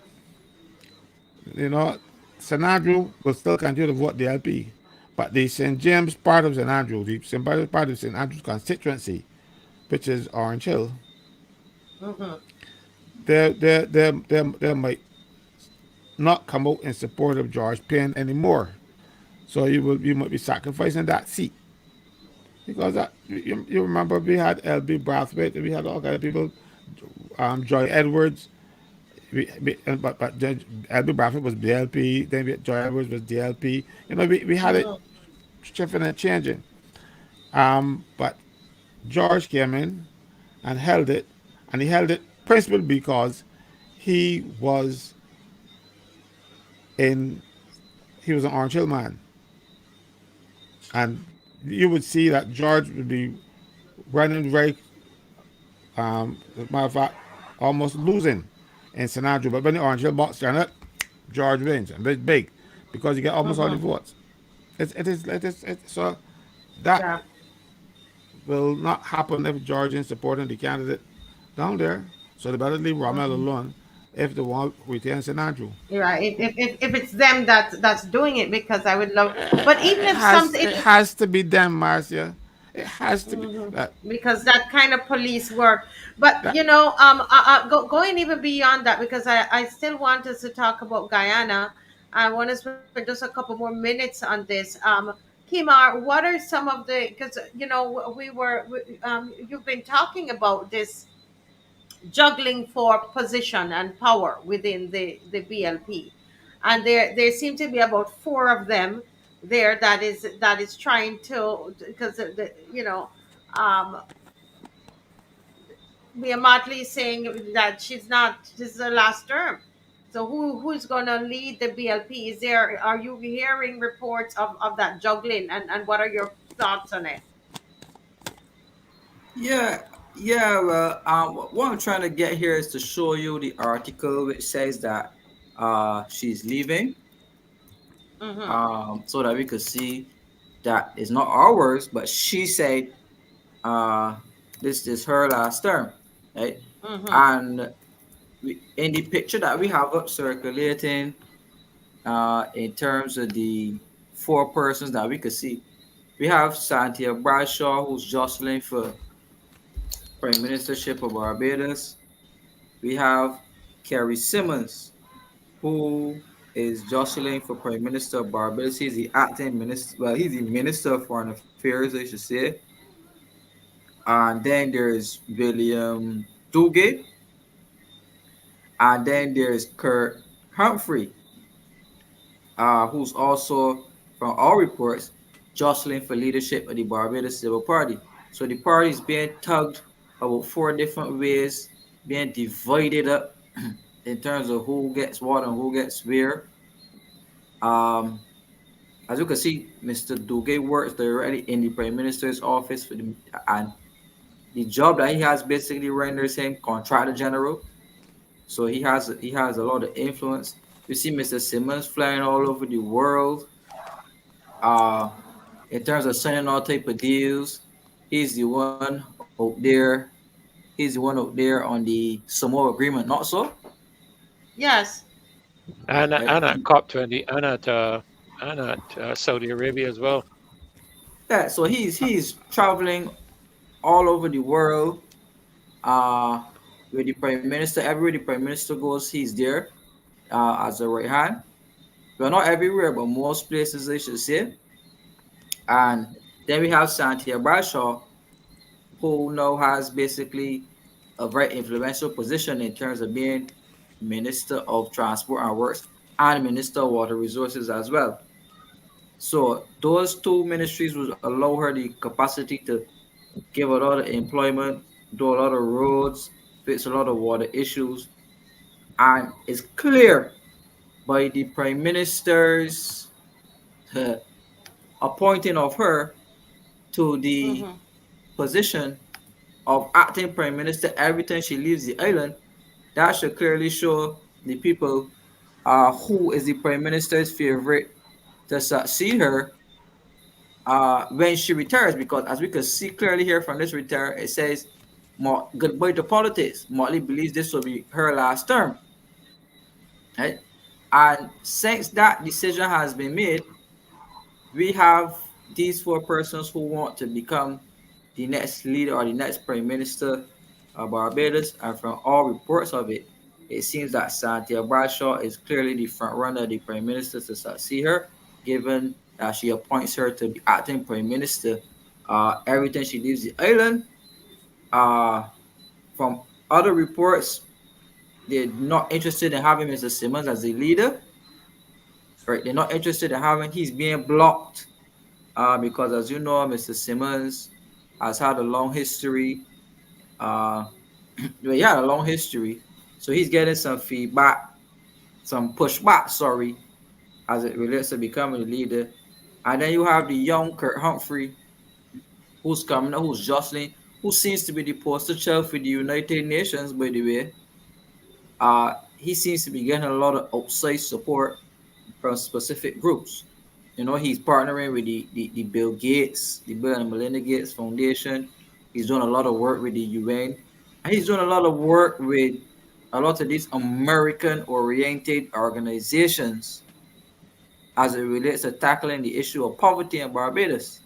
you know, St. Andrew will still continue to vote the LP. But the St. James part of St. Andrew, the symbolic part of St. Andrew's constituency, which is Orange Hill, they might not come out in support of George Payne anymore. So you might be sacrificing that seat. Because you remember we had L.B. Brathwaite, we had all kind of people, Joy Edwards, but L.B. Brathwaite was DLP, then Joy Edwards was DLP. We had it shifting and changing. But George came in and held it, and he held it principally because he was in he was an Orange Hill man, and you would see that George would be running very, as a matter of fact, almost losing in St. Andrew. But when the Orange Hill box turned up, George wins, and it's big because you get almost all the votes. So that Yeah. will not happen if George is supporting the candidate down there. So they better leave Rommel alone if they want to retain St. Andrew. Yeah, if it's them that's doing it, because I would love, but even It if some, has it has to be them, Marcia. It has to be that because that kind of police work. But that going even beyond that, because I still want us to talk about Guyana. I want to spend just a couple more minutes on this. Kimar, what are some of the, because you've been talking about this juggling for position and power within the BLP, and there seem to be about four of them there that is trying to, because um Mia Motley is saying that she's not. This is her last term. So who's gonna lead the BLP? Is there? Are you hearing reports of that juggling? And what are your thoughts on it? Yeah, yeah. Well, what I'm trying to get here is to show you the article which says that she's leaving, Mm-hmm. so that we could see that it's not our words, but she said uh, this is her last term, right? Mm-hmm. And in the picture that we have up circulating, in terms of the four persons that we could see, we have Santia Bradshaw, who's jostling for Prime Ministership of Barbados. We have Kerry Simmons, who is jostling for Prime Minister of Barbados. He's the acting minister. Well, he's the Minister of Foreign Affairs, I should say. And then there's William Duguay, and then there's Kurt Humphrey, who's also, from all reports, jostling for leadership of the Barbados Civil Party. So the party is being tugged about four different ways, being divided up in terms of who gets what and who gets where. Um, as you can see, Mr. Duguay works directly in the Prime Minister's office and the job that he has basically renders him Contractor General. So he has a lot of influence. You see Mr. Simmons flying all over the world. Uh, in terms of signing all type of deals, he's the one out there. He's the one out there on the Samoa agreement, not so, Yes. right? And at COP20, and at Saudi Arabia as well. Yeah, so he's traveling all over the world. Uh, with the prime minister, everywhere the prime minister goes, he's there. As a right hand. Well, not everywhere, but most places they should say. And then we have Santia Bradshaw, who now has basically a very influential position in terms of being Minister of Transport and Works and Minister of Water Resources as well. So those two ministries would allow her the capacity to give a lot of employment, do a lot of roads, fix a lot of water issues, and it's clear by the Prime Minister's appointing of her to the Mm-hmm. position of acting prime minister every time she leaves the island. That should clearly show the people who is the prime minister's favorite to succeed her when she retires. Because as we can see clearly here from this retire, it says goodbye to politics. Motley believes this will be her last term, right? And since that decision has been made, we have these four persons who want to become the next leader or the next prime minister of Barbados, and from all reports of it, it seems that Santia Bradshaw is clearly the front runner of the prime minister to succeed her, given that she appoints her to be acting prime minister every time she leaves the island. Uh, from other reports, they're not interested in having Mr. Simmons as the leader. Right? They're not interested in having he's being blocked because, as you know, Mr. Simmons has had a long history. Uh, well, he had a long history, so he's getting some feedback, some pushback. Sorry, as it relates to becoming a leader. And then you have the young Kurt Humphrey, who's coming up, who's jostling, who seems to be the poster child for the United Nations. By the way, he seems to be getting a lot of outside support from specific groups. You know, he's partnering with the Bill Gates, the Bill and Melinda Gates Foundation. He's doing a lot of work with the UN. And he's doing a lot of work with a lot of these American oriented organizations as it relates to tackling the issue of poverty in Barbados.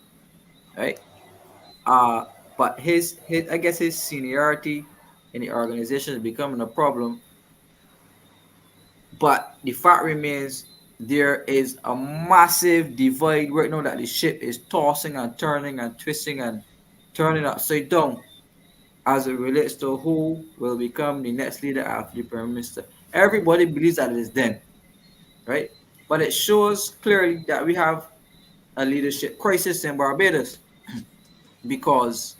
Right? Uh, but his I guess his seniority in the organization is becoming a problem. But the fact remains there is a massive divide right now that the ship is tossing and turning and twisting and turning upside down as it relates to who will become the next leader after the prime minister. Everybody believes that it is them, right? But it shows clearly that we have a leadership crisis in Barbados because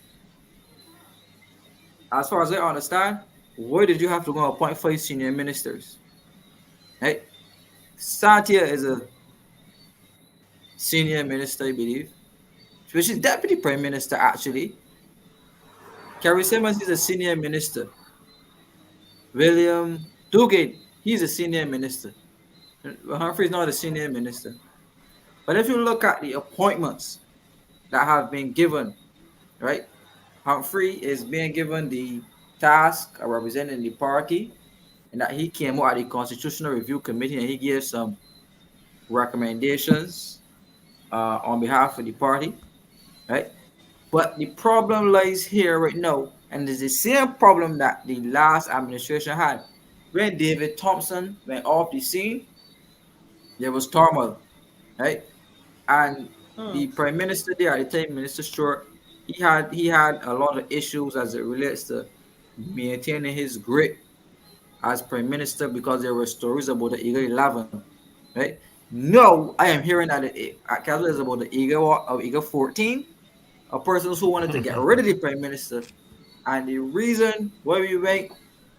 as far as I understand, why did you have to go appoint 5 senior ministers? Right? Satya is a senior minister, I believe, which is deputy prime minister actually. Carrie Simmons is a senior minister. William Duggan, he's a senior minister. Humphrey is not a senior minister. But if you look at the appointments that have been given, right? Humphrey is being given the task of representing the party, and that he came out of the Constitutional Review Committee and he gave some recommendations on behalf of the party, right? But the problem lies here right now, and it's the same problem that the last administration had. When David Thompson went off the scene, there was turmoil, right? And the Hmm. prime minister there at the time, Minister Stewart, he had a lot of issues as it relates to maintaining his grip as prime minister because there were stories about the Eagle 11, right? No, I am hearing that Castle is about the Eagle 14, a person who wanted to get rid of the prime minister. And the reason why we went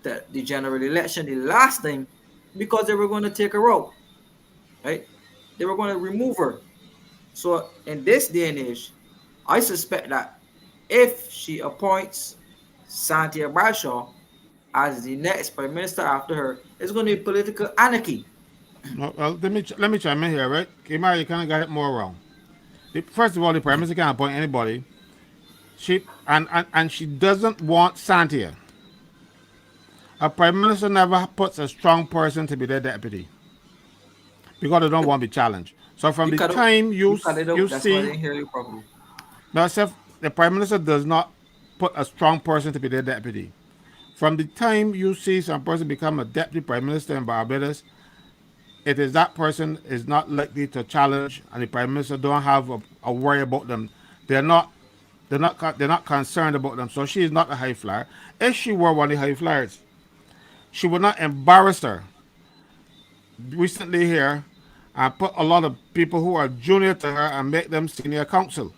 the general election the last time, because they were going to take her out, right? They were going to remove her. So in this day and age, I suspect that if she appoints Santia Bradshaw as the next prime minister after her, it's going to be political anarchy. No, well, let me chime in here, right? Kimari, you kind of got it more wrong. First of all, the prime minister can't appoint anybody. She she doesn't want Santia. A prime minister never puts a strong person to be their deputy because they don't want to be challenged. So from You the cut it, time you cut it you out. That's why I see, didn't hear you properly. now, the prime minister does not put a strong person to be their deputy. From the time you see some person become a deputy prime minister in Barbados, it is that person is not likely to challenge, and the prime minister don't have a worry about them. They're not, they're not concerned about them. So she is not a high flyer. If she were one of the high flyers, she would not embarrass her recently here and put a lot of people who are junior to her and make them senior counsel.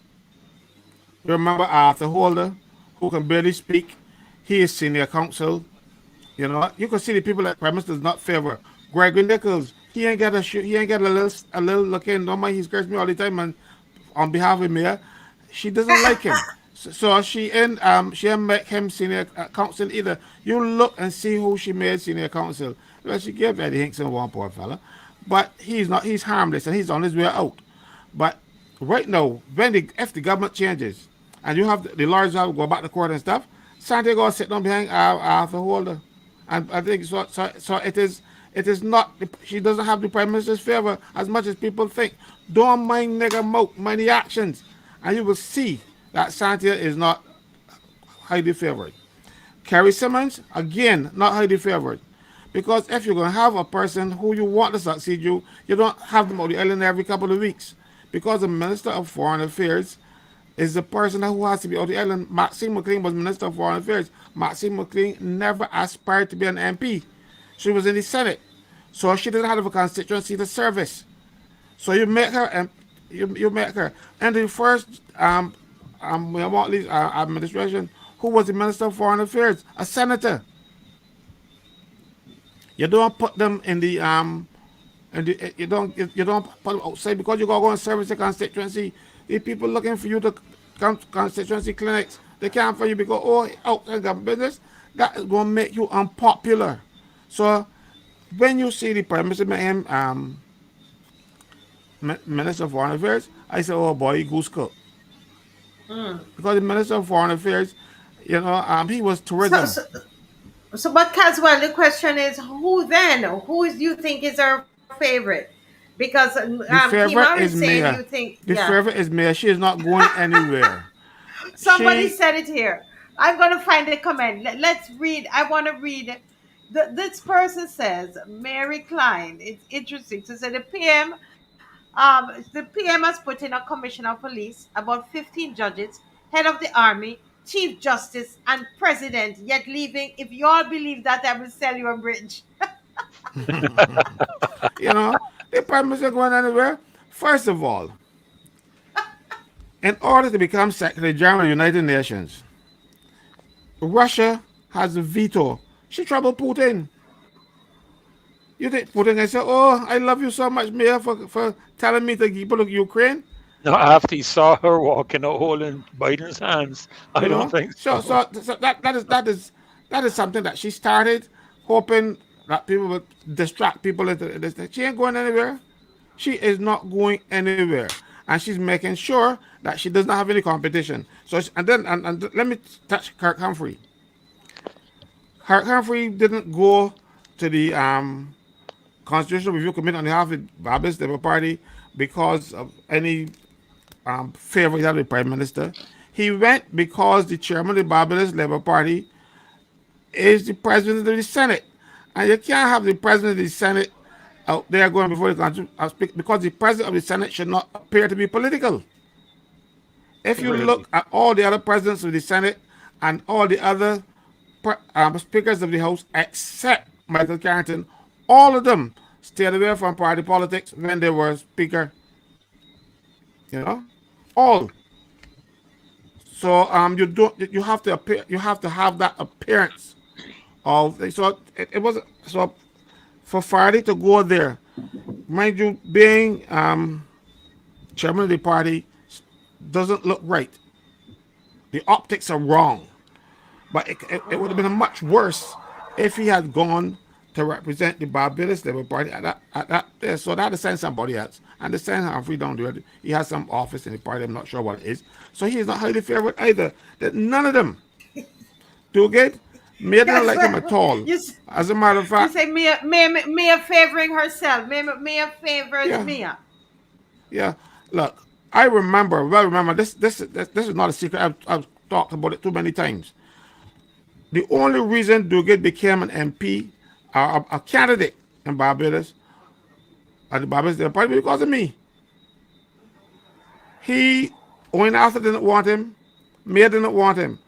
You remember Arthur Holder, who can barely speak? He is senior counsel. You know, you can see the people that Prime Minister does not favor. Gregory Nichols, he ain't got a little look in. Don't mind, he's cursed me all the time, and on behalf of Mayor, she doesn't like him. So she ain't make him senior counsel either. You look and see who she made senior counsel. Well, she gave Eddie Hinkson one, poor fella, but he's not. He's harmless and he's on his way out. But right now, if the government changes and you have the lawyers have to go back to court and stuff, Santiago sit down behind Arthur Holder, and I think so. It is not. She doesn't have the prime minister's favor as much as people think. Don't mind nigger mouth, mind the actions, and you will see that Santia is not highly favored. Carrie Simmons, again, not highly favored. Because if you're going to have a person who you want to succeed you, you don't have them on the island every couple of weeks. Because the Minister of Foreign Affairs is the person who has to be on the island. Maxine McLean was Minister of Foreign Affairs. Maxine McLean never aspired to be an MP. She was in the Senate. So she didn't have a constituency to service. So you make her, and you make her. And the first administration, who was the Minister of Foreign Affairs, a senator. You don't put them in the you don't put them outside because you gotta go and service the constituency. The people looking for you to come to constituency clinics, they can't for you because outside government business, that is gonna make you unpopular. So when you see the Prime Minister make him Minister of Foreign Affairs, I say, oh boy, goose cook. Because the Minister of Foreign Affairs, he was So, tourism. so, but Caswell, the question is, who then? Who do you think is our favorite? Because The Kimar is favorite is saying you Mayor. think, The yeah. favorite is Mayor. She is not going anywhere. Somebody She said it here. I'm going to find the comment. Let's read. I want to read it. This person says, Mary Klein. It's interesting. So, the PM has put in a commissioner of police, about 15 judges, head of the army, chief justice, and president, yet leaving. If you all believe that, I will sell you a bridge. you know, the prime minister going anywhere. First of all, in order to become Secretary General of the United Nations, Russia has a veto. She troubled Putin. You think Putin can say, "Oh, I love you so much, Mayor, for telling me to give to Ukraine"? No, after he saw her walking a hole in Biden's hands, I You don't know, think so so. that is something that she started, hoping that people would distract people into this. She ain't going anywhere. She is not going anywhere, and she's making sure that she does not have any competition. So and let me touch Kirk Humphrey. Kirk Humphrey didn't go to the Constitutional Review Committee on behalf of the Barbados Labour Party because of any favor he had with the Prime Minister. He went because the chairman of the Barbados Labour Party is the president of the Senate. And you can't have the president of the Senate out there going before the country because the president of the Senate should not appear to be political. If you Really. look at all the other presidents of the Senate and all the other speakers of the House, except Michael Carrington, all of them stayed away from party politics when they were speaker. You know, all. So you have to appear, you have to have that appearance of. So it was so for Friday to go there, mind you, being chairman of the party doesn't look right. The optics are wrong. But it would have been much worse if he had gone to represent the Barbados Labour Party at that. So that to send somebody else. And to send Humphrey down there, he has some office in the party. I'm not sure what it is. So he is not highly favored either. That none of them do good. Mia didn't Yes, like him at all. you As a matter of you fact, say Mia favoring herself. Mia favors yeah, Mia. yeah. Look, I remember this is not a secret. I've talked about it too many times. The only reason Duguid became an MP, a candidate in Barbados, at the Barbados Labour Party, because of me. He, Owen Arthur didn't want him, Mayor didn't want him.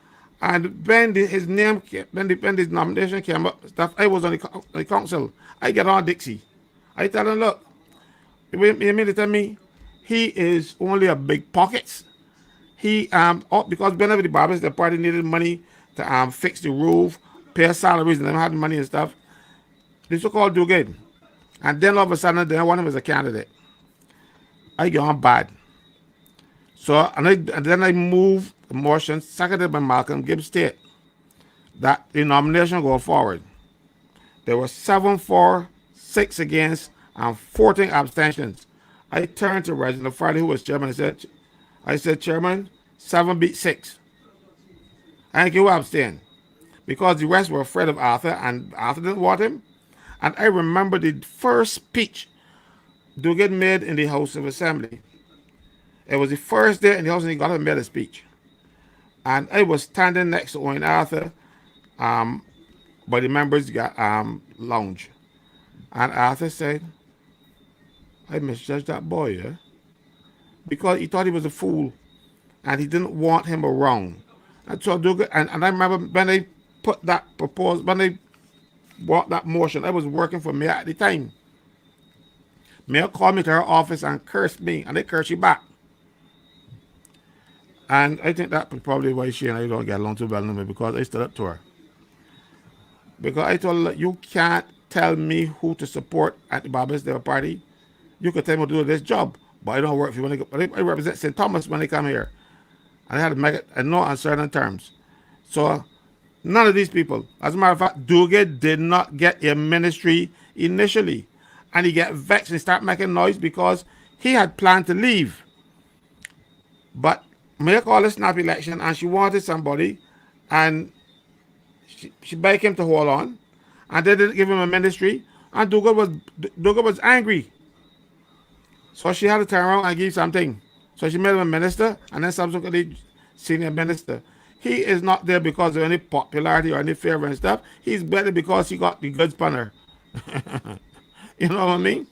And when his name, when his nomination came up, stuff, I was on the council. I get on Dixie. I tell him, look, you mean to tell me he is only a big pockets. He because whenever the Barbados the party needed money to fix the roof, pay salaries, and them had money and stuff, they so-called do good. And then all of a sudden they want him as a candidate. I get on bad. So and then I move the motion seconded by Malcolm Gibbs State that the nomination go forward. There were 7 for, 6 against, and 14 abstentions. I turned to Reginald Friday, who was chairman, and I said, Chairman, 7 beat 6. I think you abstain. Because the rest were afraid of Arthur, and Arthur didn't want him. And I remember the first speech Duguid made in the House of Assembly. It was the first day in the House and he got up and made a speech. And I was standing next to Owen Arthur by the members' lounge. And Arthur said, I misjudged that boy, yeah? Because he thought he was a fool and he didn't want him around. And so Duguid, and I remember when they put that proposal, when they brought that motion, I was working for Mayor at the time. Mayor called me to her office and cursed me, and they cursed you back. And I think that was probably why she and I don't get along too well anymore, because I stood up to her. Because I told her, you can't tell me who to support at the Barbados Labour Party. You can tell me to do this job, but I don't work for you when I go. But I represent St. Thomas when they come here. And I had to make it in no uncertain terms. So none of these people, as a matter of fact, Duguid did not get a ministry initially. And he get vexed and start making noise because he had planned to leave. But Mayor called a snap election and she wanted somebody, and she begged him to hold on, and they didn't give him a ministry, and Duguid was angry. So she had to turn around and give something. So she made him a minister and then subsequently senior minister. He is not there because of any popularity or any favor and stuff. He's better because he got the goods punner. You know what I mean?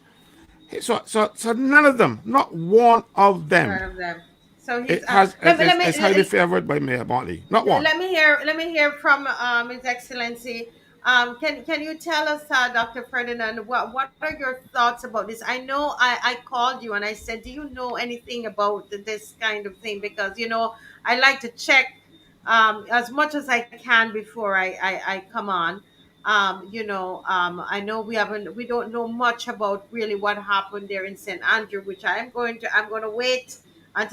So none of them, not one of them, None of them. So he's it has let is highly me favored by Mayor Motley. Not one. let me hear from His Excellency. Can you tell us, Dr. Ferdinand, what are your thoughts about this? I know I called you and I said, do you know anything about this kind of thing? Because I like to check as much as I can before I come on. I know we don't know much about really what happened there in St. Andrew, which I'm going to wait I'm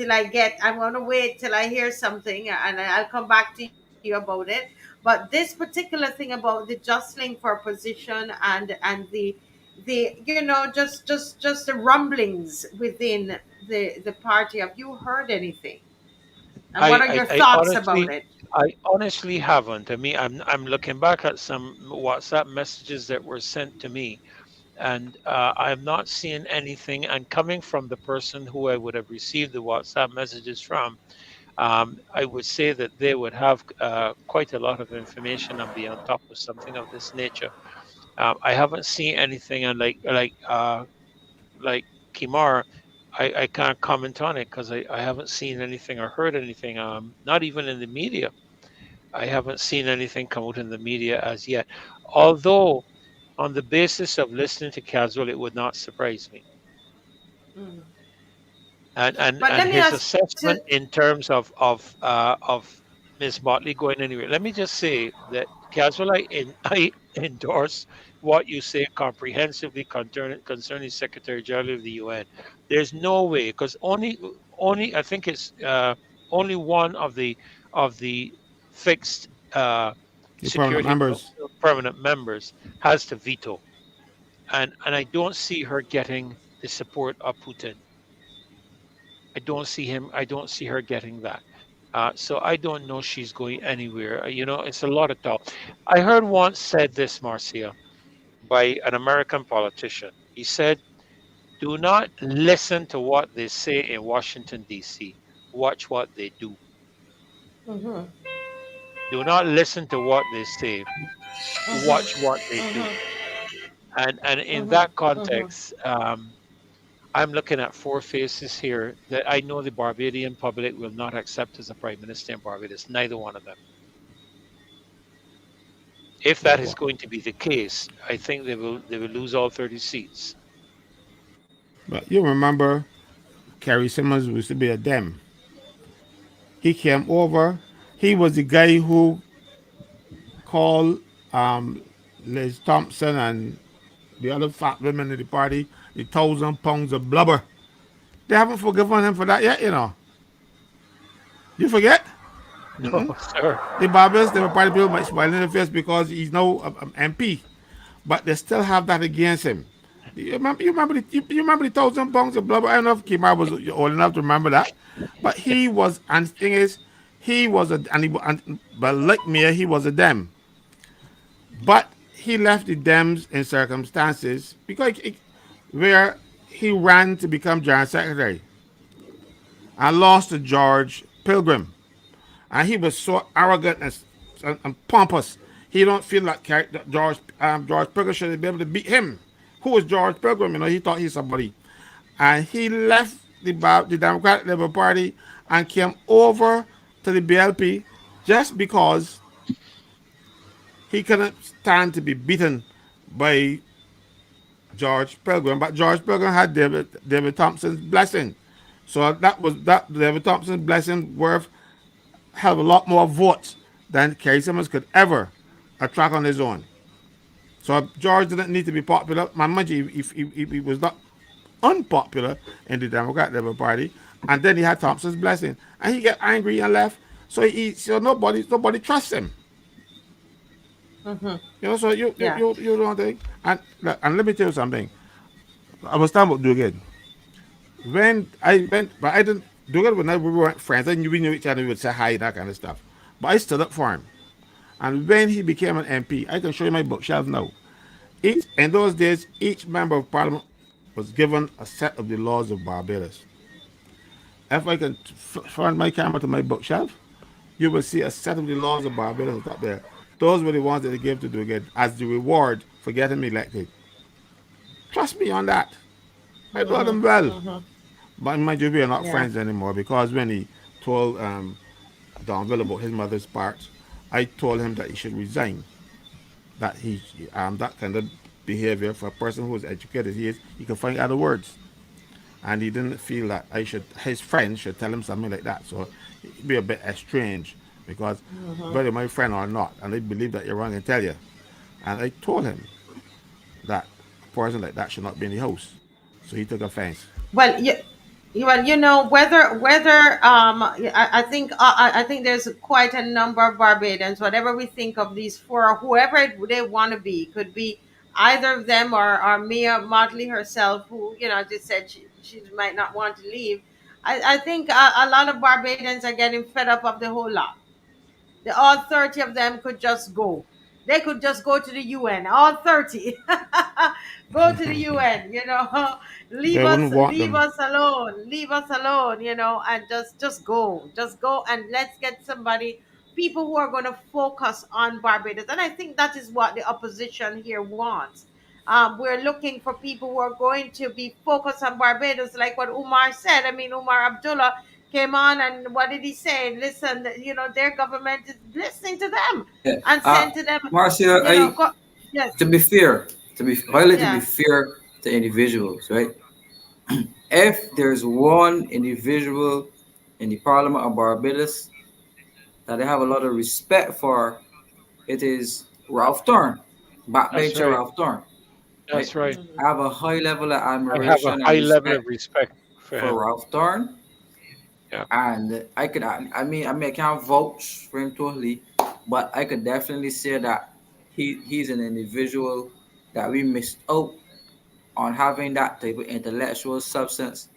going to wait till I hear something, and I'll come back to you about it. But this particular thing about the jostling for position and just the rumblings within the party, have you heard anything? And what are your I thoughts about honestly, it? I honestly haven't. I mean, I'm looking back at some WhatsApp messages that were sent to me, and I'm not seeing anything. And coming from the person who I would have received the WhatsApp messages from, I would say that they would have quite a lot of information and be on top of something of this nature. I haven't seen anything, and like Kimar, I can't comment on it because I haven't seen anything or heard anything. Not even in the media. I haven't seen anything come out in the media as yet. Although, on the basis of listening to Caswell, it would not surprise me. Mm. But And let me his ask to assessment in terms of Ms. Motley going anywhere. Let me just say that Caswell, I endorse what you say comprehensively concerning Secretary General of the UN. There's no way because only I think it's only one of the fixed The permanent Security members. Council permanent members has to veto, and I don't see her getting the support of Putin. I don't see him. I don't see her getting that. So I don't know she's going anywhere. It's a lot of talk. I heard once said this, Marcia, by an American politician. He said, "Do not listen to what they say in Washington D.C. Watch what they do. Mhm, Do not listen to what they say. mhm, Watch what they do." mhm, And in mhm, that mhm, context, I'm looking at four faces here that I know the Barbadian public will not accept as a prime minister in Barbados. Neither one of them. If Yeah, that is going to be the case, I think they will lose all 30 seats. but you remember Kerry Simmons used to be a Dem. He came over. He was the guy who called Liz Thompson and the other fat women in the party the 1,000 pounds of blubber. They haven't forgiven him for that yet, you know. You forget? No, sir. The Barbados Labour Party people might smile in the face because he's now an MP, but they still have that against him. You remember the 1,000 pounds of blubber? I don't know if Kimar was old enough to remember that, but he was. And the thing is, he was a but like me, he was a Dem, but he left the Dems in circumstances because where he ran to become General Secretary and lost to George Pilgrim, and he was so arrogant and pompous. He don't feel like George Pilgrim should be able to beat him. Who was George Pilgrim? He thought he's somebody, and he left the Democratic Labour Party and came over to the BLP just because he couldn't stand to be beaten by George Pilgrim. But George Pilgrim had David Thompson's blessing, so that David Thompson's blessing worth have a lot more votes than Kerry Simmons could ever attract on his own. So George didn't need to be popular. My mind you, he was not unpopular in the Democrat Labour Party, and then he had Thompson's blessing, and he get angry and left. So nobody trusts him. mhm. So Yeah. you don't think. And let me tell you something. I was talking about Dugan. When I went, but I didn't. Dugan when we weren't friends, and we knew each other. We would say hi, that kind of stuff. But I stood up for him. And when he became an MP, I can show you my bookshelf now. In those days, each member of parliament was given a set of the laws of Barbados. If I can front my camera to my bookshelf, you will see a set of the laws of Barbados up there. Those were the ones that they gave to Duguid as the reward for getting me elected. Trust me on that. I know Mhm, them well. mhm. But mind you, we are not Yeah. friends anymore because when he told Donville about his mother's part, I told him that he should resign. That that kind of behavior for a person who is educated, he can find other words, and he didn't feel that his friends should tell him something like that. So it'd be a bit strange. because Hmm. whether my friend or not, and they believe that you're wrong and tell you. And I told him that a person like that should not be in the house. So he took offense. Well, well, whether I think I think there's quite a number of Barbadians. Whatever we think of these four, whoever they want to be, could be either of them or Mia Motley herself, who just said she might not want to leave. I think a lot of Barbadians are getting fed up of the whole lot. All 30 of them could just go. They could just go to the UN. All 30. Go to the UN, They wouldn't want leave them. us alone. Leave us alone, and just go. Just go and let's get somebody, people who are going to focus on Barbados. And I think that is what the opposition here wants. We're looking for people who are going to be focused on Barbados, like what Umar said. I mean, Umar Abdullah came on, and what did he say? Listen, their government is listening to them Yeah. and saying to them, Marcia, I go, yes, to be fair, highly to be yeah, fair to individuals, right? If there's one individual in the Parliament of Barbados that I have a lot of respect for, it is Ralph Thorne, That's backbencher right. Ralph Thorne, right? That's right. mhm, I have a high level of I have a admiration and high level respect of respect for for him. Ralph Thorne, Yeah. and I can't vouch for him totally, but I could definitely say that he's an individual that we missed out on having that type of intellectual substance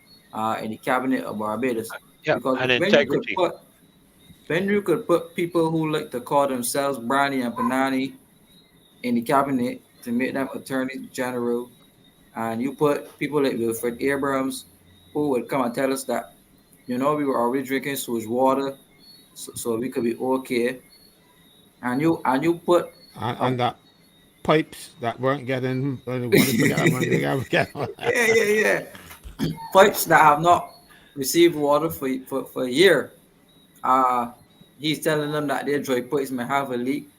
in the cabinet of Barbados. Yeah. Because And integrity. when you could put people who like to call themselves Brani and Panani in the cabinet to make them attorney general, and you put people like Wilfred Abrams who would come and tell us that we were already drinking sewage water, so we could be okay, and you put a And that pipes that weren't getting, when they forget them, when they get yeah, yeah, yeah. Pipes that have not received water for a year. Uh he's telling them that their dry pipes may have a leak.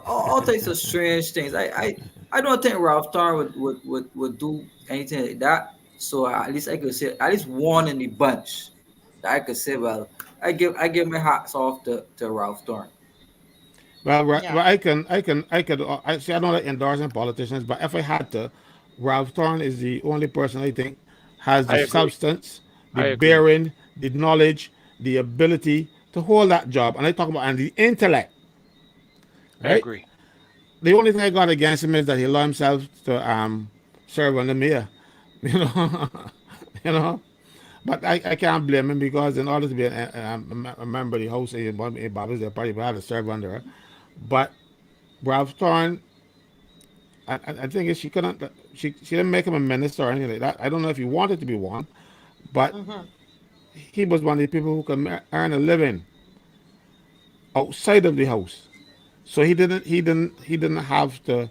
All types of strange things. I don't think Ralph Tarn would do anything like that. So at least I could say at least one in the bunch that I could say, well, I give my hats off to Ralph Tarn. Well, yeah, I could. I see. I don't like endorsing politicians, but if I had to, Ralph Thorne is the only person I think has I the agree. substance, the I agree. bearing, the knowledge, the ability to hold that job. And I talk about and the intellect, I right? agree. The only thing I got against him is that he allowed himself to serve on the mayor, you know, you know. But I can't blame him because in order to be a member of the house in Bobby's, they probably have to serve under her. But Ralph Thorne, I think she couldn't. She didn't make him a minister or anything like that. I don't know if he wanted to be one, but hmm, he was one of the people who could earn a living outside of the house. So he didn't have to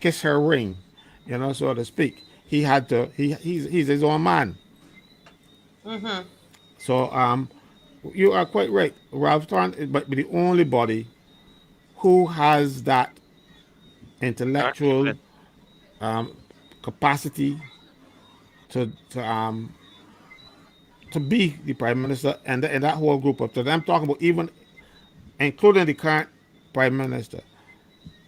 kiss her ring, so to speak. He had to. He's his own man. hmm, So you are quite right. Ralph Thorne is but the only body who has that intellectual Acumen. um, capacity to be the prime minister and that whole group of them. I'm talking about even including the current prime minister.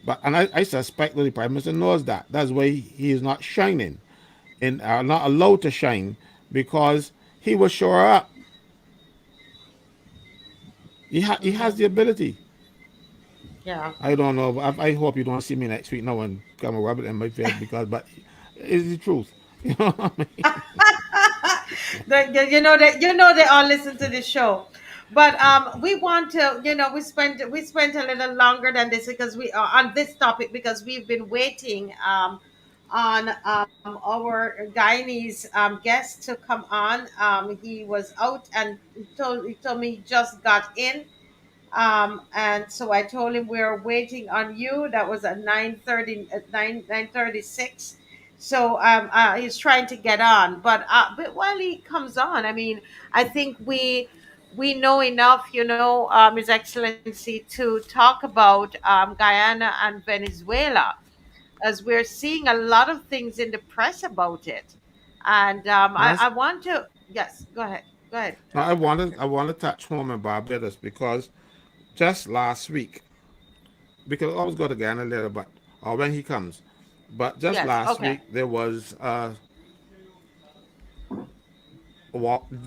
But and I suspect that the prime minister knows that. That's why he is not shining and not allowed to shine because he will show her up. He has hmm, the ability. yeah. I don't know. But I hope you don't see me next week now and come and rub it in my face but it's the truth. You know what I mean? They all listen to this show, but we want to, we spent a little longer than this because we on this topic because we've been waiting on our Guyanese guest to come on. He was out and he told me he just got in. And so I told him we are waiting on you. That was at 9:30, at 9:36. So he's trying to get on, but while he comes on, I mean, I think we know enough, His Excellency, to talk about Guyana and Venezuela, as we're seeing a lot of things in the press about it. And I Marcy, want to, yes, go ahead. Go ahead, Now I Doctor. want to touch home in Barbados because just last week, we can always go to Ghana later, but or when he comes. But just Yes. last Okay. week there was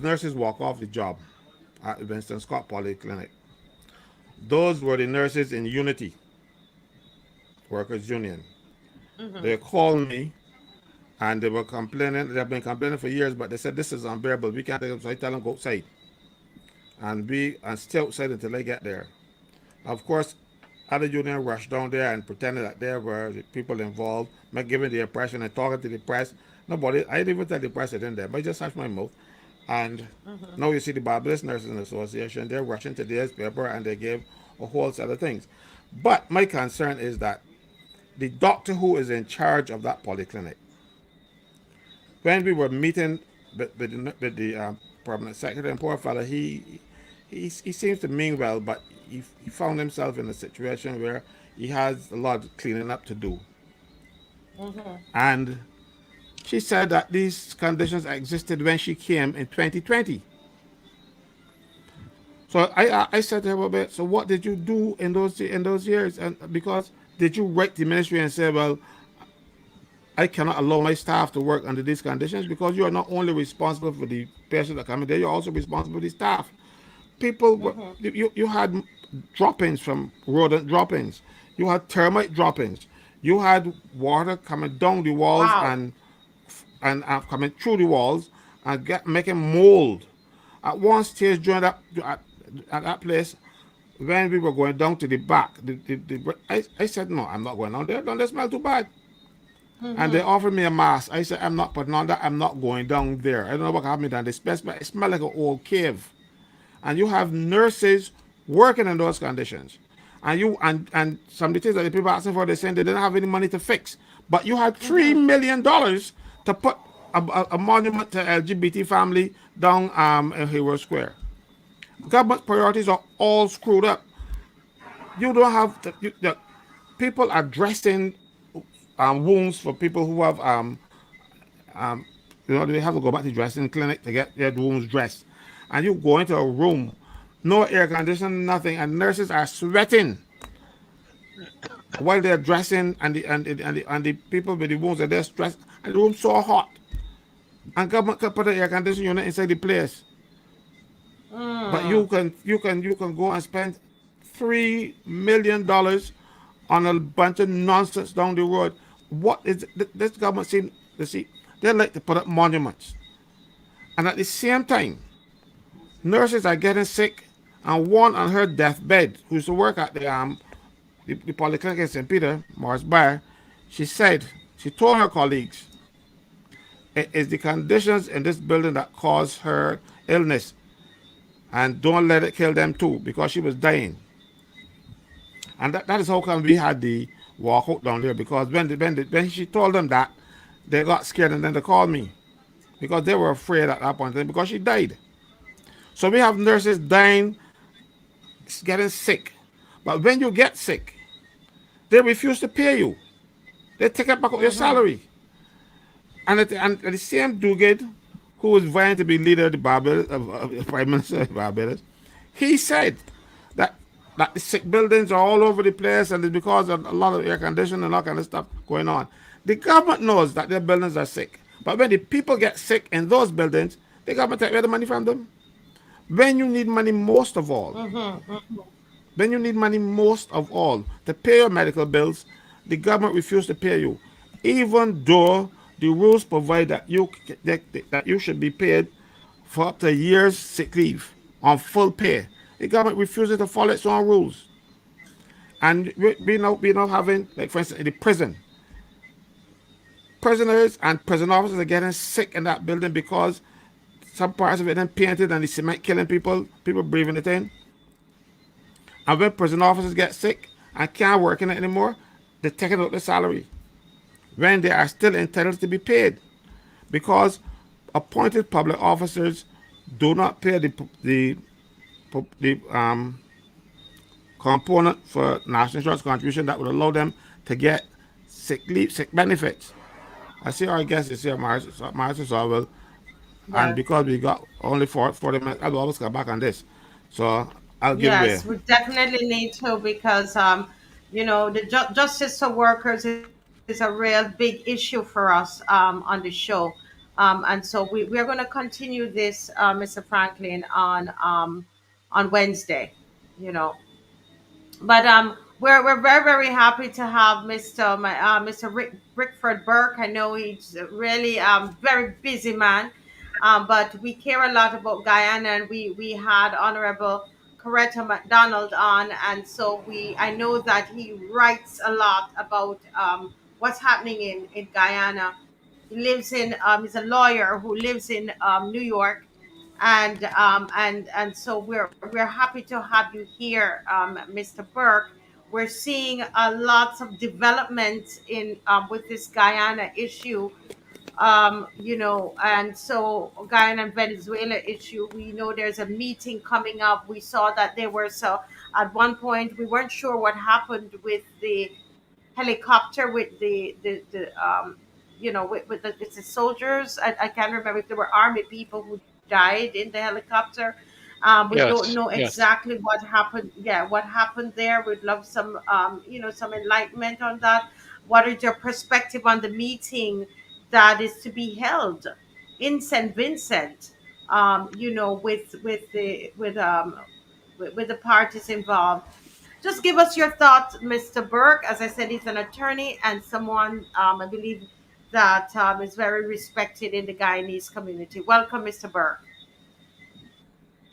nurses walk off the job at Winston Scott Polyclinic. Those were the nurses in Unity Workers Union. Mm-hmm. They called me and they were complaining. They've been complaining for years, but they said this is unbearable. We can't take them. So I tell them go outside and stay outside until they get there. Of course, other union rushed down there and pretended that there were the people involved, giving the impression and talking to the press. Nobody, I didn't even tell the press it in there, but I just hush my mouth. And Mm-hmm. now you see the Barbados Nursing Association, they're rushing to today's paper and they gave a whole set of things. But my concern is that the doctor who is in charge of that polyclinic, when we were meeting with the permanent secretary and poor fella, he seems to mean well, but he found himself in a situation where he has a lot of cleaning up to do. Mm-hmm. And she said that these conditions existed when she came in 2020. So I said to her, well, so what did you do in those years? And because did you write the ministry and say, well, I cannot allow my staff to work under these conditions, because you are not only responsible for the patients that come in there, you're also responsible for the staff. People were, Mm-hmm. you had droppings from rodent droppings, you had termite droppings, you had water coming down the walls Wow. and coming through the walls and making mold. At one stage during at that place, when we were going down to the back, I said, no, I'm not going down there. Don't they smell too bad? And they Mm-hmm. offered me a mask. I said, I'm not putting on that. I'm not going down there. I don't know what happened down. It smelled like an old cave. And you have nurses working in those conditions. And some of the things that the people asking for, they're saying they didn't have any money to fix. But you had $3 million to put a monument to LGBT family down in Hero Square. Government priorities are all screwed up. You don't have the people are dressing wounds for people who have um, they have to go back to dressing clinic to get their wounds dressed, and you go into a room, no air conditioning, nothing, and nurses are sweating while they're dressing, and the people with the wounds are there stressed, and the room's so hot, and government can put an air conditioning unit inside the place, but Mm. you can go and spend $3 million on a bunch of nonsense down the road. What is this government seem to see? They like to put up monuments, and at the same time, nurses are getting sick. And one on her deathbed, who used to work at the polyclinic in St. Peter, Morris Bar, she said she told her colleagues it is the conditions in this building that caused her illness, and don't let it kill them too, because she was dying. And that is how come we had the walkout down there, because when she told them that, they got scared and then they called me because they were afraid at that point in time because she died. So we have nurses dying, getting sick. But when you get sick, they refuse to pay you. They take it back out your Mm-hmm. salary. And the same Dugard, who was vying to be leader of the Barbados, Prime Minister of Barbados, he said that that the sick buildings are all over the place and it's because of a lot of air conditioning and all kind of stuff going on. The government knows that their buildings are sick. But when the people get sick in those buildings, the government take away the money from them. When you need money most of all, Mm-hmm. when you need money most of all to pay your medical bills, the government refuses to pay you, even though the rules provide that you should be paid for up to a year's sick leave on full pay. The government refuses to follow its own rules, and we now having, like for instance in the prison, prisoners and prison officers are getting sick in that building because some parts of it then painted and the cement killing people breathing it in. And when prison officers get sick and can't work in it anymore, they take it out their salary when they are still entitled to be paid, because appointed public officers do not pay the component for national insurance contribution that would allow them to get sick benefits. I see our guest is here, Marcia Sawell. And Yes. because we got only 40 minutes, I'll always come back on this. So I'll give way. Yes, we definitely need to because the justice for workers is a real big issue for us on the show. And so we're going to continue this, Mr. Franklin, on Wednesday. You know, but we're very very happy to have Mr. Rickford Burke. I know he's a really very busy man, but we care a lot about Guyana, and we had Honorable Coretta McDonald on, and so we I know that he writes a lot about what's happening in Guyana. He lives in he's a lawyer who lives in New York, and so we're happy to have you here, Mr. Burke. We're seeing lots of developments in with this Guyana issue, and so Guyana and Venezuela issue. We know there's a meeting coming up. We saw that there were so at one point we weren't sure what happened with the helicopter with with it's the soldiers. I can't remember if there were army people who died in the helicopter. We don't know Yes, yes. exactly what happened. Yeah, what happened there? We'd love some some enlightenment on that. What is your perspective on the meeting that is to be held in St. Vincent? With the parties involved. Just give us your thoughts, Mr. Burke. As I said, he's an attorney and someone I believe that is very respected in the Guyanese community. Welcome, Mr. Burke.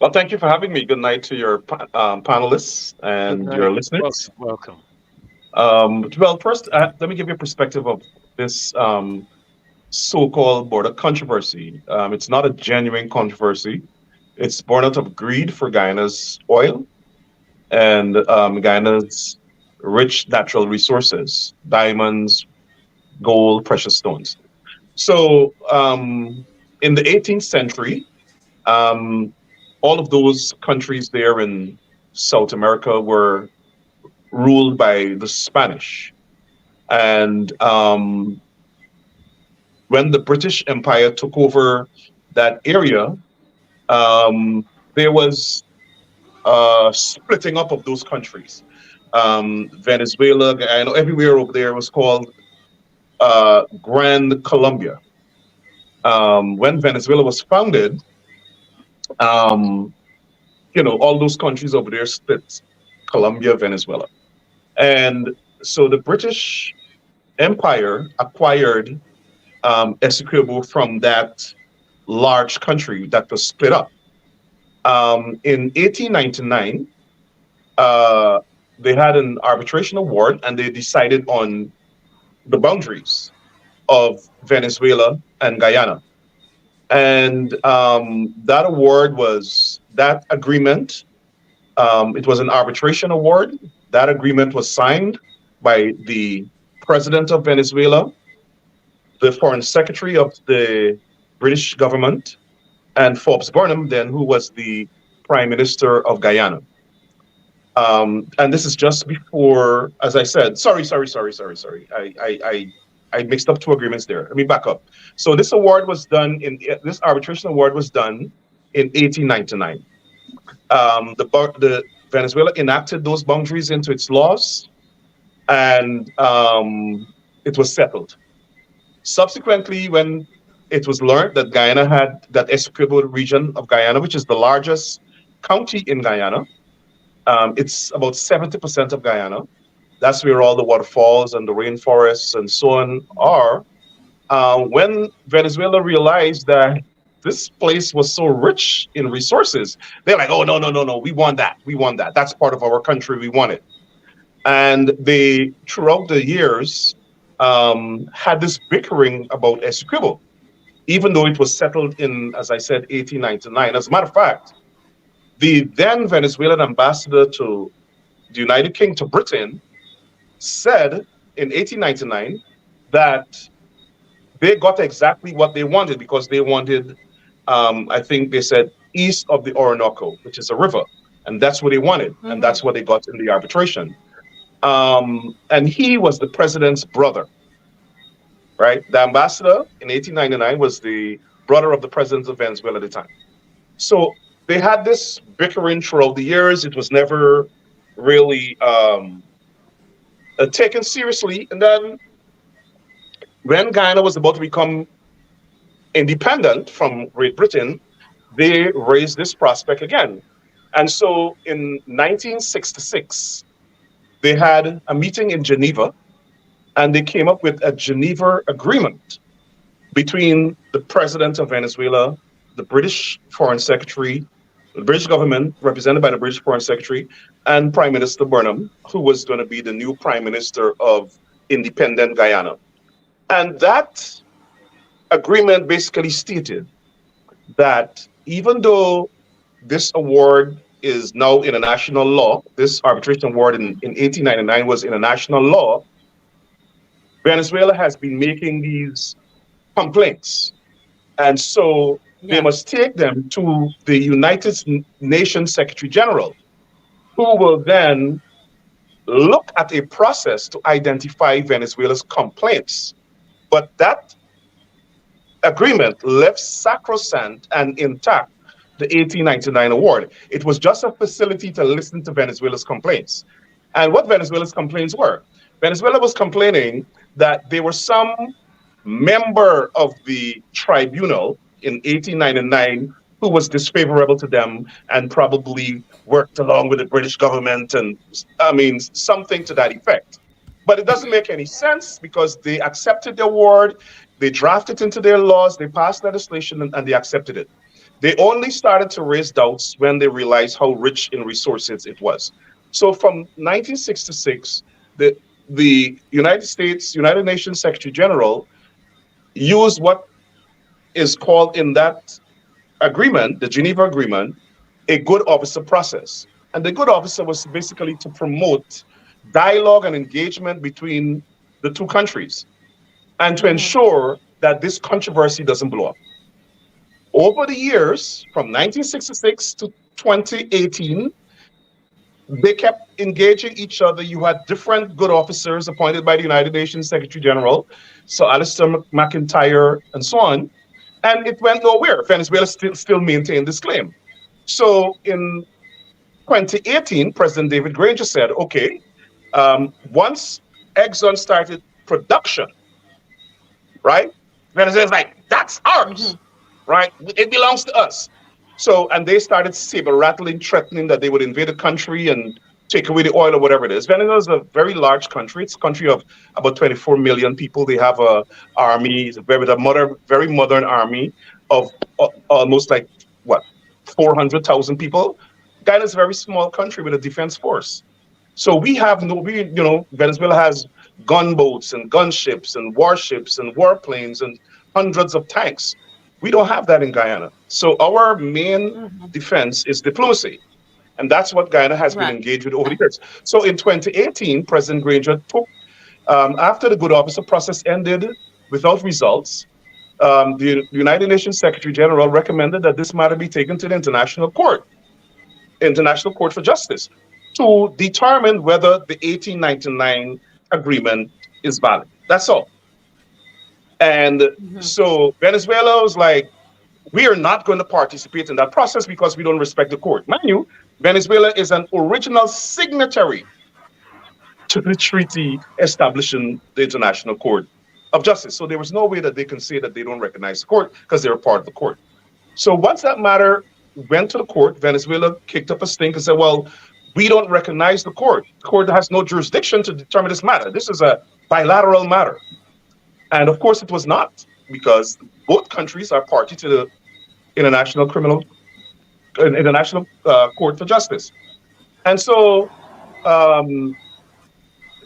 Well, thank you for having me. Good night to your panelists Good and your night. listeners. Welcome, welcome. Well, first, let me give you a perspective of this so-called border controversy. It's not a genuine controversy. It's born out of greed for Guyana's oil and Guyana's rich natural resources, diamonds, gold, precious stones. So, in the 18th century, um, all of those countries there in South America were ruled by the Spanish. And when the British Empire took over that area, there was splitting up of those countries. Venezuela, I know everywhere over there was called Grand Colombia. When Venezuela was founded, um, all those countries over there split Colombia, Venezuela. And so the British Empire acquired Essequibo from that large country that was split up. In 1899, uh, they had an arbitration award and they decided on the boundaries of Venezuela and Guyana. And that agreement, it was an arbitration award. That agreement was signed by the president of Venezuela, the foreign secretary of the British government, and Forbes Burnham, then, who was the prime minister of Guyana. And this is just before, as I said, sorry. I mixed up two agreements there. Let me back up. So this arbitration award was done in 1899. The Venezuela enacted those boundaries into its laws, and it was settled. Subsequently, when it was learned that Guyana had that Essequibo region of Guyana, which is the largest county in Guyana, it's about 70% of Guyana. That's where all the waterfalls and the rainforests and so on are. When Venezuela realized that this place was so rich in resources, they're like, oh, no, we want that. We want that. That's part of our country. We want it. And they, throughout the years, had this bickering about Essequibo, even though it was settled in, as I said, 1899. As a matter of fact, the then Venezuelan ambassador to the United Kingdom, to Britain, said in 1899 that they got exactly what they wanted because they wanted, I think they said, east of the Orinoco, which is a river. And that's what they wanted. And Mm-hmm. that's what they got in the arbitration. And he was the president's brother, right? The ambassador in 1899 was the brother of the president of Venezuela at the time. So they had this bickering throughout the years. It was never really taken seriously. And then when Guyana was about to become independent from Great Britain, they raised this prospect again. And so in 1966, they had a meeting in Geneva and they came up with a Geneva Agreement between the president of Venezuela, the British Foreign Secretary, the British government, represented by the British Foreign Secretary, and Prime Minister Burnham, who was going to be the new Prime Minister of independent Guyana. And that agreement basically stated that even though this award is now international law, this arbitration award in 1899 was international law, Venezuela has been making these complaints. And so they Yeah. must take them to the United Nations Secretary General, who will then look at a process to identify Venezuela's complaints. But that agreement left sacrosanct and intact the 1899 award. It was just a facility to listen to Venezuela's complaints. And what Venezuela's complaints were, Venezuela was complaining that there were some member of the tribunal in 1899 who was disfavorable to them and probably worked along with the British government, and I mean, something to that effect. But it doesn't make any sense because they accepted the award, they drafted it into their laws, they passed legislation, and they accepted it. They only started to raise doubts when they realized how rich in resources it was. So from 1966, the United Nations Secretary General used what is called in that agreement, the Geneva Agreement, a good officer process. And the good officer was basically to promote dialogue and engagement between the two countries and to ensure that this controversy doesn't blow up. Over the years, from 1966 to 2018, they kept engaging each other. You had different good officers appointed by the United Nations Secretary General, so Alistair McIntyre and so on, and it went nowhere. Venezuela still maintained this claim. So in 2018, President David Granger said, okay, once Exxon started production, right? Venezuela's like, that's ours, right? It belongs to us. So, and they started saber rattling, threatening that they would invade the country and take away the oil or whatever it is. Venezuela is a very large country. It's a country of about 24 million people. They have a army, very modern army of almost like, what, 400,000 people. Guyana is a very small country with a defense force. So Venezuela has gunboats and gunships and warships and warplanes and hundreds of tanks. We don't have that in Guyana. So our main defense is diplomacy. And that's what Guyana has been engaged with over the years. So in 2018, President Granger took, after the good officer process ended without results, the United Nations Secretary General recommended that this matter be taken to the International Court for Justice, to determine whether the 1899 agreement is valid. That's all. And so Venezuela was like, we are not going to participate in that process because we don't respect the court. Mind you, Venezuela is an original signatory to the treaty establishing the International Court of Justice. So there was no way that they can say that they don't recognize the court because they're a part of the court. So once that matter went to the court, Venezuela kicked up a stink and said, well, we don't recognize the court. The court has no jurisdiction to determine this matter. This is a bilateral matter. And of course it was not, because both countries are party to the International Court for Justice. And so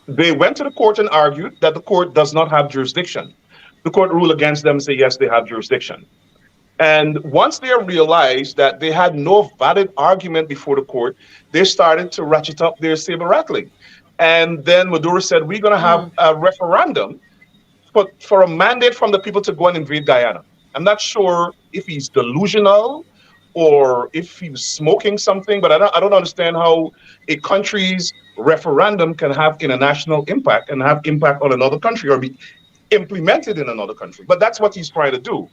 they went to the court and argued that the court does not have jurisdiction. The court ruled against them and said, yes, they have jurisdiction. And once they realized that they had no valid argument before the court, they started to ratchet up their saber rattling. And then Maduro said, we're going to have a referendum for a mandate from the people to go and invade Guyana. I'm not sure if he's delusional or if he was smoking something, but I don't understand how a country's referendum can have international impact and have impact on another country or be implemented in another country. But that's what he's trying to do.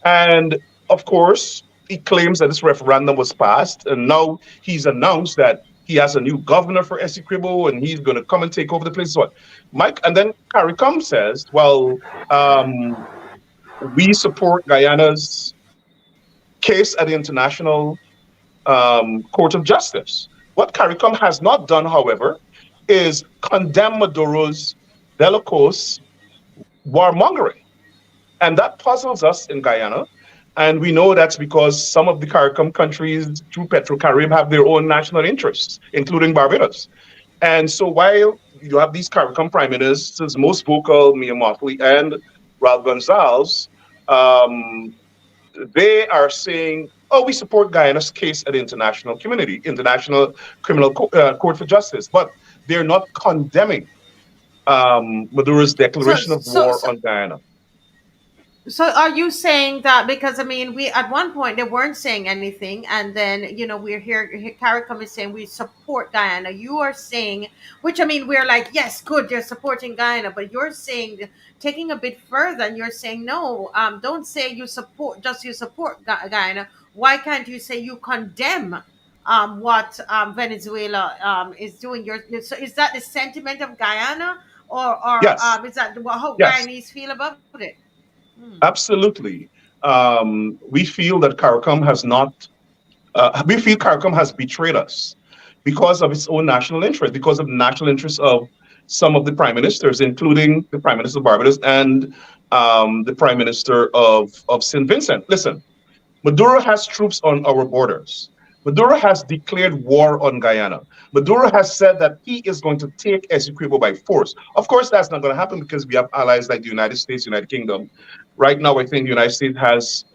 And of course, he claims that this referendum was passed, and now he's announced that he has a new governor for Essequibo, and he's going to come and take over the place. So, Mike, and then CARICOM says, well, um, we support Guyana's case at the International Court of Justice. What CARICOM has not done, however, is condemn Maduro's bellicose warmongering. And that puzzles us in Guyana. And we know that's because some of the CARICOM countries, through Petrocarib, have their own national interests, including Barbados. And so while you have these CARICOM prime ministers, most vocal, Mia Mottley and Ralph Gonzalves, um, they are saying, oh, we support Guyana's case at the international community, International Court for Justice. But they're not condemning Maduro's So declaration of so war so on Guyana. So are you saying that because I mean we at one point they weren't saying anything and then we're here CARICOM is saying we support Guyana. You are saying, which I mean we're like yes good you're supporting Guyana, but you're saying taking a bit further and you're saying no, don't say you support just you support Guyana. Why can't you say you condemn what Venezuela is doing? So is that the sentiment of Guyana, or Yes, is that how yes. Guyanese feel about it? Hmm. Absolutely. We feel that CARICOM has not, we feel CARICOM has betrayed us because of its own national interest, because of the national interest of some of the prime ministers, including the Prime Minister of Barbados and the Prime Minister of St. Vincent. Listen, Maduro has troops on our borders. Maduro has declared war on Guyana. Maduro has said that he is going to take Essequibo by force. Of course, that's not going to happen because we have allies like the United States, United Kingdom. Right now, I think the United States has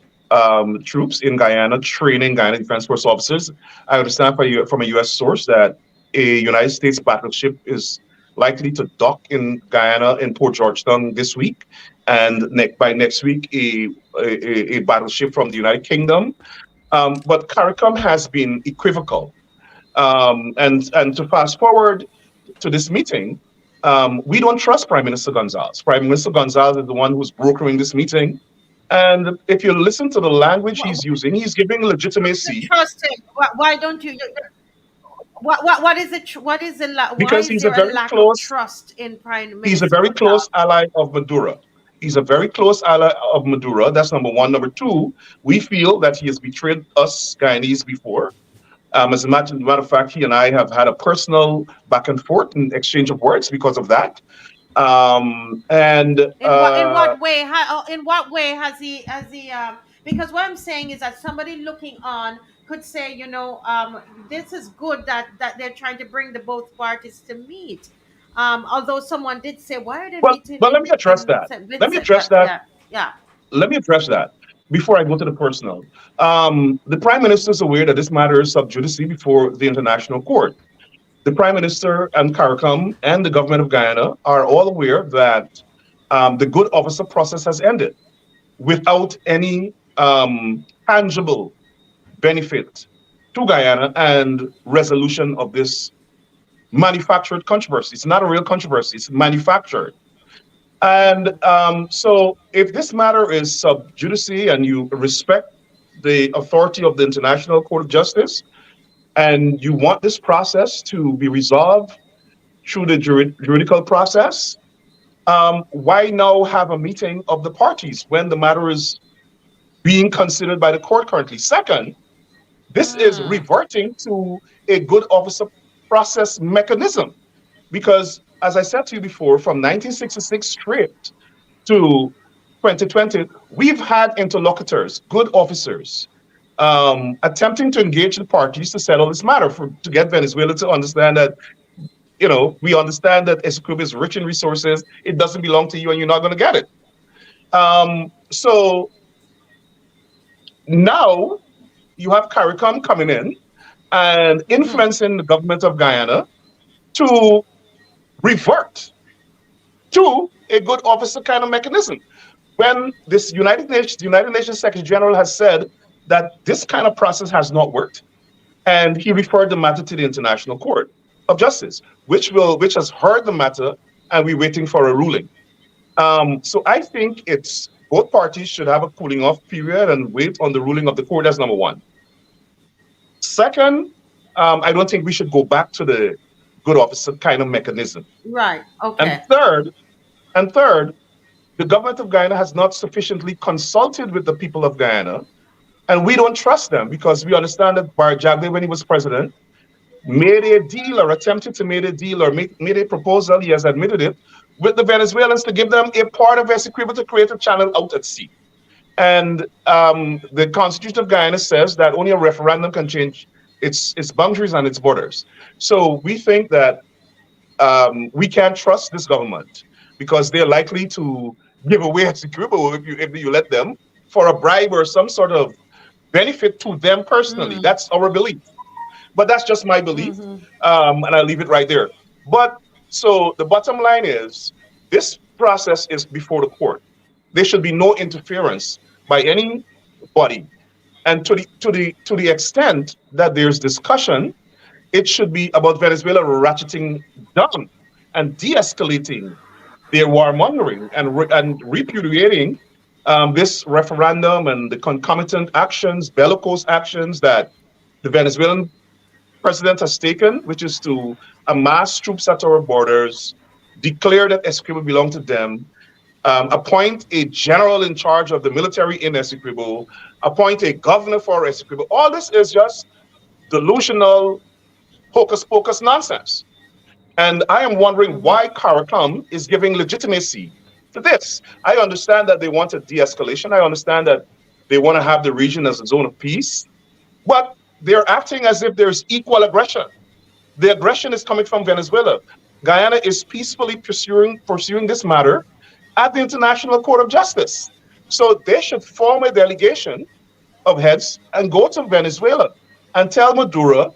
troops in Guyana training Guyana Defense Force officers. I understand from a U.S. source that a United States battleship is likely to dock in Guyana in Port Georgetown this week, and by next week, a battleship from the United Kingdom. But CARICOM has been equivocal. And to fast forward to this meeting, we don't trust Prime Minister Gonzalez. Prime Minister Gonzalez is the one who's brokering this meeting. And if you listen to the language Why he's using, he's giving don't you legitimacy trust him? Why don't you? What is it? What is why because is there a lack of trust in Prime he's a Minister very close Gonzalez? ally of Maduro. He's a very close ally of Maduro. That's number one. Number two, we feel that he has betrayed us Guyanese before. As a matter of fact, he and I have had a personal back and forth and exchange of words because of that. And In what way? In what way has he? Because what I'm saying is that somebody looking on could say, this is good that they're trying to bring the both parties to meet. Although someone did say, why are they well, meeting but let me address in that. St. Let me Vincent? address that. Yeah, yeah. Let me address that before I go to the personal. The Prime Minister is aware that this matter is sub judice before the International Court. The Prime Minister and CARICOM and the government of Guyana are all aware that the good officer process has ended without any tangible benefit to Guyana and resolution of this manufactured controversy. It's not a real controversy, it's manufactured. And so, if this matter is sub judice and you respect the authority of the International Court of Justice, and you want this process to be resolved through the juridical process, why now have a meeting of the parties when the matter is being considered by the court currently? Second, this is Hmm. reverting to a good officer process mechanism because, as I said to you before, from 1966 straight to 2020, we've had interlocutors, good officers, attempting to engage the parties to settle this matter to get Venezuela to understand that, we understand that Essequibo is rich in resources. It doesn't belong to you and you're not going to get it. So now you have CARICOM coming in and Hmm. influencing the government of Guyana to revert to a good officer kind of mechanism. When this the United Nations Secretary General has said that this kind of process has not worked, and he referred the matter to the International Court of Justice, which has heard the matter, and we're waiting for a ruling. So I think it's both parties should have a cooling off period and wait on the ruling of the court. That's number one. Second, I don't think we should go back to the good officer kind of mechanism. Right. And Okay. third, and third, the government of Guyana has not sufficiently consulted with the people of Guyana, and we don't trust them because we understand that Barjagbe, when he was president, made a deal or attempted to make a deal or made a proposal, he has admitted it, with the Venezuelans to give them a part of Essequibo to create a channel out at sea. And the Constitution of Guyana says that only a referendum can change its boundaries and its borders. So we think that we can't trust this government because they're likely to give away Essequibo if you let them for a bribe or some sort of benefit to them personally. Mm. That's our belief. But that's just my belief, Mm-hmm. and I'll leave it right there. But so the bottom line is this process is before the court. There should be no interference by anybody, and to the extent that there's discussion, it should be about Venezuela ratcheting down and de-escalating their warmongering and repudiating this referendum and the concomitant actions, bellicose actions that the Venezuelan president has taken, which is to amass troops at our borders, declare that Essequibo belong to them, appoint a general in charge of the military in Essequibo, appoint a governor for Essequibo. All this is just delusional, hocus pocus nonsense. And I am wondering Mm-hmm. why CARICOM is giving legitimacy to this. I understand that they want a de escalation. I understand that they want to have the region as a zone of peace, but they're acting as if there's equal aggression. The aggression is coming from Venezuela. Guyana is peacefully pursuing this matter at the International Court of Justice. So they should form a delegation of heads and go to Venezuela and tell Maduro,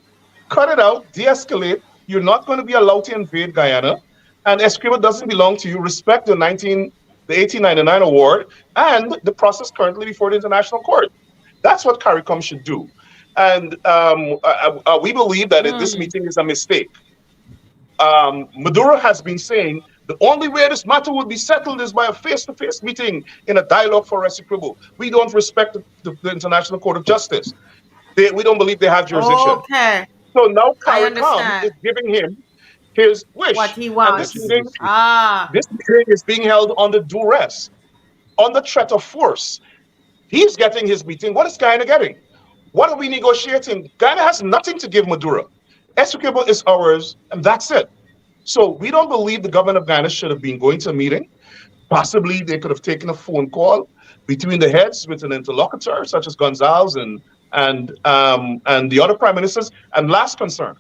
cut it out, de-escalate. You're not going to be allowed to invade Guyana, and Escriva doesn't belong to you. Respect the 1899 award and the process currently before the International Court. That's what CARICOM should do. And we believe that this Mm. meeting is a mistake. Maduro has been saying the only way this matter would be settled is by a face-to-face meeting in a dialogue for reciprocal. We don't respect the International Court of Justice. We don't believe they have jurisdiction. Okay. So now I CARICOM is understand giving him his what wish. he And wants. Ah. this meeting is being held under duress, under threat of force. He's getting his meeting. What is Guyana getting? What are we negotiating? Guyana has nothing to give Maduro. Essequibo is ours, and that's it. So we don't believe the government of Guyana should have been going to a meeting. Possibly they could have taken a phone call between the heads with an interlocutor such as Gonzalves and the other prime ministers. And last concern,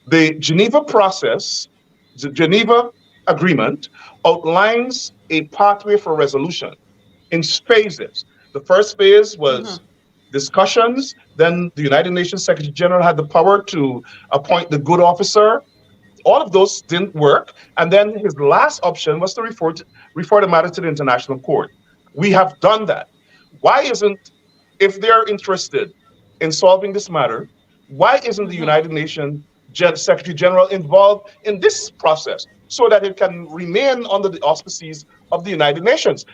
the Geneva process, the Geneva agreement outlines a pathway for resolution in phases. The first phase was Mm-hmm. discussions. Then the United Nations Secretary General had the power to appoint the good officer. All of those didn't work. And then his last option was to refer the matter to the International Court. We have done that. Why isn't, if they're interested in solving this matter, why isn't the Mm-hmm. United Nations Secretary General involved in this process so that it can remain under the auspices of the United Nations?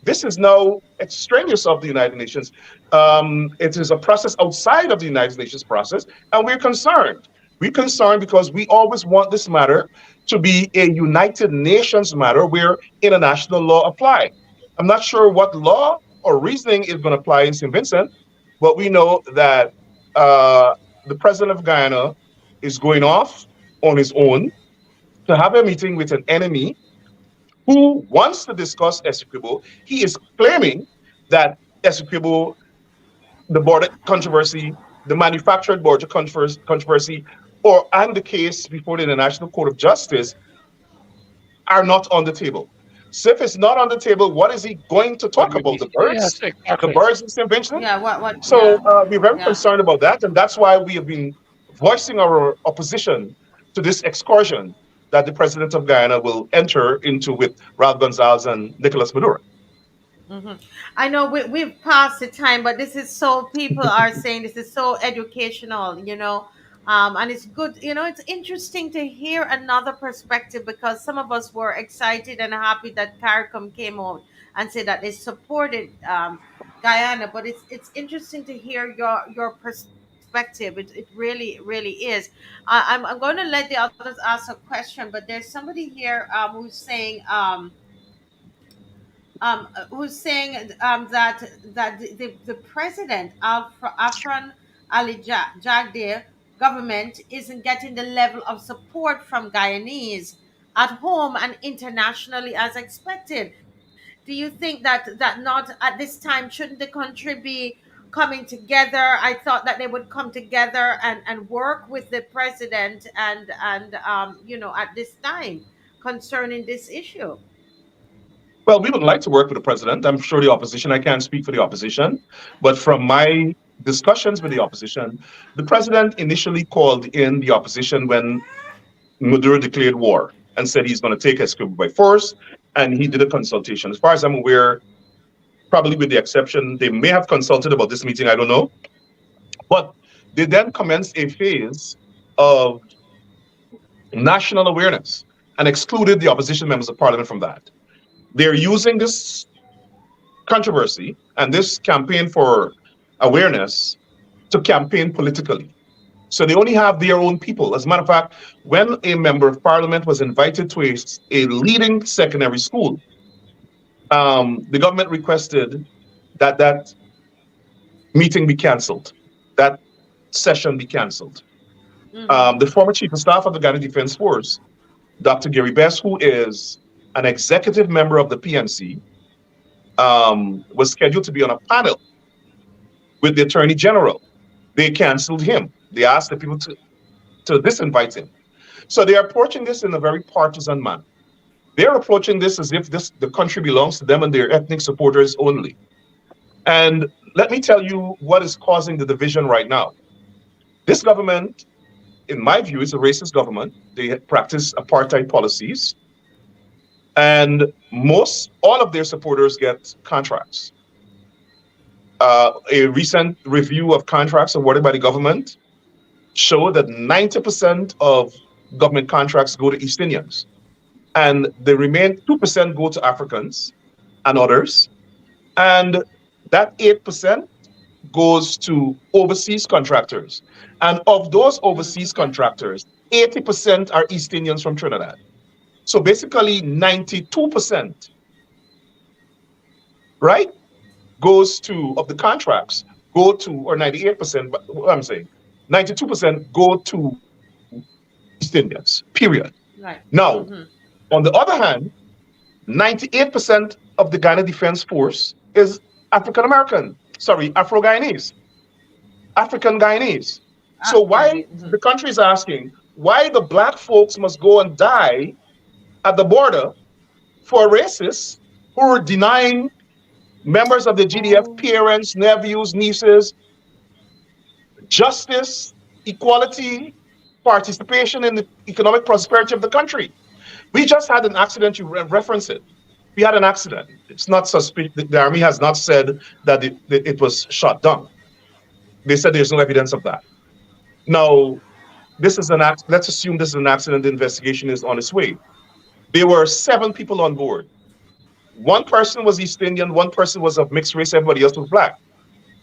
This is now extraneous of the United Nations. It is a process outside of the United Nations process, and we're concerned. We're concerned because we always want this matter to be a United Nations matter where international law apply. I'm not sure what law or reasoning is going to apply in St. Vincent, but we know that the president of Guyana is going off on his own to have a meeting with an enemy who wants to discuss Essequibo. He is claiming that Essequibo, the border controversy, the manufactured border controversy, and the case before the International Court of Justice are not on the table. So if it's not on the table, what is he going to What talk would be? about? The Yes, birds? The exactly. birds in St. Vincent? Yeah. What? So Yeah. we're very Yeah. concerned about that, and that's why we have been voicing our opposition to this excursion that the president of Guyana will enter into with Ralph Gonzalez and Nicolas Maduro. Hmm. I know we've passed the time, but this is so, people are saying this is so educational, And it's good, it's interesting to hear another perspective, because some of us were excited and happy that CARICOM came out and said that they supported Guyana. But it's interesting to hear your perspective. It really is. I'm going to let the others ask a question, but there's somebody here who's saying that the president Afran Ali Jagdeh government isn't getting the level of support from Guyanese at home and internationally as expected. Do you think that not at this time, shouldn't the country be coming together? I thought that they would come together and work with the president and at this time concerning this issue. Well, we would like to work with the president. I'm sure the opposition, I can't speak for the opposition, but from my discussions with the opposition, the president initially called in the opposition when Maduro declared war and said he's going to take Escobar by force, and he did a consultation. As far as I'm aware, probably with the exception, they may have consulted about this meeting, I don't know. But they then commenced a phase of national awareness and excluded the opposition members of parliament from that. They're using this controversy and this campaign for awareness to campaign politically. So they only have their own people. As a matter of fact, when a member of parliament was invited to a leading secondary school, the government requested that that meeting be canceled, that session be canceled. The former chief of staff of the Ghana Defense Force, Dr. Gary Best, who is an executive member of the PNC, was scheduled to be on a panel with the Attorney General. They canceled him. They asked the people to disinvite him. So they are approaching this in a very partisan manner. They're approaching this as if the country belongs to them and their ethnic supporters only. And let me tell you what is causing the division right now. This government, in my view, is a racist government. They practice apartheid policies. And all of their supporters get contracts. A recent review of contracts awarded by the government showed that 90% of government contracts go to East Indians, and the remaining 2% go to Africans and others, and that 8% goes to overseas contractors. And of those overseas contractors, 80% are East Indians from Trinidad. So basically 92%, right, of the contracts go to, or 98%, but what I'm saying, 92% go to East Indians, period. Right. Now, on the other hand, 98% of the Ghana Defense Force is Afro-Guyanese, African Guyanese. So why the country is asking why the black folks must go and die at the border for racists who are denying members of the GDF parents, nephews, nieces, justice, equality, participation in the economic prosperity of the country. We just had an accident, you reference it. We had an accident. It's not suspect. The army has not said that it was shot down. They said there's no evidence of that. Now, let's assume this is an accident. The investigation is on its way. There were 7 people on board. 1 person was East Indian, 1 person was of mixed race, everybody else was black.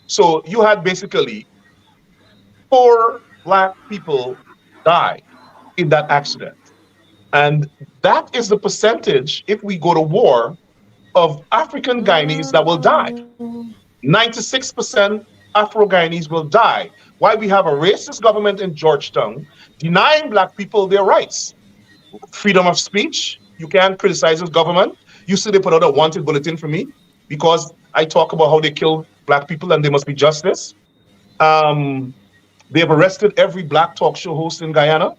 So you had basically 4 black people die in that accident. And that is the percentage, if we go to war, of African Guyanese that will die. 96% Afro-Guyanese will die. Why we have a racist government in Georgetown denying black people their rights. Freedom of speech, you can't criticize this government. You see they put out a wanted bulletin for me because I talk about how they kill black people and there must be justice. They have arrested every black talk show host in Guyana.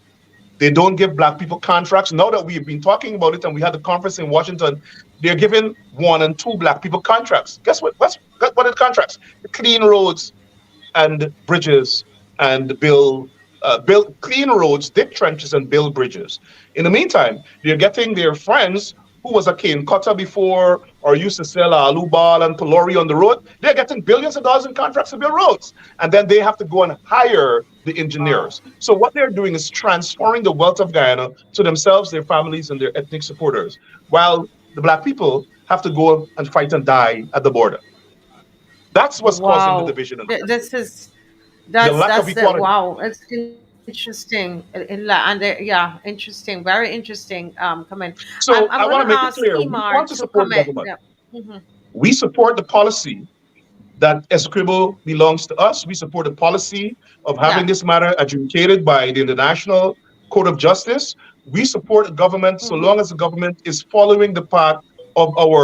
They don't give black people contracts. Now that we've been talking about it and we had the conference in Washington, they're giving 1 and 2 black people contracts. Guess what? What are the contracts? Clean roads and bridges and build clean roads, dig trenches and build bridges. In the meantime, they're getting their friends who was a cane cutter before or used to sell aloo ball and pelori on the road, they're getting billions of dollars in contracts to build roads. And then they have to go and hire the Wow. engineers. So what they're doing is transferring the wealth of Guyana to themselves, their families, and their ethnic supporters, while the black people have to go and fight and die at the border. That's what's causing the Wow. division in the country. This is The lack of that's the equality. wow. It's interesting. And yeah, interesting. Very interesting. Comment. I'm So gonna I want to make ask it clear, we Kimar want to to support comment. government. Yeah. Hmm. We support the policy that Escribo belongs to us. We support the policy of Yeah. having this matter adjudicated by the International Court of Justice. We support the government so Hmm. long as the government is following the path of our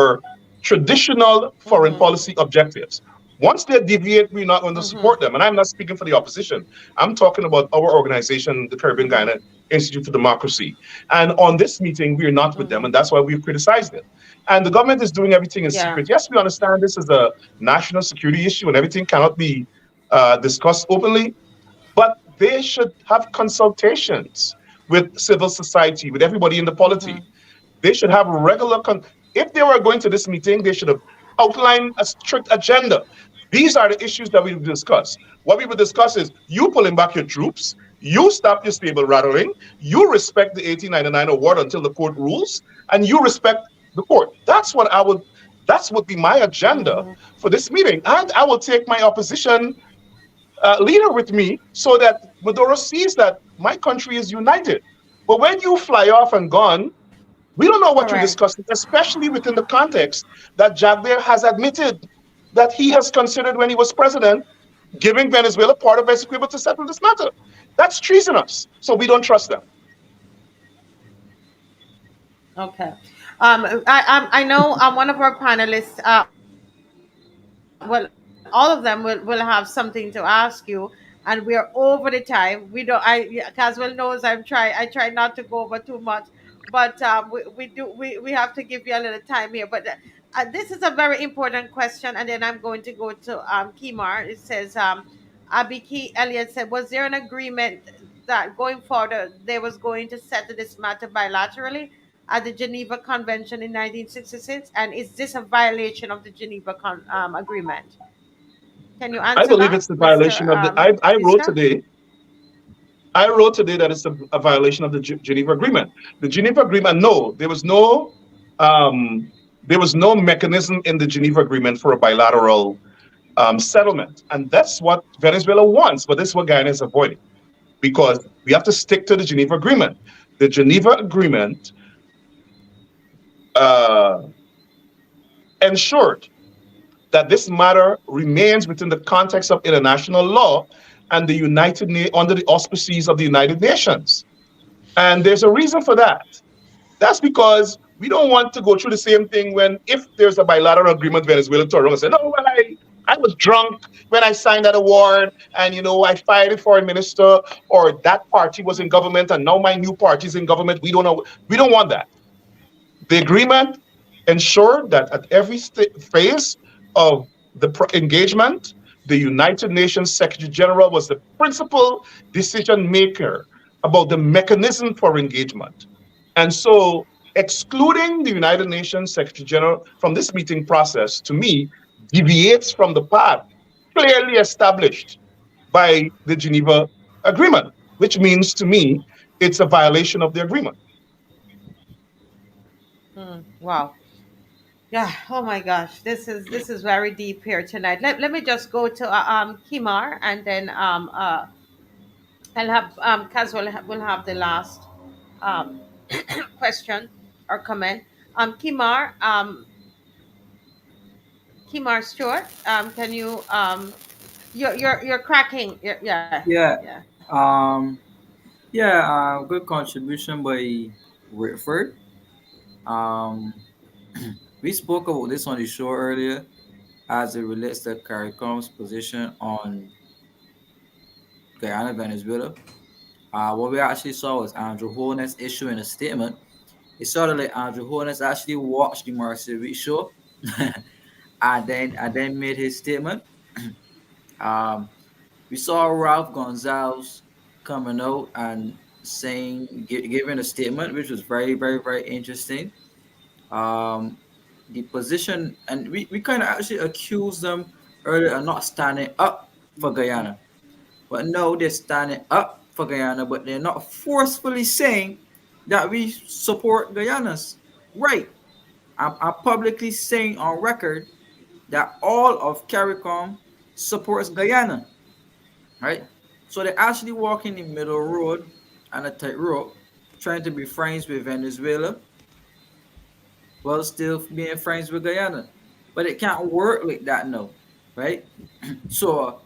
traditional foreign Hmm. policy objectives. Once they deviate, we're not going to Hmm. support them. And I'm not speaking for the opposition. I'm talking about our organization, the Caribbean Hmm. Guyana Institute for Democracy. And on this meeting, we're not with them, Hmm. and that's why we've criticized it. And the government is doing everything in Yeah. secret. Yes, we understand this is a national security issue and everything cannot be discussed openly, but they should have consultations with civil society, with everybody in the polity. Hmm. They should have if they were going to this meeting, they should have outlined a strict agenda. These are the issues that we will discuss. What we will discuss is you pulling back your troops, you stop your stable rattling, you respect the 1899 award until the court rules, and you respect the court. That's what be my agenda Hmm. for this meeting. And I will take my opposition leader with me so that Maduro sees that my country is united. But when you fly off and gone, we don't know what you're Correct. discussing, especially within the context that Jagder has admitted that he has considered when he was president, giving Venezuela part of Essequibo to settle this matter. That's treasonous. So we don't trust them. Okay. I know one of our panelists. Well, all of them will have something to ask you, and we are over the time. We don't. Caswell knows I try not to go over too much, but we have to give you a little time here. But this is a very important question, and then I'm going to go to Kimar. It says Abiki Elliott said, was there an agreement that going forward they was going to settle this matter bilaterally at the Geneva Convention in 1966? And is this a violation of the Geneva Agreement? Can you I answer believe that, it's a Mr. violation of the. I wrote Batista? today. I wrote today that it's a violation of the Geneva Agreement. The Geneva Agreement. No, um, there was no mechanism in the Geneva Agreement for a bilateral settlement, and that's what Venezuela wants. But this is what Guyana is avoiding because we have to stick to the Geneva Agreement. The Geneva Agreement uh, ensured that this matter remains within the context of international law and under the auspices of the United Nations. And there's a reason for that. That's because we don't want to go through the same thing when if there's a bilateral agreement, Venezuela turn around and say, no, well, I was drunk when I signed that award, and I fired the foreign minister, or that party was in Hmm. government and now my new party is in government. We don't know. We don't want that. The agreement ensured that at every phase of the engagement, the United Nations Secretary General was the principal decision maker about the mechanism for engagement. And so, excluding the United Nations Secretary General from this meeting process, to me, deviates from the path clearly established by the Geneva Agreement, which means to me it's a violation of the agreement. Wow. Yeah. Oh my gosh. This is very deep here tonight. Let me just go to Kimar, and then I'll have will have the last um question or comment. Kimar, Kimar Stewart, can you you're cracking. Yeah, Yeah. yeah. Yeah. Good contribution by Whitford. Um, we spoke about this on the show earlier as it relates to CARICOM's position on Guyana, Venezuela. What we actually saw was Andrew Holness issuing a statement. It sounded like Andrew Holness actually watched the Marcy Reed show and then made his statement. Um, we saw Ralph Gonzalves coming out and giving a statement, which was very, very, very interesting. Um, the position, and we kind of actually accused them earlier of not standing up for Guyana. But no, they're standing up for Guyana, but they're not forcefully saying that we support Guyana's right. I'm publicly saying on record that all of CARICOM supports Guyana, right? So they're actually walking the middle road and a tightrope, trying to be friends with Venezuela while still being friends with Guyana. But it can't work like that, no, right? So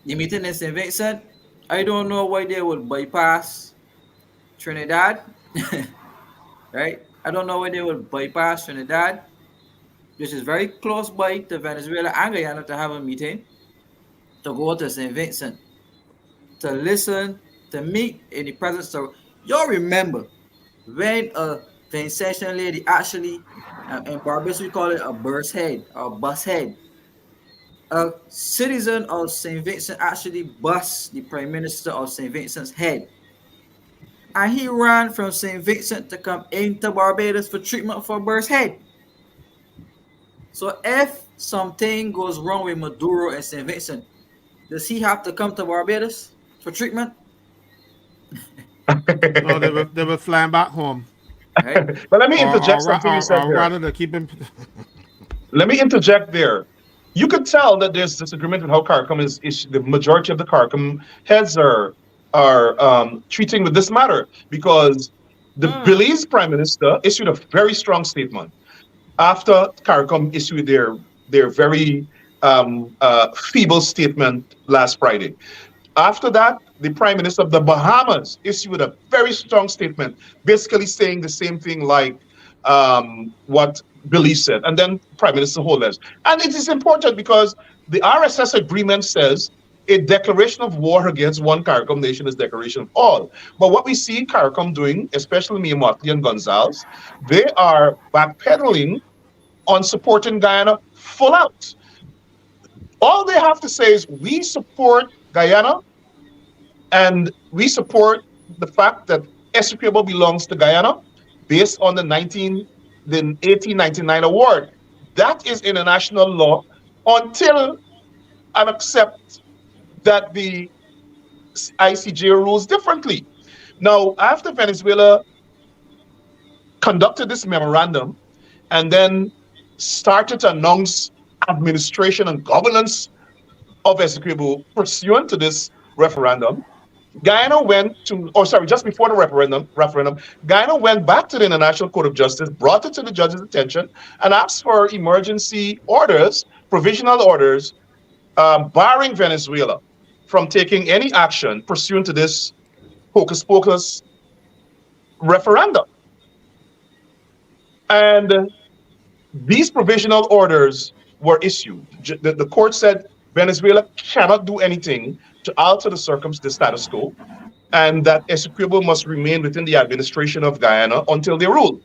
the meeting in St. Vincent, I don't know why they would bypass Trinidad, right? I don't know why they would bypass Trinidad, which is very close by to Venezuela and Guyana, to have a meeting, to go to St. Vincent, to listen, to meet in the presence of. Y'all remember when a Vincentian lady actually, in Barbados we call it a burst head or bus head. A citizen of St. Vincent actually bust the Prime Minister of St. Vincent's head. And he ran from St. Vincent to come into Barbados for treatment for burst head. So if something goes wrong with Maduro and St. Vincent, does he have to come to Barbados for treatment? No, they were flying back home, Right? But let me interject something you said or there. rather, to keep him. Let me interject there. You could tell that there's disagreement with how CARICOM is the majority of the CARICOM heads are treating with this matter, because the Belize Prime Minister issued a very strong statement after CARICOM issued their very feeble statement last Friday. After that, the Prime Minister of the Bahamas issued a very strong statement, basically saying the same thing like what Billy said, and then Prime Minister HOLNESS. And it is important because the RSS agreement says a declaration of war against one CARICOM nation is declaration of all. But what we see CARICOM doing, especially Mia and Gonzalves, they are backpedaling on supporting Guyana full out. All they have to say is we support Guyana, and we support the fact that Essequibo belongs to Guyana based on the 1899 award. That is international law until and accept that the ICJ rules differently. Now, after Venezuela conducted this memorandum and then started to announce administration and governance of Essequibo pursuant to this referendum, Guyana went to, or sorry, just before the referendum, Guyana went back to the International Court of Justice, brought it to the judge's attention, and asked for emergency orders, provisional orders, barring Venezuela from taking any action pursuant to this hocus pocus referendum. And these provisional orders were issued. The court said Venezuela cannot do anything to alter the status quo, and that Essequibo must remain within the administration of Guyana until they rule.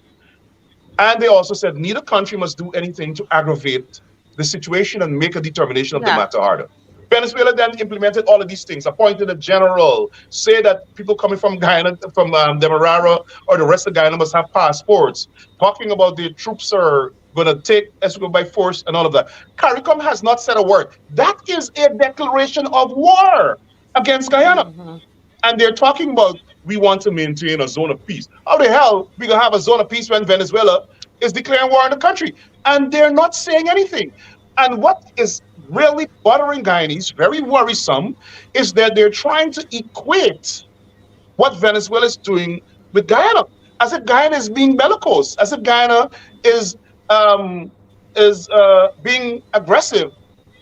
And they also said neither country must do anything to aggravate the situation and make a determination of the matter harder. Venezuela then implemented all of these things, appointed a general, say that people coming from Guyana, from Demerara or the rest of Guyana must have passports, talking about the troops are going to take Essequibo by force and all of that. CARICOM has not said a word. That is a declaration of war against Guyana. And they're talking about we want to maintain a zone of peace. How the hell we going to have a zone of peace when Venezuela is declaring war on the country? And they're not saying anything. And what is really bothering Guyanese, very worrisome, is that they're trying to equate what Venezuela is doing with Guyana, as if Guyana is being bellicose, as if Guyana is being aggressive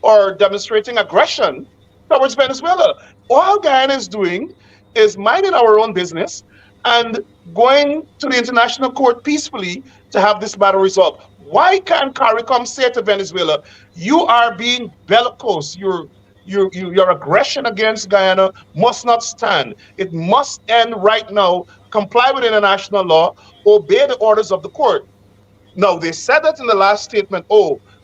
or demonstrating aggression towards Venezuela. All Guyana is doing is minding our own business and going to the international court peacefully to have this matter resolved. Why can't CARICOM say to Venezuela, you are being bellicose, your aggression against Guyana must not stand. It must end right now. Comply with international law, obey the orders of the court. No, they said that in the last statement,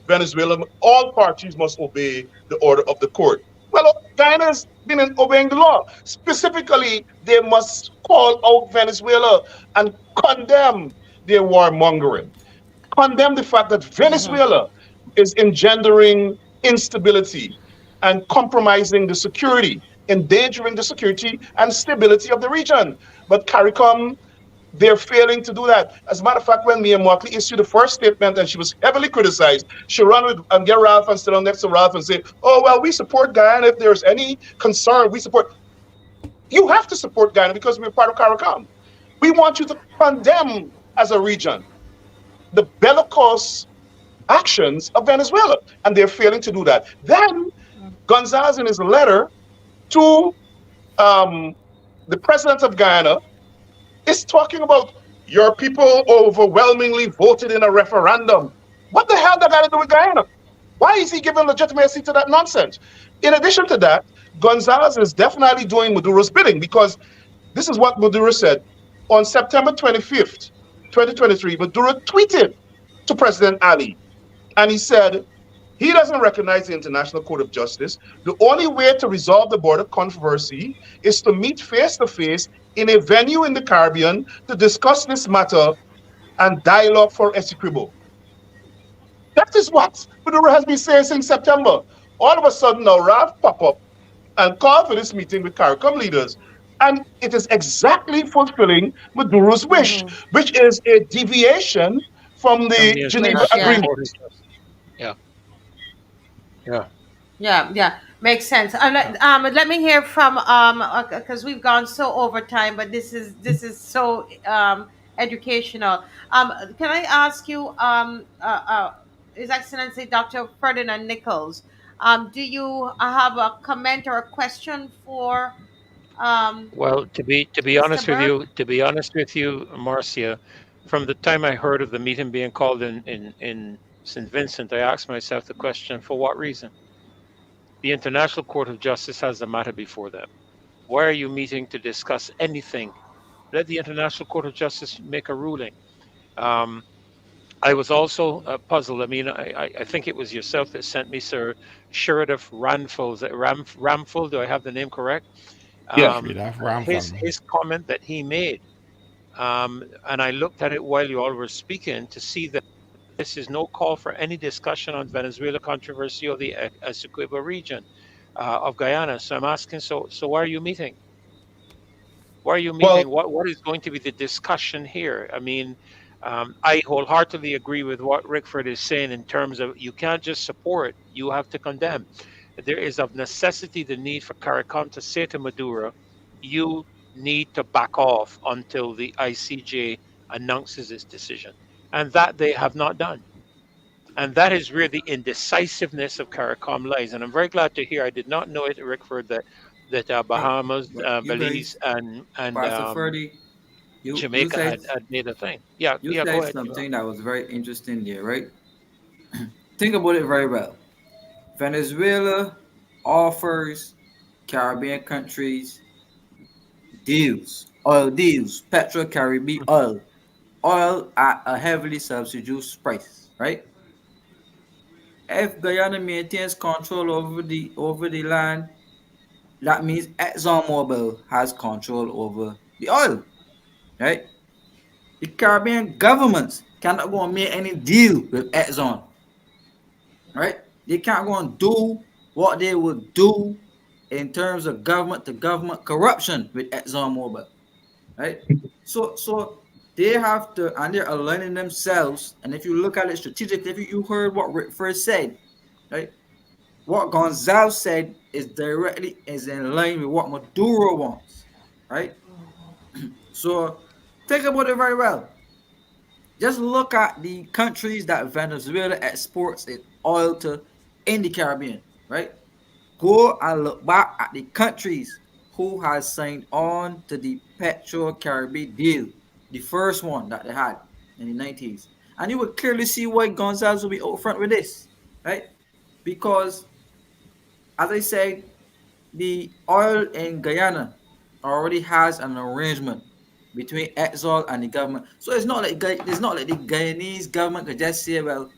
Venezuela, all parties must obey the order of the court. Well, Guyana has been obeying the law. Specifically, they must call out Venezuela and condemn their warmongering, condemn the fact that Mhm. Venezuela is engendering instability and compromising the security, endangering the security and stability of the region. But CARICOM, they're failing to do that. As a matter of fact, when Mia Mottley issued the first statement and she was heavily criticized, she ran with and get Ralph and sit down next to Ralph and say, "Oh well, we support Guyana if there's any concern. We support." You have to support Guyana because we're part of CARICOM. We want you to condemn as a region the bellicose actions of Venezuela, and they're failing to do that. Then Gonzalez, in his letter to um, the president of Guyana, is talking about your people overwhelmingly voted in a referendum. What the hell that got to do with Guyana? Why is he giving legitimacy to that nonsense? In addition to that, Gonzalez is definitely doing Maduro's bidding because this is what Maduro said on September 25th, 2023. Maduro tweeted to President Ali, and he said, he doesn't recognize the International Court of Justice. The only way to resolve the border controversy is to meet face to face in a venue in the Caribbean to discuss this matter and dialogue for execrable. That is what Maduro has been saying since September. All of a sudden now, Ralph pop up and call for this meeting with CARICOM leaders. And it is exactly fulfilling Maduro's wish, Mhm. which is a deviation from From the the Geneva Wish, International yeah. Agreement. Court of Justice. Yeah, yeah. Yeah, yeah, makes sense. Let me hear from because we've gone so over time, but this is so educational. Can I ask you, His Excellency Dr. Ferdinand Nichols, do you have a comment or a question for um Well, to be Mr. honest with Burke? you, Marcia, from the time I heard of the meeting being called in St. Vincent, I asked myself the question: for what reason? The International Court of Justice has the matter before them. Why are you meeting to discuss anything? Let the International Court of Justice make a ruling. Um, I was also puzzled. I mean, I think it was yourself that sent me Sir Sheridan Ramphel. Is it Ramphel? Do I have the name correct? Yeah. Um, Sridhar his Ramphal. his comment that he made, and I looked at it while you all were speaking to see that this is no call for any discussion on Venezuela controversy or the Essequibo region of Guyana. So I'm asking, so why are you meeting? Why are you Well, meeting? What is going to be the discussion here? I mean, I wholeheartedly agree with what Rickford is saying in terms of you can't just support, you have to condemn. There is of necessity the need for CARICOM to say to Maduro, you need to back off until the ICJ announces its decision. And that they have not done. And that is where the indecisiveness of CARICOM lies. And I'm very glad to hear, I did not know it, Rickford, that Hey, Bahamas, but you Belize, guys, and Pastor Ferdy, you Jamaica said had made a thing. Yeah, you yeah, go said ahead. You go. something that was very interesting there, right? Think about it very well. Venezuela offers Caribbean countries deals, oil deals, Petro Caribbean oil at a heavily subsidized price, right? If Guyana maintains control over the land, that means ExxonMobil has control over the oil, right? The Caribbean governments cannot go and make any deal with Exxon, right? They can't go and do what they would do in terms of government to government corruption with ExxonMobil, right? So they have to, and they're aligning themselves. And if you look at it strategically, if you heard what Rick first said, right? What Gonzalez said is in line with what Maduro wants, right? So think about it very well. Just look at the countries that Venezuela exports its oil to in the Caribbean, right? Go and look back at the countries who has signed on to the Petro Caribbean deal, the first one that they had in the 90s. And you would clearly see why Gonzalez will be out front with this, right? Because, as I said, the oil in Guyana already has an arrangement between Exxon and the government. So it's not like the Guyanese government could just say, well,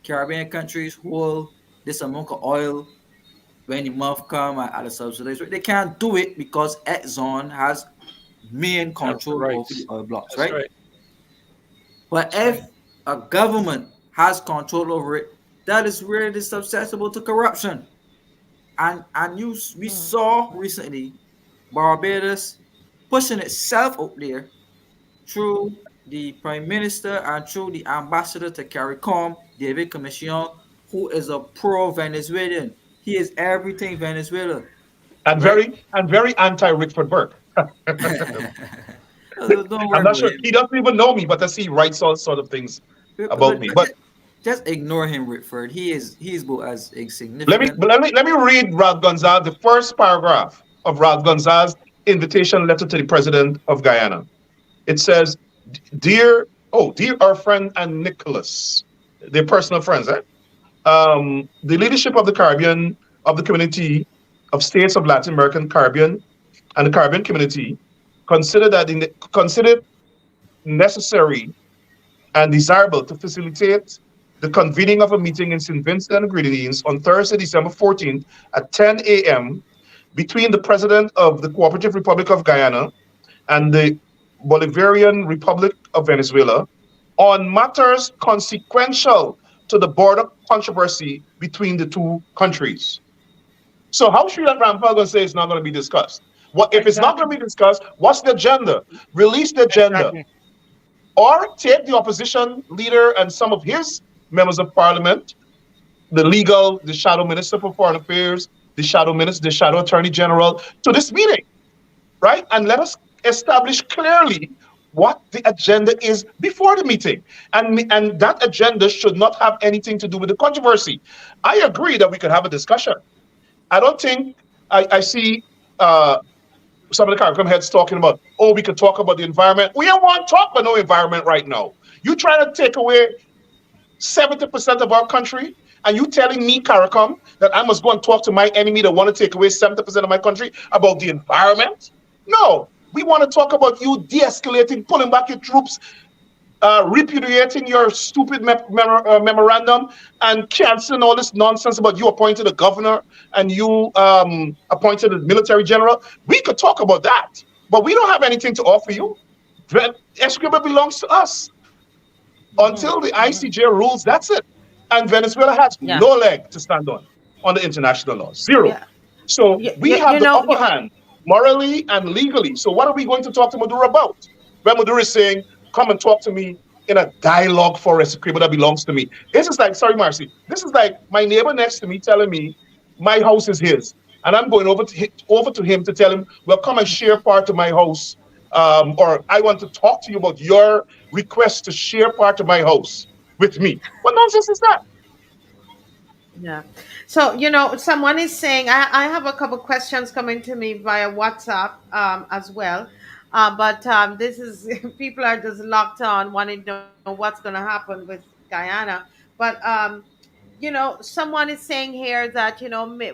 Caribbean countries hold this amount of oil when the month come at the subsidies rate. They can't do it because Exxon has main control Right. over the oil blocks, That's right? right. But That's right. if a government has control over it, that is where it is susceptible to corruption. And we saw recently Barbados pushing itself out there through the prime minister and through the ambassador to CARICOM, David Commission, who is a pro Venezuelan. He is everything Venezuela, right? And very anti Rickford Burke. Don't I'm work not with sure him. he doesn't even know me, but I see he writes all sort of things about me. But But just ignore him, Whitford. He is both as insignificant. let me read Ralph Gonzalez, the first paragraph of Ralph Gonzalez's invitation letter to the president of Guyana. It says, dear our friend and Nicholas, they're personal friends, eh? The leadership of the Caribbean, of the community of states of Latin American Caribbean and the Caribbean community, consider necessary and desirable to facilitate the convening of a meeting in St. Vincent and Grenadines on Thursday, December 14th at 10 a.m. between the President of the Cooperative Republic of Guyana and the Bolivarian Republic of Venezuela on matters consequential to the border controversy between the two countries. So how should that Ramaphosa say it's not going to be discussed? What if it's not going to be discussed? What's the agenda? Release the agenda, Exactly. or take the opposition leader and some of his members of parliament, the shadow minister for foreign affairs, the shadow minister, the shadow attorney general, to this meeting, right? And let us establish clearly what the agenda is before the meeting. And that agenda should not have anything to do with the controversy. I agree that we could have a discussion. I don't think I see some of the CARICOM heads talking about, oh, we could talk about the environment. We don't want to talk about no environment right now. You trying to take away 70% of our country, and you telling me, CARICOM, that I must go and talk to my enemy that want to take away 70% of my country about the environment? No, we want to talk about you de-escalating, pulling back your troops, repudiating your stupid memorandum, and canceling all this nonsense about you appointed a governor and you appointed a military general. We could talk about that, but we don't have anything to offer you. SQUABBLE belongs to us. Until the ICJ rules, that's it. And Venezuela has Yeah. no leg to stand on the international law. Zero. Yeah. So we have You the know, upper hand morally and legally. So what are we going to talk to Maduro about? When Maduro is saying, come and talk to me in a dialogue for a scribble that belongs to me. This is like, sorry, Marcy, this is like my neighbor next to me telling me my house is his. And I'm going over to him to tell him, well, come and share part of my house. Or I want to talk to you about your request to share part of my house with me. What nonsense is that? yeah. So, someone is saying, I have a couple questions coming to me via WhatsApp as well. But this is, people are just locked on, wanting to know what's going to happen with Guyana. But, someone is saying here that,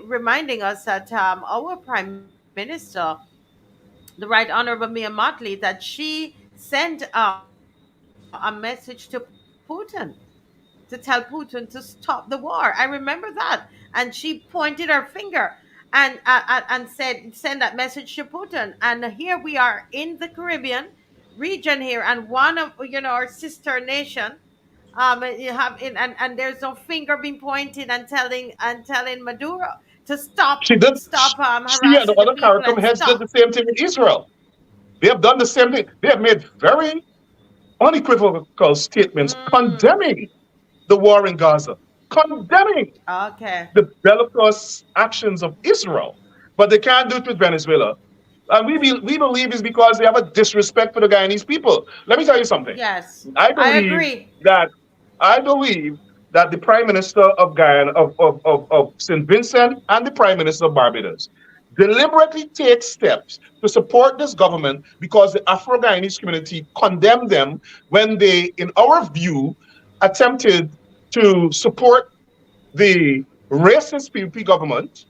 reminding us that our Prime Minister, the Right Honorable Mia Mottley, that she sent a message to Putin to tell Putin to stop the war. I remember that. And she pointed her finger and said, send that message to Putin. And here we are in the Caribbean region here, and one of our sister nation, you have and there's no finger being pointed and telling Maduro to She did. stop She and the harassing the other people CARICOM and heads did stop. the same thing in Israel. They have done the same thing. They have made very unequivocal statements Mm, condemning the war in Gaza, condemning okay. the bellicose actions of Israel, but they can't do it with Venezuela. And we believe it's because they have a disrespect for the Guyanese people. Let me tell you something. Yes, I I believe agree. that I believe that the Prime Minister of Guyana, of St. Vincent, and the Prime Minister of Barbados deliberately take steps to support this government because the Afro-Guyanese community condemned them when they, in our view, attempted to support the racist PUP government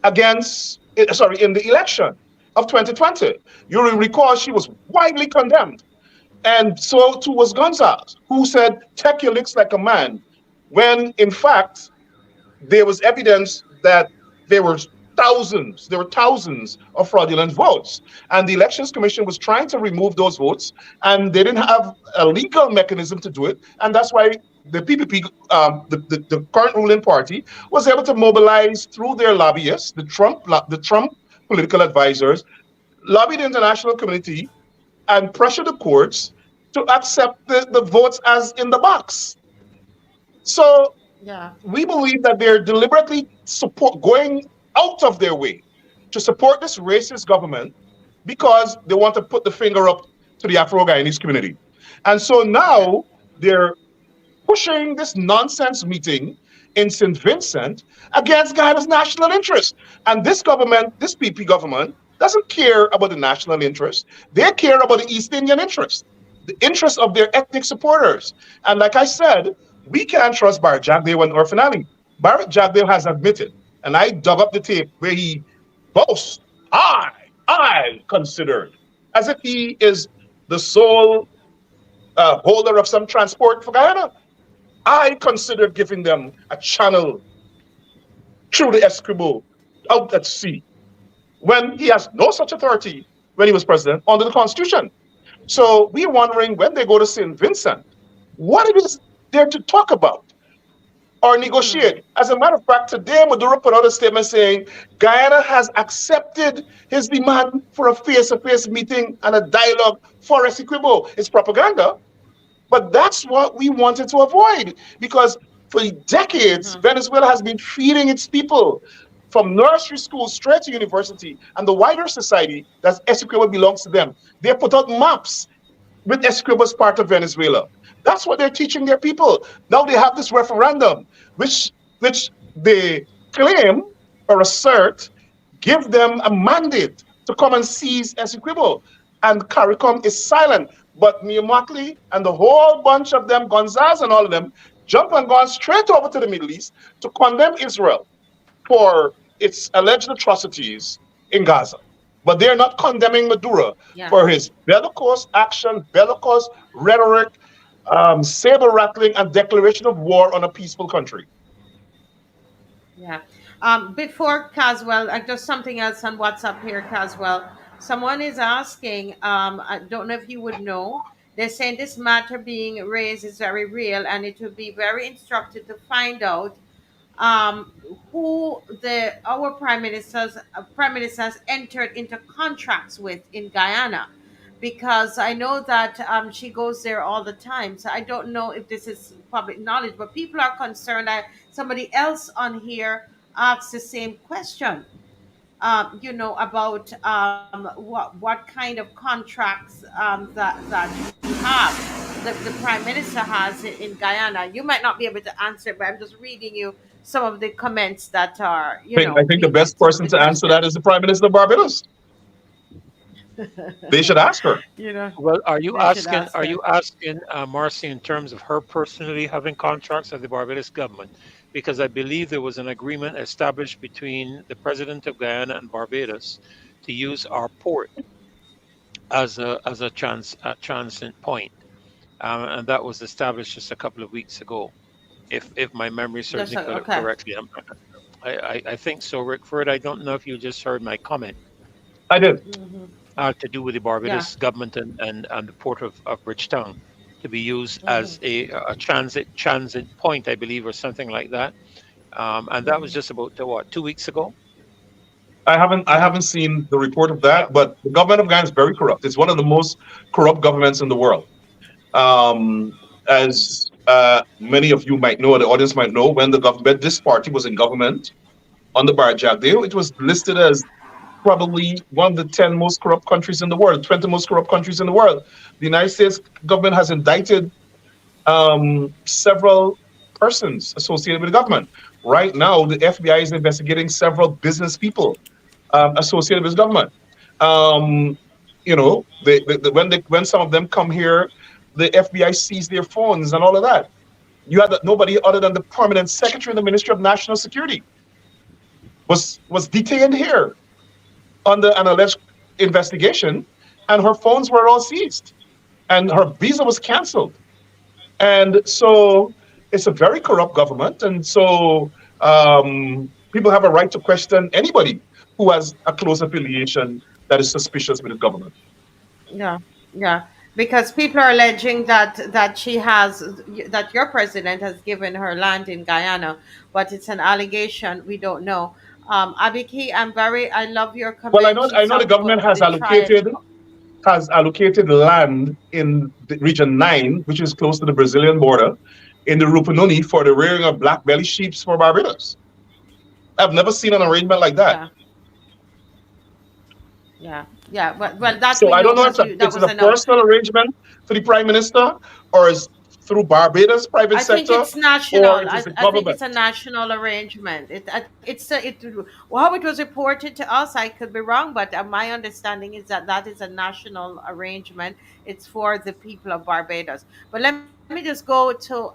in the election of 2020. You will recall she was widely condemned. And so too was Gonzalez, who said, take your licks like a man, when in fact, there was evidence that There were thousands of fraudulent votes. And the Elections Commission was trying to remove those votes, and they didn't have a legal mechanism to do it. And that's why the PPP, the current ruling party, was able to mobilize through their lobbyists, the Trump political advisors, lobby the international community and pressure the courts to accept the votes as in the box. So Yeah. we believe that they're deliberately going out of their way to support this racist government because they want to put the finger up to the Afro-Guyanese community. And so Yeah. now they're pushing this nonsense meeting in St. Vincent against Guyana's national interest. And this government, this PP government, doesn't care about the national interest. They care about the East Indian interest, the interest of their ethnic supporters. And like I said, we can't trust Barrett Jagdeo and Orphanelli. Barrett Jagdeo has admitted, and I dug up the tape where he boasts, I considered, as if he is the sole holder of some transport for Guyana. I considered giving them a channel through the Esquimalt out at sea when he has no such authority when he was president under the Constitution. So we're wondering when they go to St. Vincent, what it is there to talk about or Hmm. negotiate. As a matter of fact, today Maduro put out a statement saying Guyana has accepted his demand for a face-to-face meeting and a dialogue for Essequibo. It's propaganda. But that's what we wanted to avoid because for decades, Hmm. Venezuela has been feeding its people from nursery school straight to university and the wider society that Essequibo belongs to them. They put out maps with Essequibo as part of Venezuela. That's what they're teaching their people. Now they have this referendum, which they claim or assert give them a mandate to come and seize Essequibo. And CARICOM is silent. But Miamakli and the whole bunch of them, Gonzalez and all of them, jump and gone straight over to the Middle East to condemn Israel for its alleged atrocities in Gaza. But they're not condemning Maduro Yeah. for his bellicose action, bellicose rhetoric, saber rattling, and declaration of war on a peaceful country. Yeah. Before Caswell, just something else on WhatsApp here, Caswell. Someone is asking, I don't know if you would know. They're saying this matter being raised is very real, and it would be very instructive to find out um, who the our prime ministers entered into contracts with in Guyana, because I know that she goes there all the time. So I don't know if this is public knowledge, but people are concerned. Somebody else on here asked the same question. About what kind of contracts that you have, the prime minister has in Guyana. You might not be able to answer, but I'm just reading you some of the comments that are, I think the best some of person the to answer that questions. is the Prime Minister of Barbados. They should ask her. you know, Well, they should ask are her. you asking Marcy in terms of her personally having contracts with the Barbados government? Because I believe there was an agreement established between the president of Guyana and Barbados to use our port as a transit point, and that was established just a couple of weeks ago, if my memory serves Just me okay. correctly. I think so, Rickford. I don't know if you just heard my comment I did. Hmm. to do with the Yeah. Barbados government and the port of Bridgetown to be used Hmm. as a transit point, I believe, or something like that. And that was Hmm. just about what, 2 weeks ago. I Yeah. haven't seen the report of Yeah. that, but the government of Ghana is very corrupt. It's one of the most corrupt governments in the world. As many of you might know, or the audience might know, when the government, this party was in government under Barra Jagdeo, it was listed as probably one of the 10 most corrupt countries in the world, 20 most corrupt countries in the world. The United States government has indicted several persons associated with the government. Right now, the FBI is investigating several business people associated with government. Um, when some of them come here, the FBI sees their phones and all of that. You had nobody other than the permanent secretary in the Ministry of National Security was detained here under an alleged investigation, and her phones were all seized, and her visa was canceled. And so it's a very corrupt government. And so People have a right to question anybody who has a close affiliation that is suspicious with the government. Yeah, yeah. Because people are alleging that she has that your president has given her land in Guyana, but it's an allegation. We don't know. Abiki, I love your Well, comment. I She's know the talking government about the triad. has allocated land in the region 9, which is close to the Brazilian border, in the Rupununi for the rearing of black belly sheep for Barbados. I've never seen an arrangement like that. Yeah, yeah, yeah. Well, that So we I know don't know if because you that it's was a a no. personal arrangement for the prime minister, or is through Barbados private I think sector, it's or national. it is the I think government. it's a national arrangement. How it was reported to us. I could be wrong, but my understanding is that is a national arrangement. It's for the people of Barbados. But let me just go to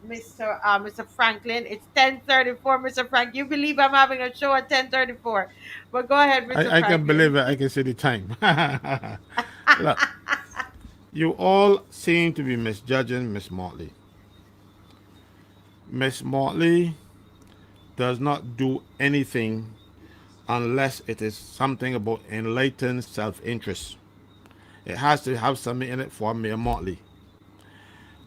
Mr. Franklin. It's 10:34, Mr. Frank. You believe I'm having a show at 10:34? But go ahead, Mr. I can Franklin. believe it. I can see the time. Look, you all seem to be misjudging Miss Motley. Miss Motley does not do anything unless it is something about enlightened self-interest. It has to have something in it for Mayor Motley.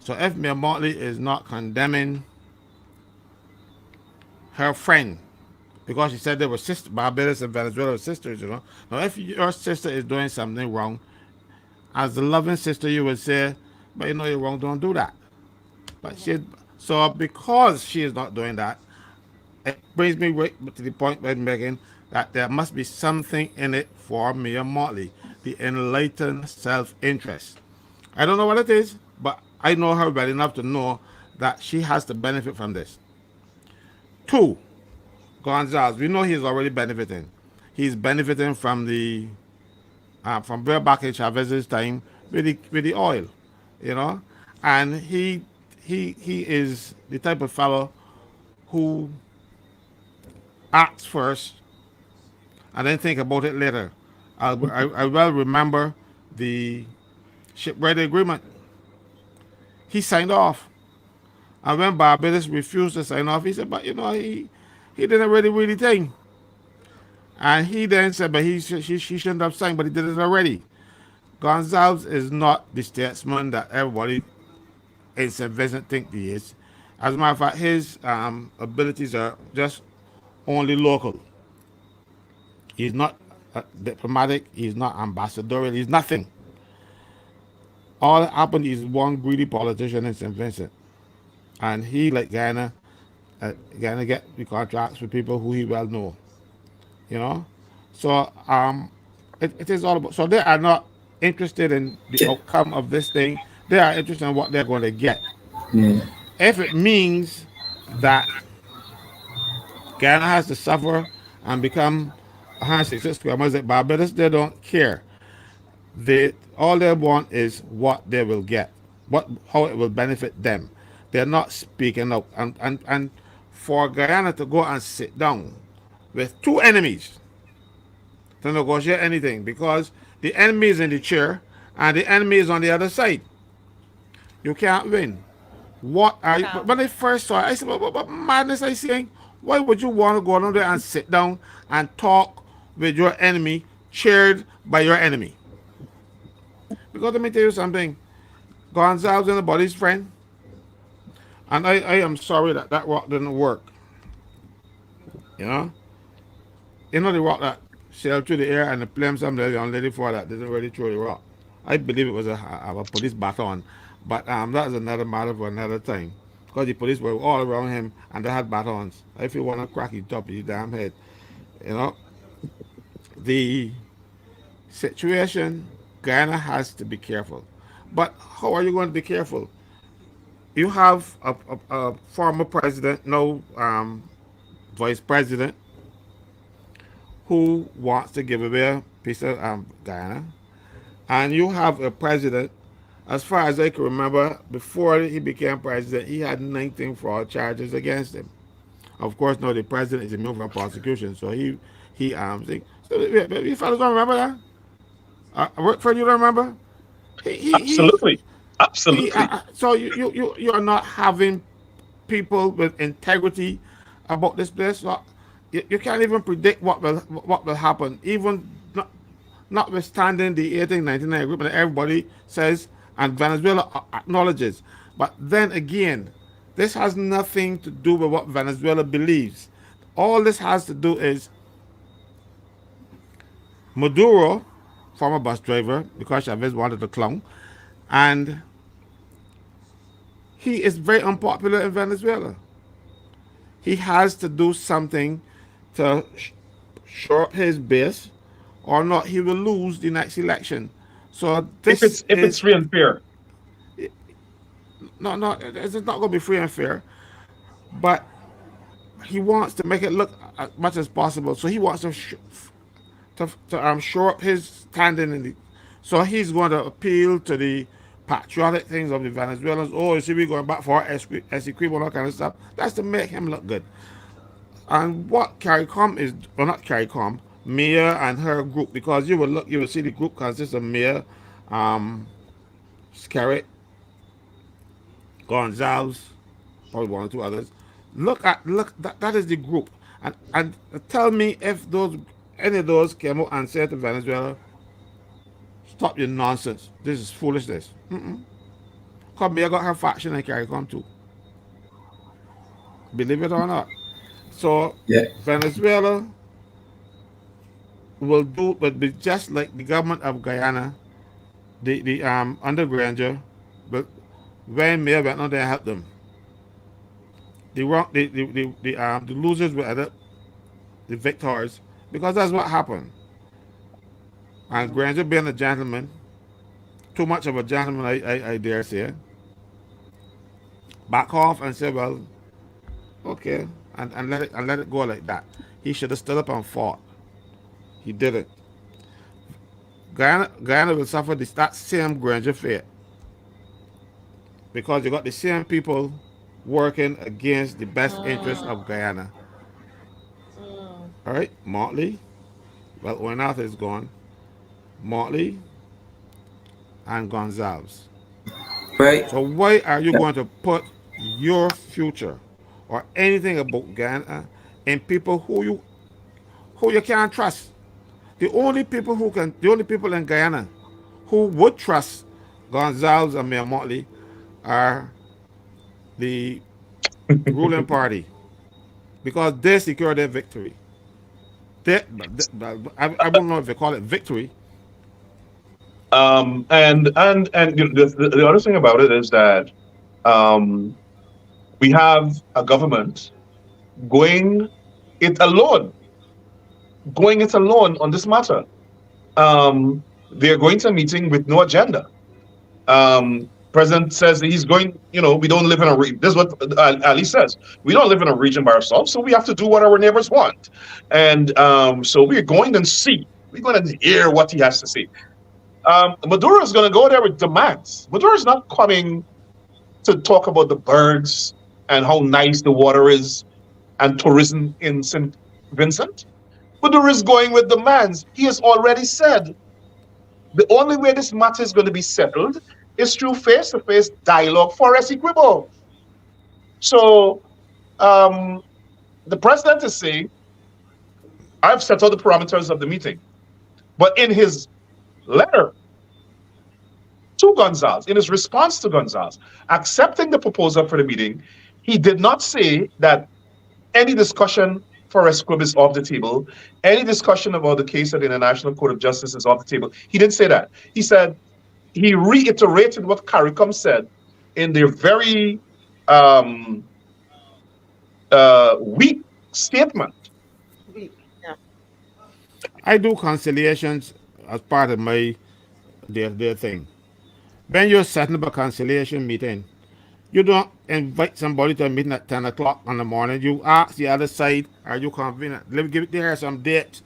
So if Mayor Motley is not condemning her friend, because she said they were sisters, Barbados and Venezuela were sisters, Now, if your sister is doing something wrong, as a loving sister, you would say, but you're wrong, don't do that. But so because she is not doing that, it brings me right to the point by making that there must be something in it for Mayor Motley, the enlightened self-interest. I don't know what it is, but I know her well enough to know that she has to benefit from this. Two, Gonzalez, we know he's already benefiting. He's benefiting from the from way back in Chavez's time with the oil, you know, and he is the type of fellow who acts first and then think about it later. I well remember the shipwright agreement. He signed off, and when Barbados refused to sign off, he said, "But he didn't really think." And he then said, "But she shouldn't have signed, but he did it already." Gonzalves is not the statesman that everybody in St. Vincent think he is. As a matter of fact, his abilities are just only local. He's not diplomatic. He's not ambassadorial. He's nothing. All that happened is one greedy politician in St. Vincent, and he, like Guyana get the contracts with people who he well know. You know, so it is all about. So they are not interested in the outcome of this thing. They are interested in what they're going to get. Yeah. If it means that Guyana has to suffer and become 166 square miles like Barbados, they don't care. All they want is what they will get, how it will benefit them. They're not speaking up. And for Guyana to go and sit down with two enemies to negotiate anything, because the enemy is in the chair and the enemy is on the other side, you can't win. What are you? Yeah. When I first saw it, I said, what madness I saying? Why would you want to go down there and sit down and talk with your enemy, chaired by your enemy? Because let me tell you something. Gonzalez and the body's friend, and I am sorry that rock didn't work. You know? The rock that sailed through the air and the plane the young lady for that didn't really throw the rock. I believe it was a police baton, but that is another matter for another time. Because the police were all around him and they had batons. If you want to crack his top of his damn head, you know, the situation, Guyana has to be careful. But how are you going to be careful? You have a former president, no vice president, who wants to give away a piece of Guyana, and you have a president. As far as I can remember, before he became president, he had 19 fraud charges against him. Of course, now the president is immune from prosecution, so so you fellas don't remember that? Fred, you don't remember? He Absolutely, absolutely. so you are not having people with integrity about this place. So You can't even predict what will happen. Even notwithstanding the 1899 agreement, everybody says and Venezuela acknowledges. But then again, this has nothing to do with what Venezuela believes. All this has to do is Maduro, former bus driver, because Chavez wanted to clown, and he is very unpopular in Venezuela. He has to do something to shore up his base, or not, he will lose the next election. So If this it's is free and fair. it's not going to be free and fair. But he wants to make it look as much as possible. So he wants to shore up his standing in the. So he's going to appeal to the patriotic things of the Venezuelans. Oh, you see, we're going back for Essequibo and all kind of stuff. That's to make him look good. And what CARICOM is, well, not CARICOM, Mayor and her group, because you will see the group consists of Mayor, Scarrett, Gonzalves, probably one or two others. Look that is the group, and tell me if those any of those came out and said to Venezuela, stop your nonsense. This is foolishness. Come here, got her faction and CARICOM too. Believe it or not. So Yeah. Venezuela will be just like the government of Guyana, the undergrander, but when Mayor went on there and helped them. The losers were at the victors, because that's what happened. And Granger being a gentleman, too much of a gentleman, I dare say, back off and say, well, okay, and let it go like that. He should have stood up and fought. He didn't. Guyana will suffer that same Granger fate, because you got the same people working against the best interests Mm, of Guyana. mm. All right, Motley. Well, Oenath is gone. Motley and Gonzalves. Right. So why are you going to put your future or anything about Guyana in people who you can't trust? The only people in Guyana who would trust Gonzalves and Mayor Motley are the ruling party, because they secure their victory. I wouldn't know if they call it victory. And the other thing about it is that um, we have a government going it alone, going it alone on this matter. They're going to a meeting with no agenda. President says he's going, we don't live in a region. This is what Ali says. We don't live in a region by ourselves, so we have to do what our neighbors want. And so we're going and see. We're going to hear what he has to say. Maduro is going to go there with demands. Maduro is not coming to talk about the birds and how nice the water is and tourism in St. Vincent. Maduro is going with demands. He has already said the only way this matter is going to be settled is through face-to-face dialogue for Essequibo. So um, the president is saying, I've set out the parameters of the meeting. But in his letter to Gonzalez, in his response to Gonzalez, accepting the proposal for the meeting, he did not say that any discussion for Esquib is off the table, any discussion about the case at the International Court of Justice is off the table. He didn't say that. He reiterated what CARICOM said in their very weak statement. Yeah. I do conciliations as part of their thing. When you're setting up a conciliation meeting, you don't invite somebody to a meeting at 10 o'clock in the morning. You ask the other side, are you convenient? Let me give it there some dates.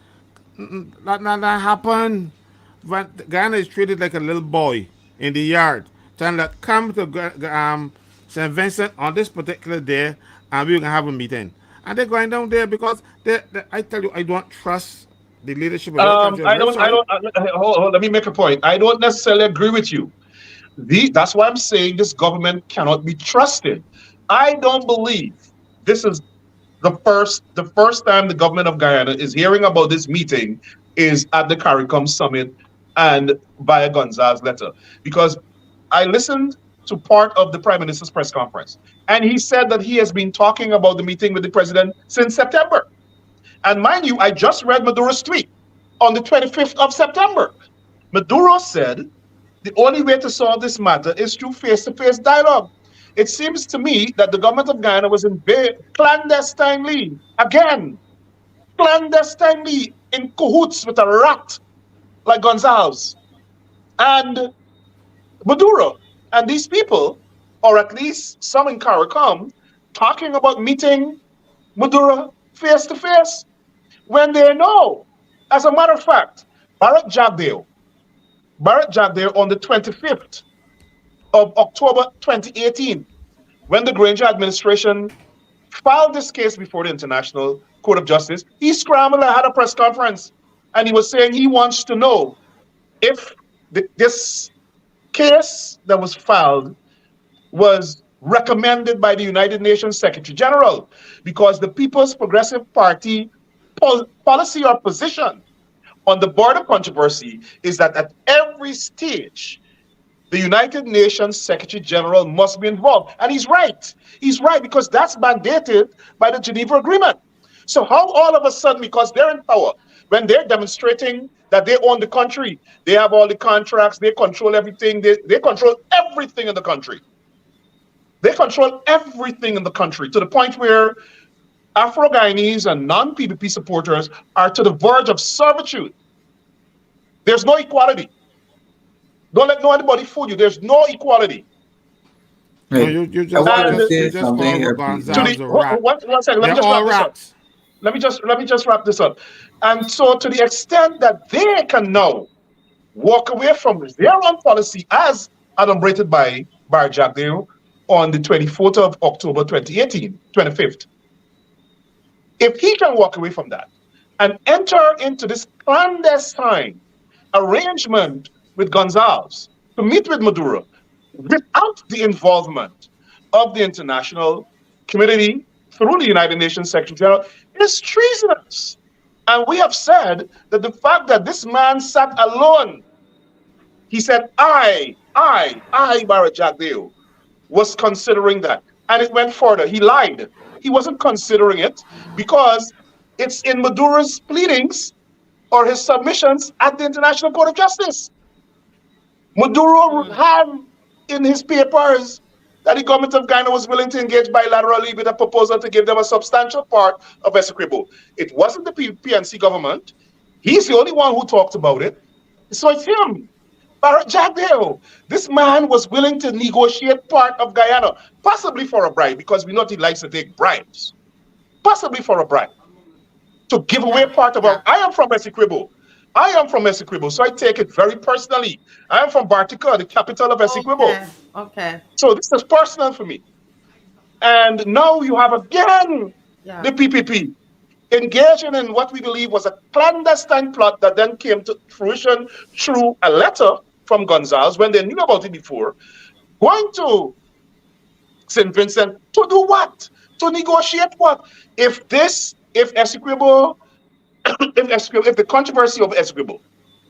That happen. When Ghana is treated like a little boy in the yard. Telling that come to St. Vincent on this particular day and we can have a meeting. And they're going down there because I tell you, I don't trust the leadership of that country. I'm I very don't, I sorry. don't, hold, let me make a point. I don't necessarily agree with you. That's why I'm saying this government cannot be trusted. I don't believe this is The first time the government of Guyana is hearing about this meeting is at the CARICOM summit and via Gonzalez letter. Because I listened to part of the Prime Minister's press conference, and he said that he has been talking about the meeting with the president since September. And mind you, I just read Maduro's tweet on the 25th of September. Maduro said the only way to solve this matter is through face-to-face dialogue. It seems to me that the government of Guyana was clandestinely, again, clandestinely in cahoots with a rat like Gonzalves and Maduro. And these people, or at least some in CARICOM, talking about meeting Maduro face to face when they know. As a matter of fact, Barrett Jagdeo, on the 25th of October 2018, when the Granger administration filed this case before the International Court of Justice, he scrambled and had a press conference. And he was saying he wants to know if this case that was filed was recommended by the United Nations Secretary General, because the People's Progressive Party policy or position on the border controversy is that at every stage, the United Nations Secretary General must be involved. And he's right. He's right, because that's mandated by the Geneva Agreement. So how all of a sudden, because they're in power, when they're demonstrating that they own the country, they have all the contracts, they control everything, they control everything in the country. They control everything in the country to the point where Afro-Guyanese and non-PPP supporters are to the verge of servitude. There's no equality. Don't let anybody fool you. There's no equality. No, Right. you I just you want to just say you just something called here, To people. Gonzalez the a rat. one second, let me They're just all wrap this up. rats. Let me just wrap this up. And so, to the extent that they can now walk away from their own policy as adumbrated by Bar Jagdeo on the 24th of October 2018, 25th, if he can walk away from that and enter into this clandestine arrangement with Gonzalez to meet with Maduro without the involvement of the international community through the United Nations Secretary General, is treasonous. And we have said that the fact that this man sat alone, he said, Barra Jagdeo, was considering that. And it went further. He lied. He wasn't considering it because it's in Maduro's pleadings or his submissions at the International Court of Justice. Maduro had in his papers that the government of Ghana was willing to engage bilaterally with a proposal to give them a substantial part of Essequibo. It wasn't the PNC government. He's the only one who talked about it. So it's him, Barrett Jagdeo. This man was willing to negotiate part of Guyana, possibly for a bribe, because we know he likes to take bribes, possibly for a bribe, to give away part of our. I am from Essequibo, so I take it very personally. I am from Bartica, the capital of Essequibo. Okay. Okay. So this is personal for me. And now you have again Yeah. the PPP engaging in what we believe was a clandestine plot that then came to fruition through a letter from Gonzalez when they knew about it before, going to St. Vincent to do what? To negotiate what? If Essequibo, if the controversy of Essequibo,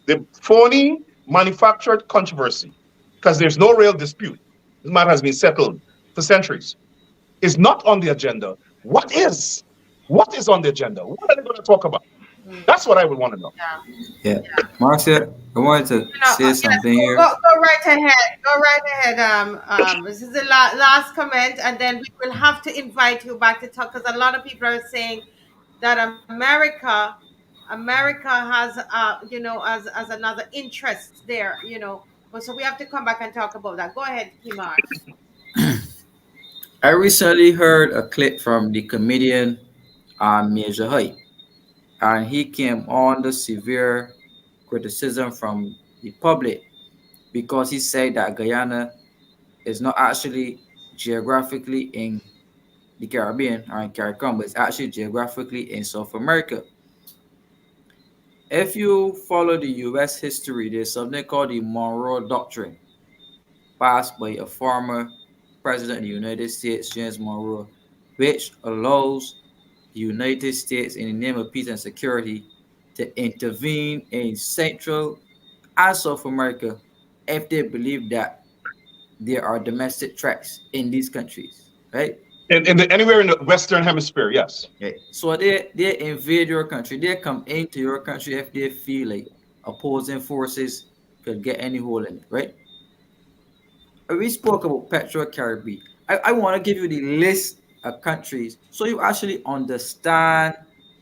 the phony manufactured controversy, because there's no real dispute, this matter has been settled for centuries, is not on the agenda, what is? What is on the agenda? What are they going to talk about? That's what I would want to know. Yeah. Marcia, I wanted to say Yes, something go, here. go right ahead. Go right ahead. This is the last comment, and then we will have to invite you back to talk because a lot of people are saying that America has, as another interest there, But so we have to come back and talk about that. Go ahead, Kimar. I recently heard a clip from the comedian Major Hype, and he came under severe criticism from the public because he said that Guyana is not actually geographically in the Caribbean or in CARICOM, but it's actually geographically in South America. If you follow the US history, there's something called the Monroe Doctrine, passed by a former president of the United States, James Monroe, which allows the United States, in the name of peace and security, to intervene in Central and South America if they believe that there are domestic threats in these countries, right? Anywhere in the Western Hemisphere, yes. Okay. So they invade your country. They come into your country if they feel like opposing forces could get any hold in it, right? We spoke about Petro Caribbean. I want to give you the list of countries so you actually understand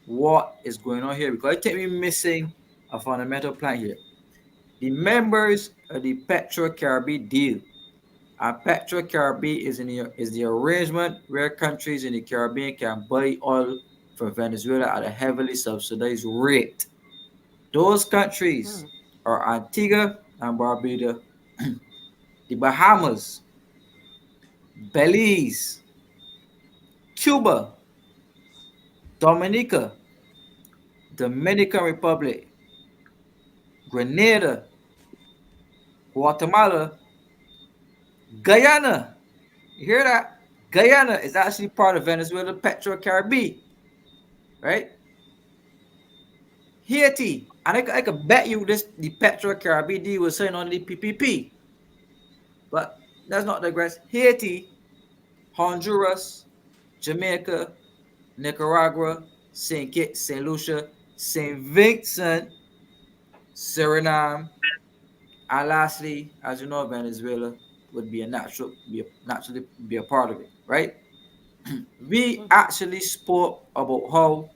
what is going on here, because I think we're missing a fundamental plan here. The members of the Petro Caribbean deal. And Petro Caribbean is the arrangement where countries in the Caribbean can buy oil from Venezuela at a heavily subsidized rate. Those countries Hmm. are Antigua and Barbados, the Bahamas, Belize, Cuba, Dominica, Dominican Republic, Grenada, Guatemala, Guyana. You hear that? Guyana is actually part of Venezuela Petro Caribbean, right? Haiti, and I could bet you this the Petro Caribbean deal was signed on the PPP, but that's not digress. Haiti, Honduras, Jamaica, Nicaragua, Saint Kitts, Saint Lucia, Saint Vincent, Suriname, and lastly, as you know, Venezuela would be naturally be a part of it, right? We actually spoke about how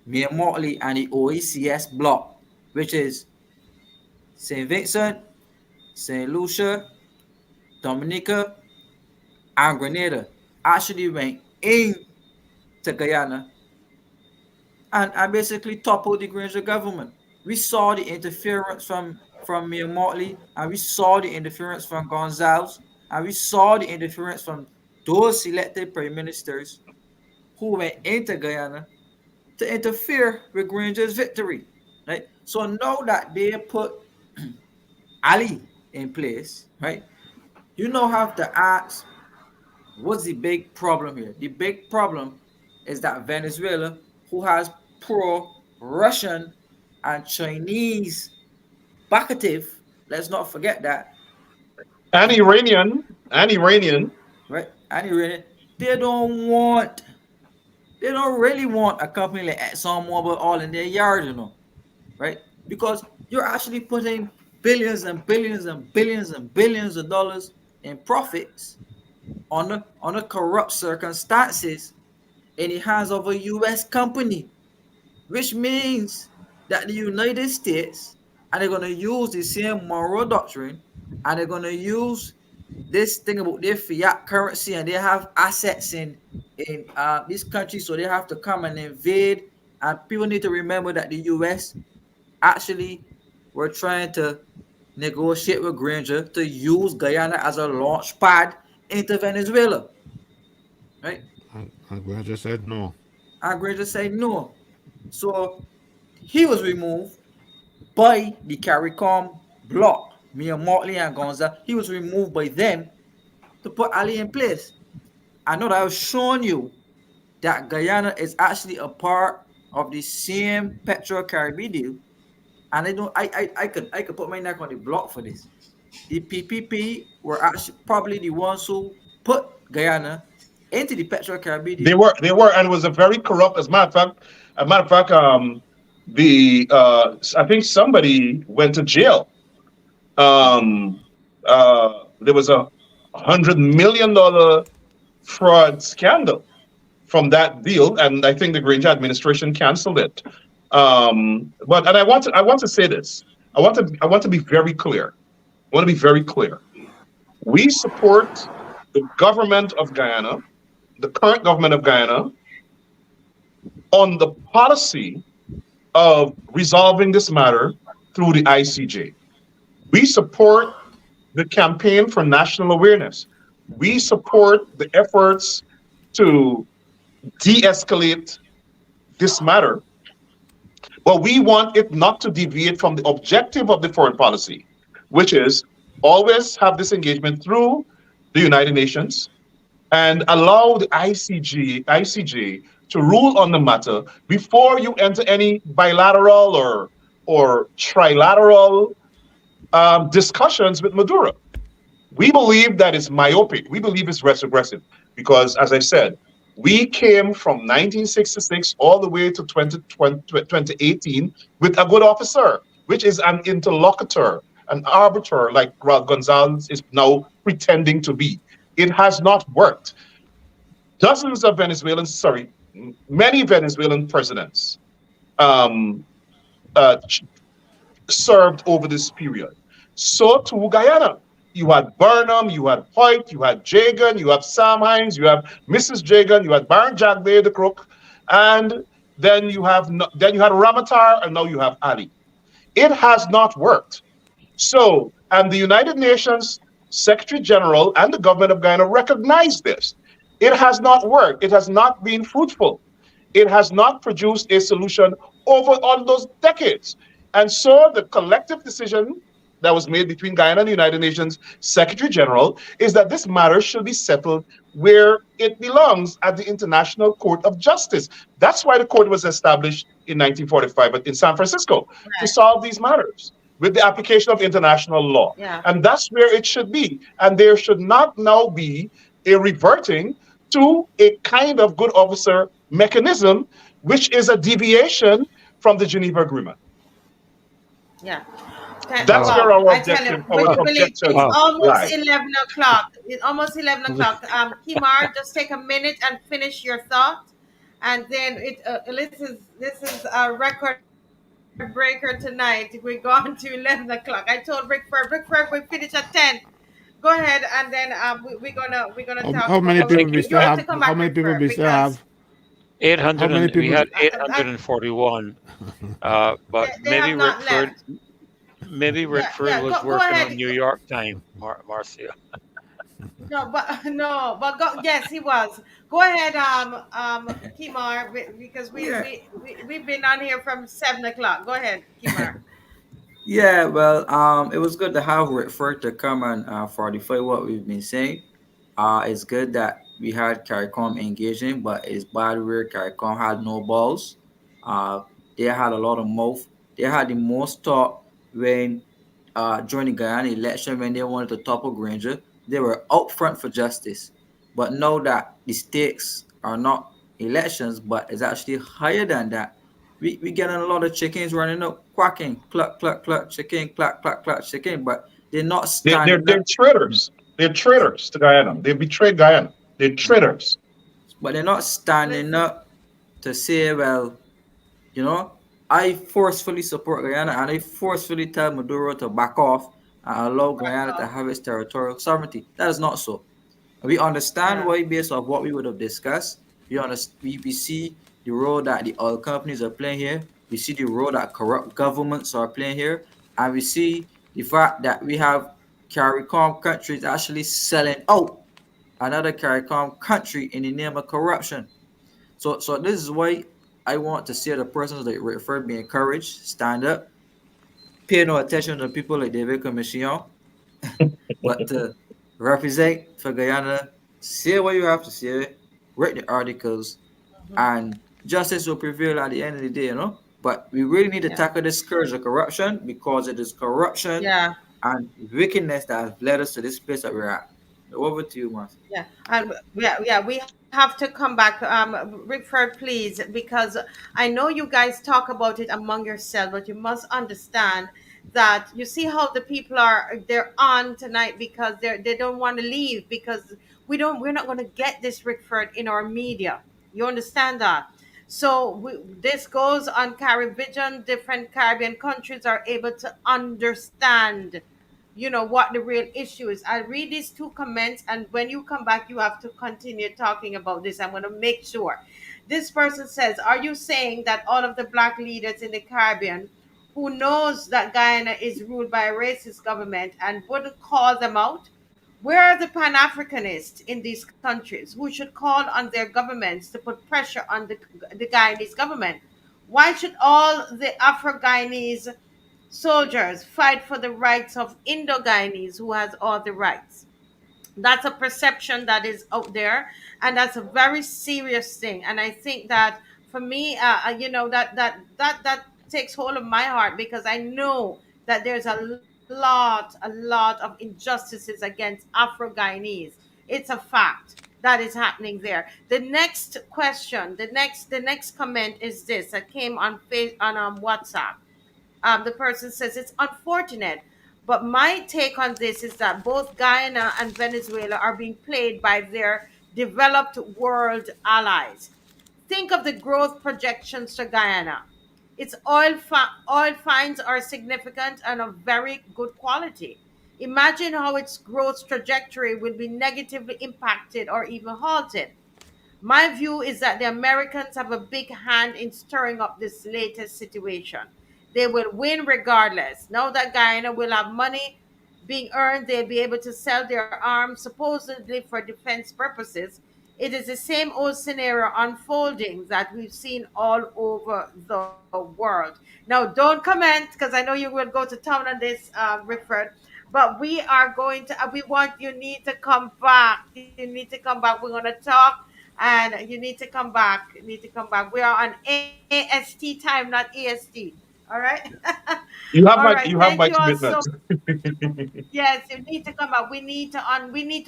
Myanmar and the OECS bloc, which is Saint Vincent, Saint Lucia, Dominica, and Grenada, actually went into Guyana and basically toppled the Granger government. We saw the interference from Myanmar, and we saw the interference from Gonzalves, and we saw the interference from those selected prime ministers who went into Guyana to interfere with Granger's victory. Right? So now that they put Ali in place, right? You now have to ask, what's the big problem here? The big problem is that Venezuela, who has pro-Russian and Chinese backative, let's not forget that, And Iranian. right? And Iran, they don't want, they don't really want a company like ExxonMobil all in their yard, right? Because you're actually putting billions and billions and billions and billions of dollars in profits on the corrupt circumstances in the hands of a U.S. company, which means that the United States, and they're going to use the same moral doctrine, and they're going to use this thing about their fiat currency, and they have assets in this country, so they have to come and invade. And people need to remember that the U.S. actually were trying to negotiate with Granger to use Guyana as a launch pad into Venezuela, right? And Granger said no. And Granger said no. So he was removed by the CARICOM bloc, Mia Motley and Gonza. He was removed by them to put Ali in place. I know that I've shown you that Guyana is actually a part of the same Petro Caribbean deal. And I could put my neck on the block for this. The PPP were actually probably the ones who put Guyana into the Petro Caribbean They deal. were, and it was a very corrupt. As a matter of fact, the I think somebody went to jail. There was $100 million fraud scandal from that deal, and I think the Granger administration canceled it. But and I want to say this. I want to be very clear. I want to be very clear. We support the government of Guyana, the current government of Guyana, on the policy of resolving this matter through the ICJ. We support the campaign for national awareness. We support the efforts to de-escalate this matter, but we want it not to deviate from the objective of the foreign policy, which is always have this engagement through the United Nations, and allow the ICJ to rule on the matter before you enter any bilateral or trilateral discussions with Maduro. We believe that it's myopic. We believe it's retrogressive because, as I said, we came from 1966 all the way to 2018 with a good officer, which is an interlocutor, an arbiter, like Gonzalez is now pretending to be. It has not worked. Dozens of Venezuelans, sorry, many Venezuelan presidents um, uh, served over this period. So too Guyana. You had Burnham, you had Hoyt, you had Jagan, you have Sam Hines, you have Mrs. Jagan, you had Baron Jack Bay the Crook, and then you had Ramatar, and now you have Ali. It has not worked. So, and the United Nations Secretary General and the government of Guyana recognize this. It has not worked. It has not been fruitful. It has not produced a solution over all those decades. And so the collective decision that was made between Guyana and the United Nations Secretary General is that this matter should be settled where it belongs at the International Court of Justice. That's why the court was established in 1945 in San Francisco to Right. solve these matters with the application of international law. Yeah. And that's where it should be. And there should not now be a reverting to a kind of good officer mechanism, which is a deviation from the Geneva Agreement. Yeah. That's Oh, where Well, our I tell you, objection, our Willie, it's objections oh, almost lie. 11 o'clock. It's almost 11 o'clock. Kimar, just take a minute and finish your thought, and then this is a record breaker tonight. We're gone to 11 o'clock. I told Rickford, we finish at 10. Go ahead, and then we're gonna talk. How But many I people think you we have you to still had come have? back, How many Rickford, people we still because have? How 800 many and we people? had I 841. But they have maybe not Rickford, left. maybe Yeah, Rickford yeah. was Go working ahead. on New York time, Marcia. No, but no, but go. Yes, he was. Go ahead, Kimar, because we Yeah. we we we've been on here from 7 o'clock. Go ahead, Kimar. Yeah, well, it was good to have Whitford to come and fortify what we've been saying. It's good that we had CARICOM engaging, but it's bad where CARICOM had no balls. Uh, they had a lot of mouth. They had the most talk when during the Guyana election when they wanted to topple Granger. They were out front for justice. But now that the stakes are not elections, but it's actually higher than that, we getting a lot of chickens running up, quacking, cluck, cluck, cluck, chicken, clack, clack, clack, chicken, but they're not They're standing up. traitors. They're traitors to Guyana. They betrayed Guyana. They're traitors. But they're not standing Listen, up to say, well, you know, I forcefully support Guyana and I forcefully tell Maduro to back off and allow back Guyana to off. have its territorial sovereignty. That is not so. We understand Yeah, why, based off what we would have discussed. We see the role that the oil companies are playing here. We see the role that corrupt governments are playing here. And we see the fact that we have CARICOM countries actually selling out another CARICOM country in the name of corruption. So this is why I want to see the persons that refer be encouraged, stand up, pay no attention to people like David Commission, but to represent for Guyana, say what you have to say, write the articles, and justice will prevail at the end of the day, you know. But we really need to yeah, tackle this scourge of corruption because it is corruption yeah, and wickedness that has led us to this place that we're at. Over to you, Martha. yeah. And yeah. We have to come back, Rickford, please, because I know you guys talk about it among yourselves, but you must understand that you see how the people they're on tonight because they don't want to leave because we're not going to get this Rickford in our media. You understand that? So this goes on Caribbean. Different Caribbean countries are able to understand, what the real issue is. I'll read these two comments, and when you come back, you have to continue talking about this. I'm going to make sure. This person says, are you saying that all of the black leaders in the Caribbean who knows that Guyana is ruled by a racist government and wouldn't call them out? Where are the Pan-Africanists in these countries who should call on their governments to put pressure on the Guyanese government? Why should all the Afro-Guyanese soldiers fight for the rights of Indo-Guyanese who has all the rights? That's a perception that is out there, and that's a very serious thing. And I think that for me, that takes hold of my heart, because I know that there's a lot of injustices against Afro-Guyanese. It's a fact that is happening there. The next question, the next comment is this that came on WhatsApp. The person says it's unfortunate, but my take on this is that both Guyana and Venezuela are being played by their developed world allies. Think of the growth projections to Guyana. Its oil finds are significant and of very good quality. Imagine how its growth trajectory will be negatively impacted or even halted. My view is that the Americans have a big hand in stirring up this latest situation. They will win regardless. Now that Guyana will have money being earned, they'll be able to sell their arms supposedly for defense purposes. It is the same old scenario unfolding that we've seen all over the world. Now, don't comment, because I know you will go to town on this, Rickford. But we are going to, we want, you need to come back. You need to come back. We're going to talk, and you need to come back. You need to come back. We are on AST time, not EST. All right. All right. You Thank have you my all so. commitment. Yes, you need to come back. We need to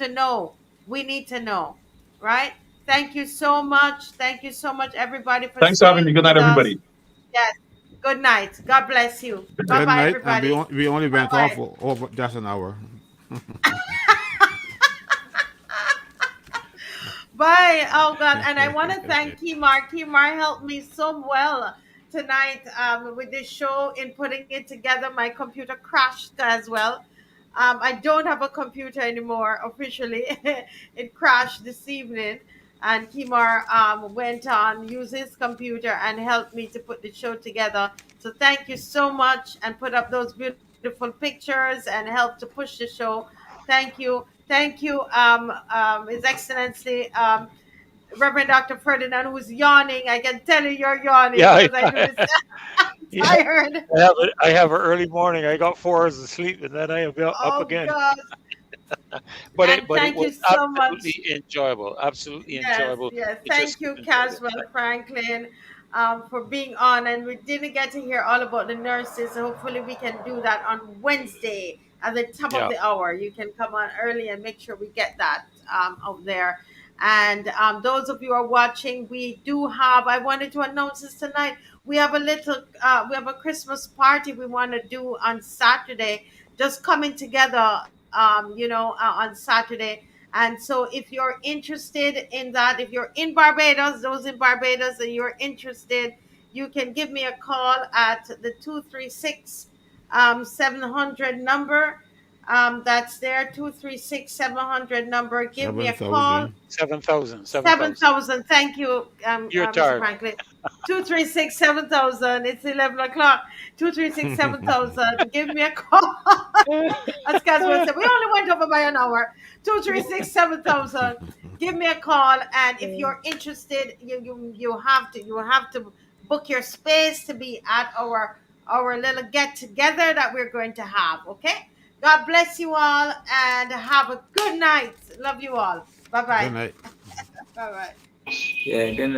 know. We need to know. Right. Thank you so much. Thank you so much, everybody, for Thanks for having me. staying Good with night, us. everybody. Yes. Good night. God bless you. Bye Good bye, night. And everybody. we only Bye went off bye. for over just an hour. Bye. Oh God. And I want to thank Kimar. Kimar helped me so well tonight, with this show, in putting it together. My computer crashed as well. I don't have a computer anymore officially. It crashed this evening. And Kimar went on, used his computer, and helped me to put the show together. So thank you so much, and put up those beautiful pictures and help to push the show. Thank you. Thank you, His Excellency, Reverend Dr. Ferdinand, who's yawning. I can tell you you're yawning Yeah, because I do this. yeah. Tired. I have an early morning. I got 4 hours of sleep, and then I am up Oh again. God. And But it thank was you so much. absolutely enjoyable. Absolutely Yes, enjoyable. yes. We just Thank you, enjoyed it. Caswell Franklin, for being on. And we didn't get to hear all about the nurses. So hopefully, we can do that on Wednesday at the top of Yeah, the hour. You can come on early and make sure we get that out there. And those of you who are watching, we do have, I wanted to announce this tonight. We have a Christmas party we want to do on Saturday, just coming together, on Saturday. And so, if you're interested in that, if you're in Barbados, those in Barbados, and you're interested, you can give me a call at the 236 700 number. That's there, 236 700 number. Give me a call. 7,000. 7,000, 7,000. 7,000. Thank you, You're Mr. tired. Franklin. 236 7,000. It's 11 o'clock. 236 7,000. Give me a call. As Caswell said, we only went over by an hour. 236 7,000. Give me a call. And if you're interested, you have to book your space to be at our little get together that we're going to have. Okay. God bless you all, and have a good night. Love you all. Bye Good bye. night. Bye bye. Yeah, good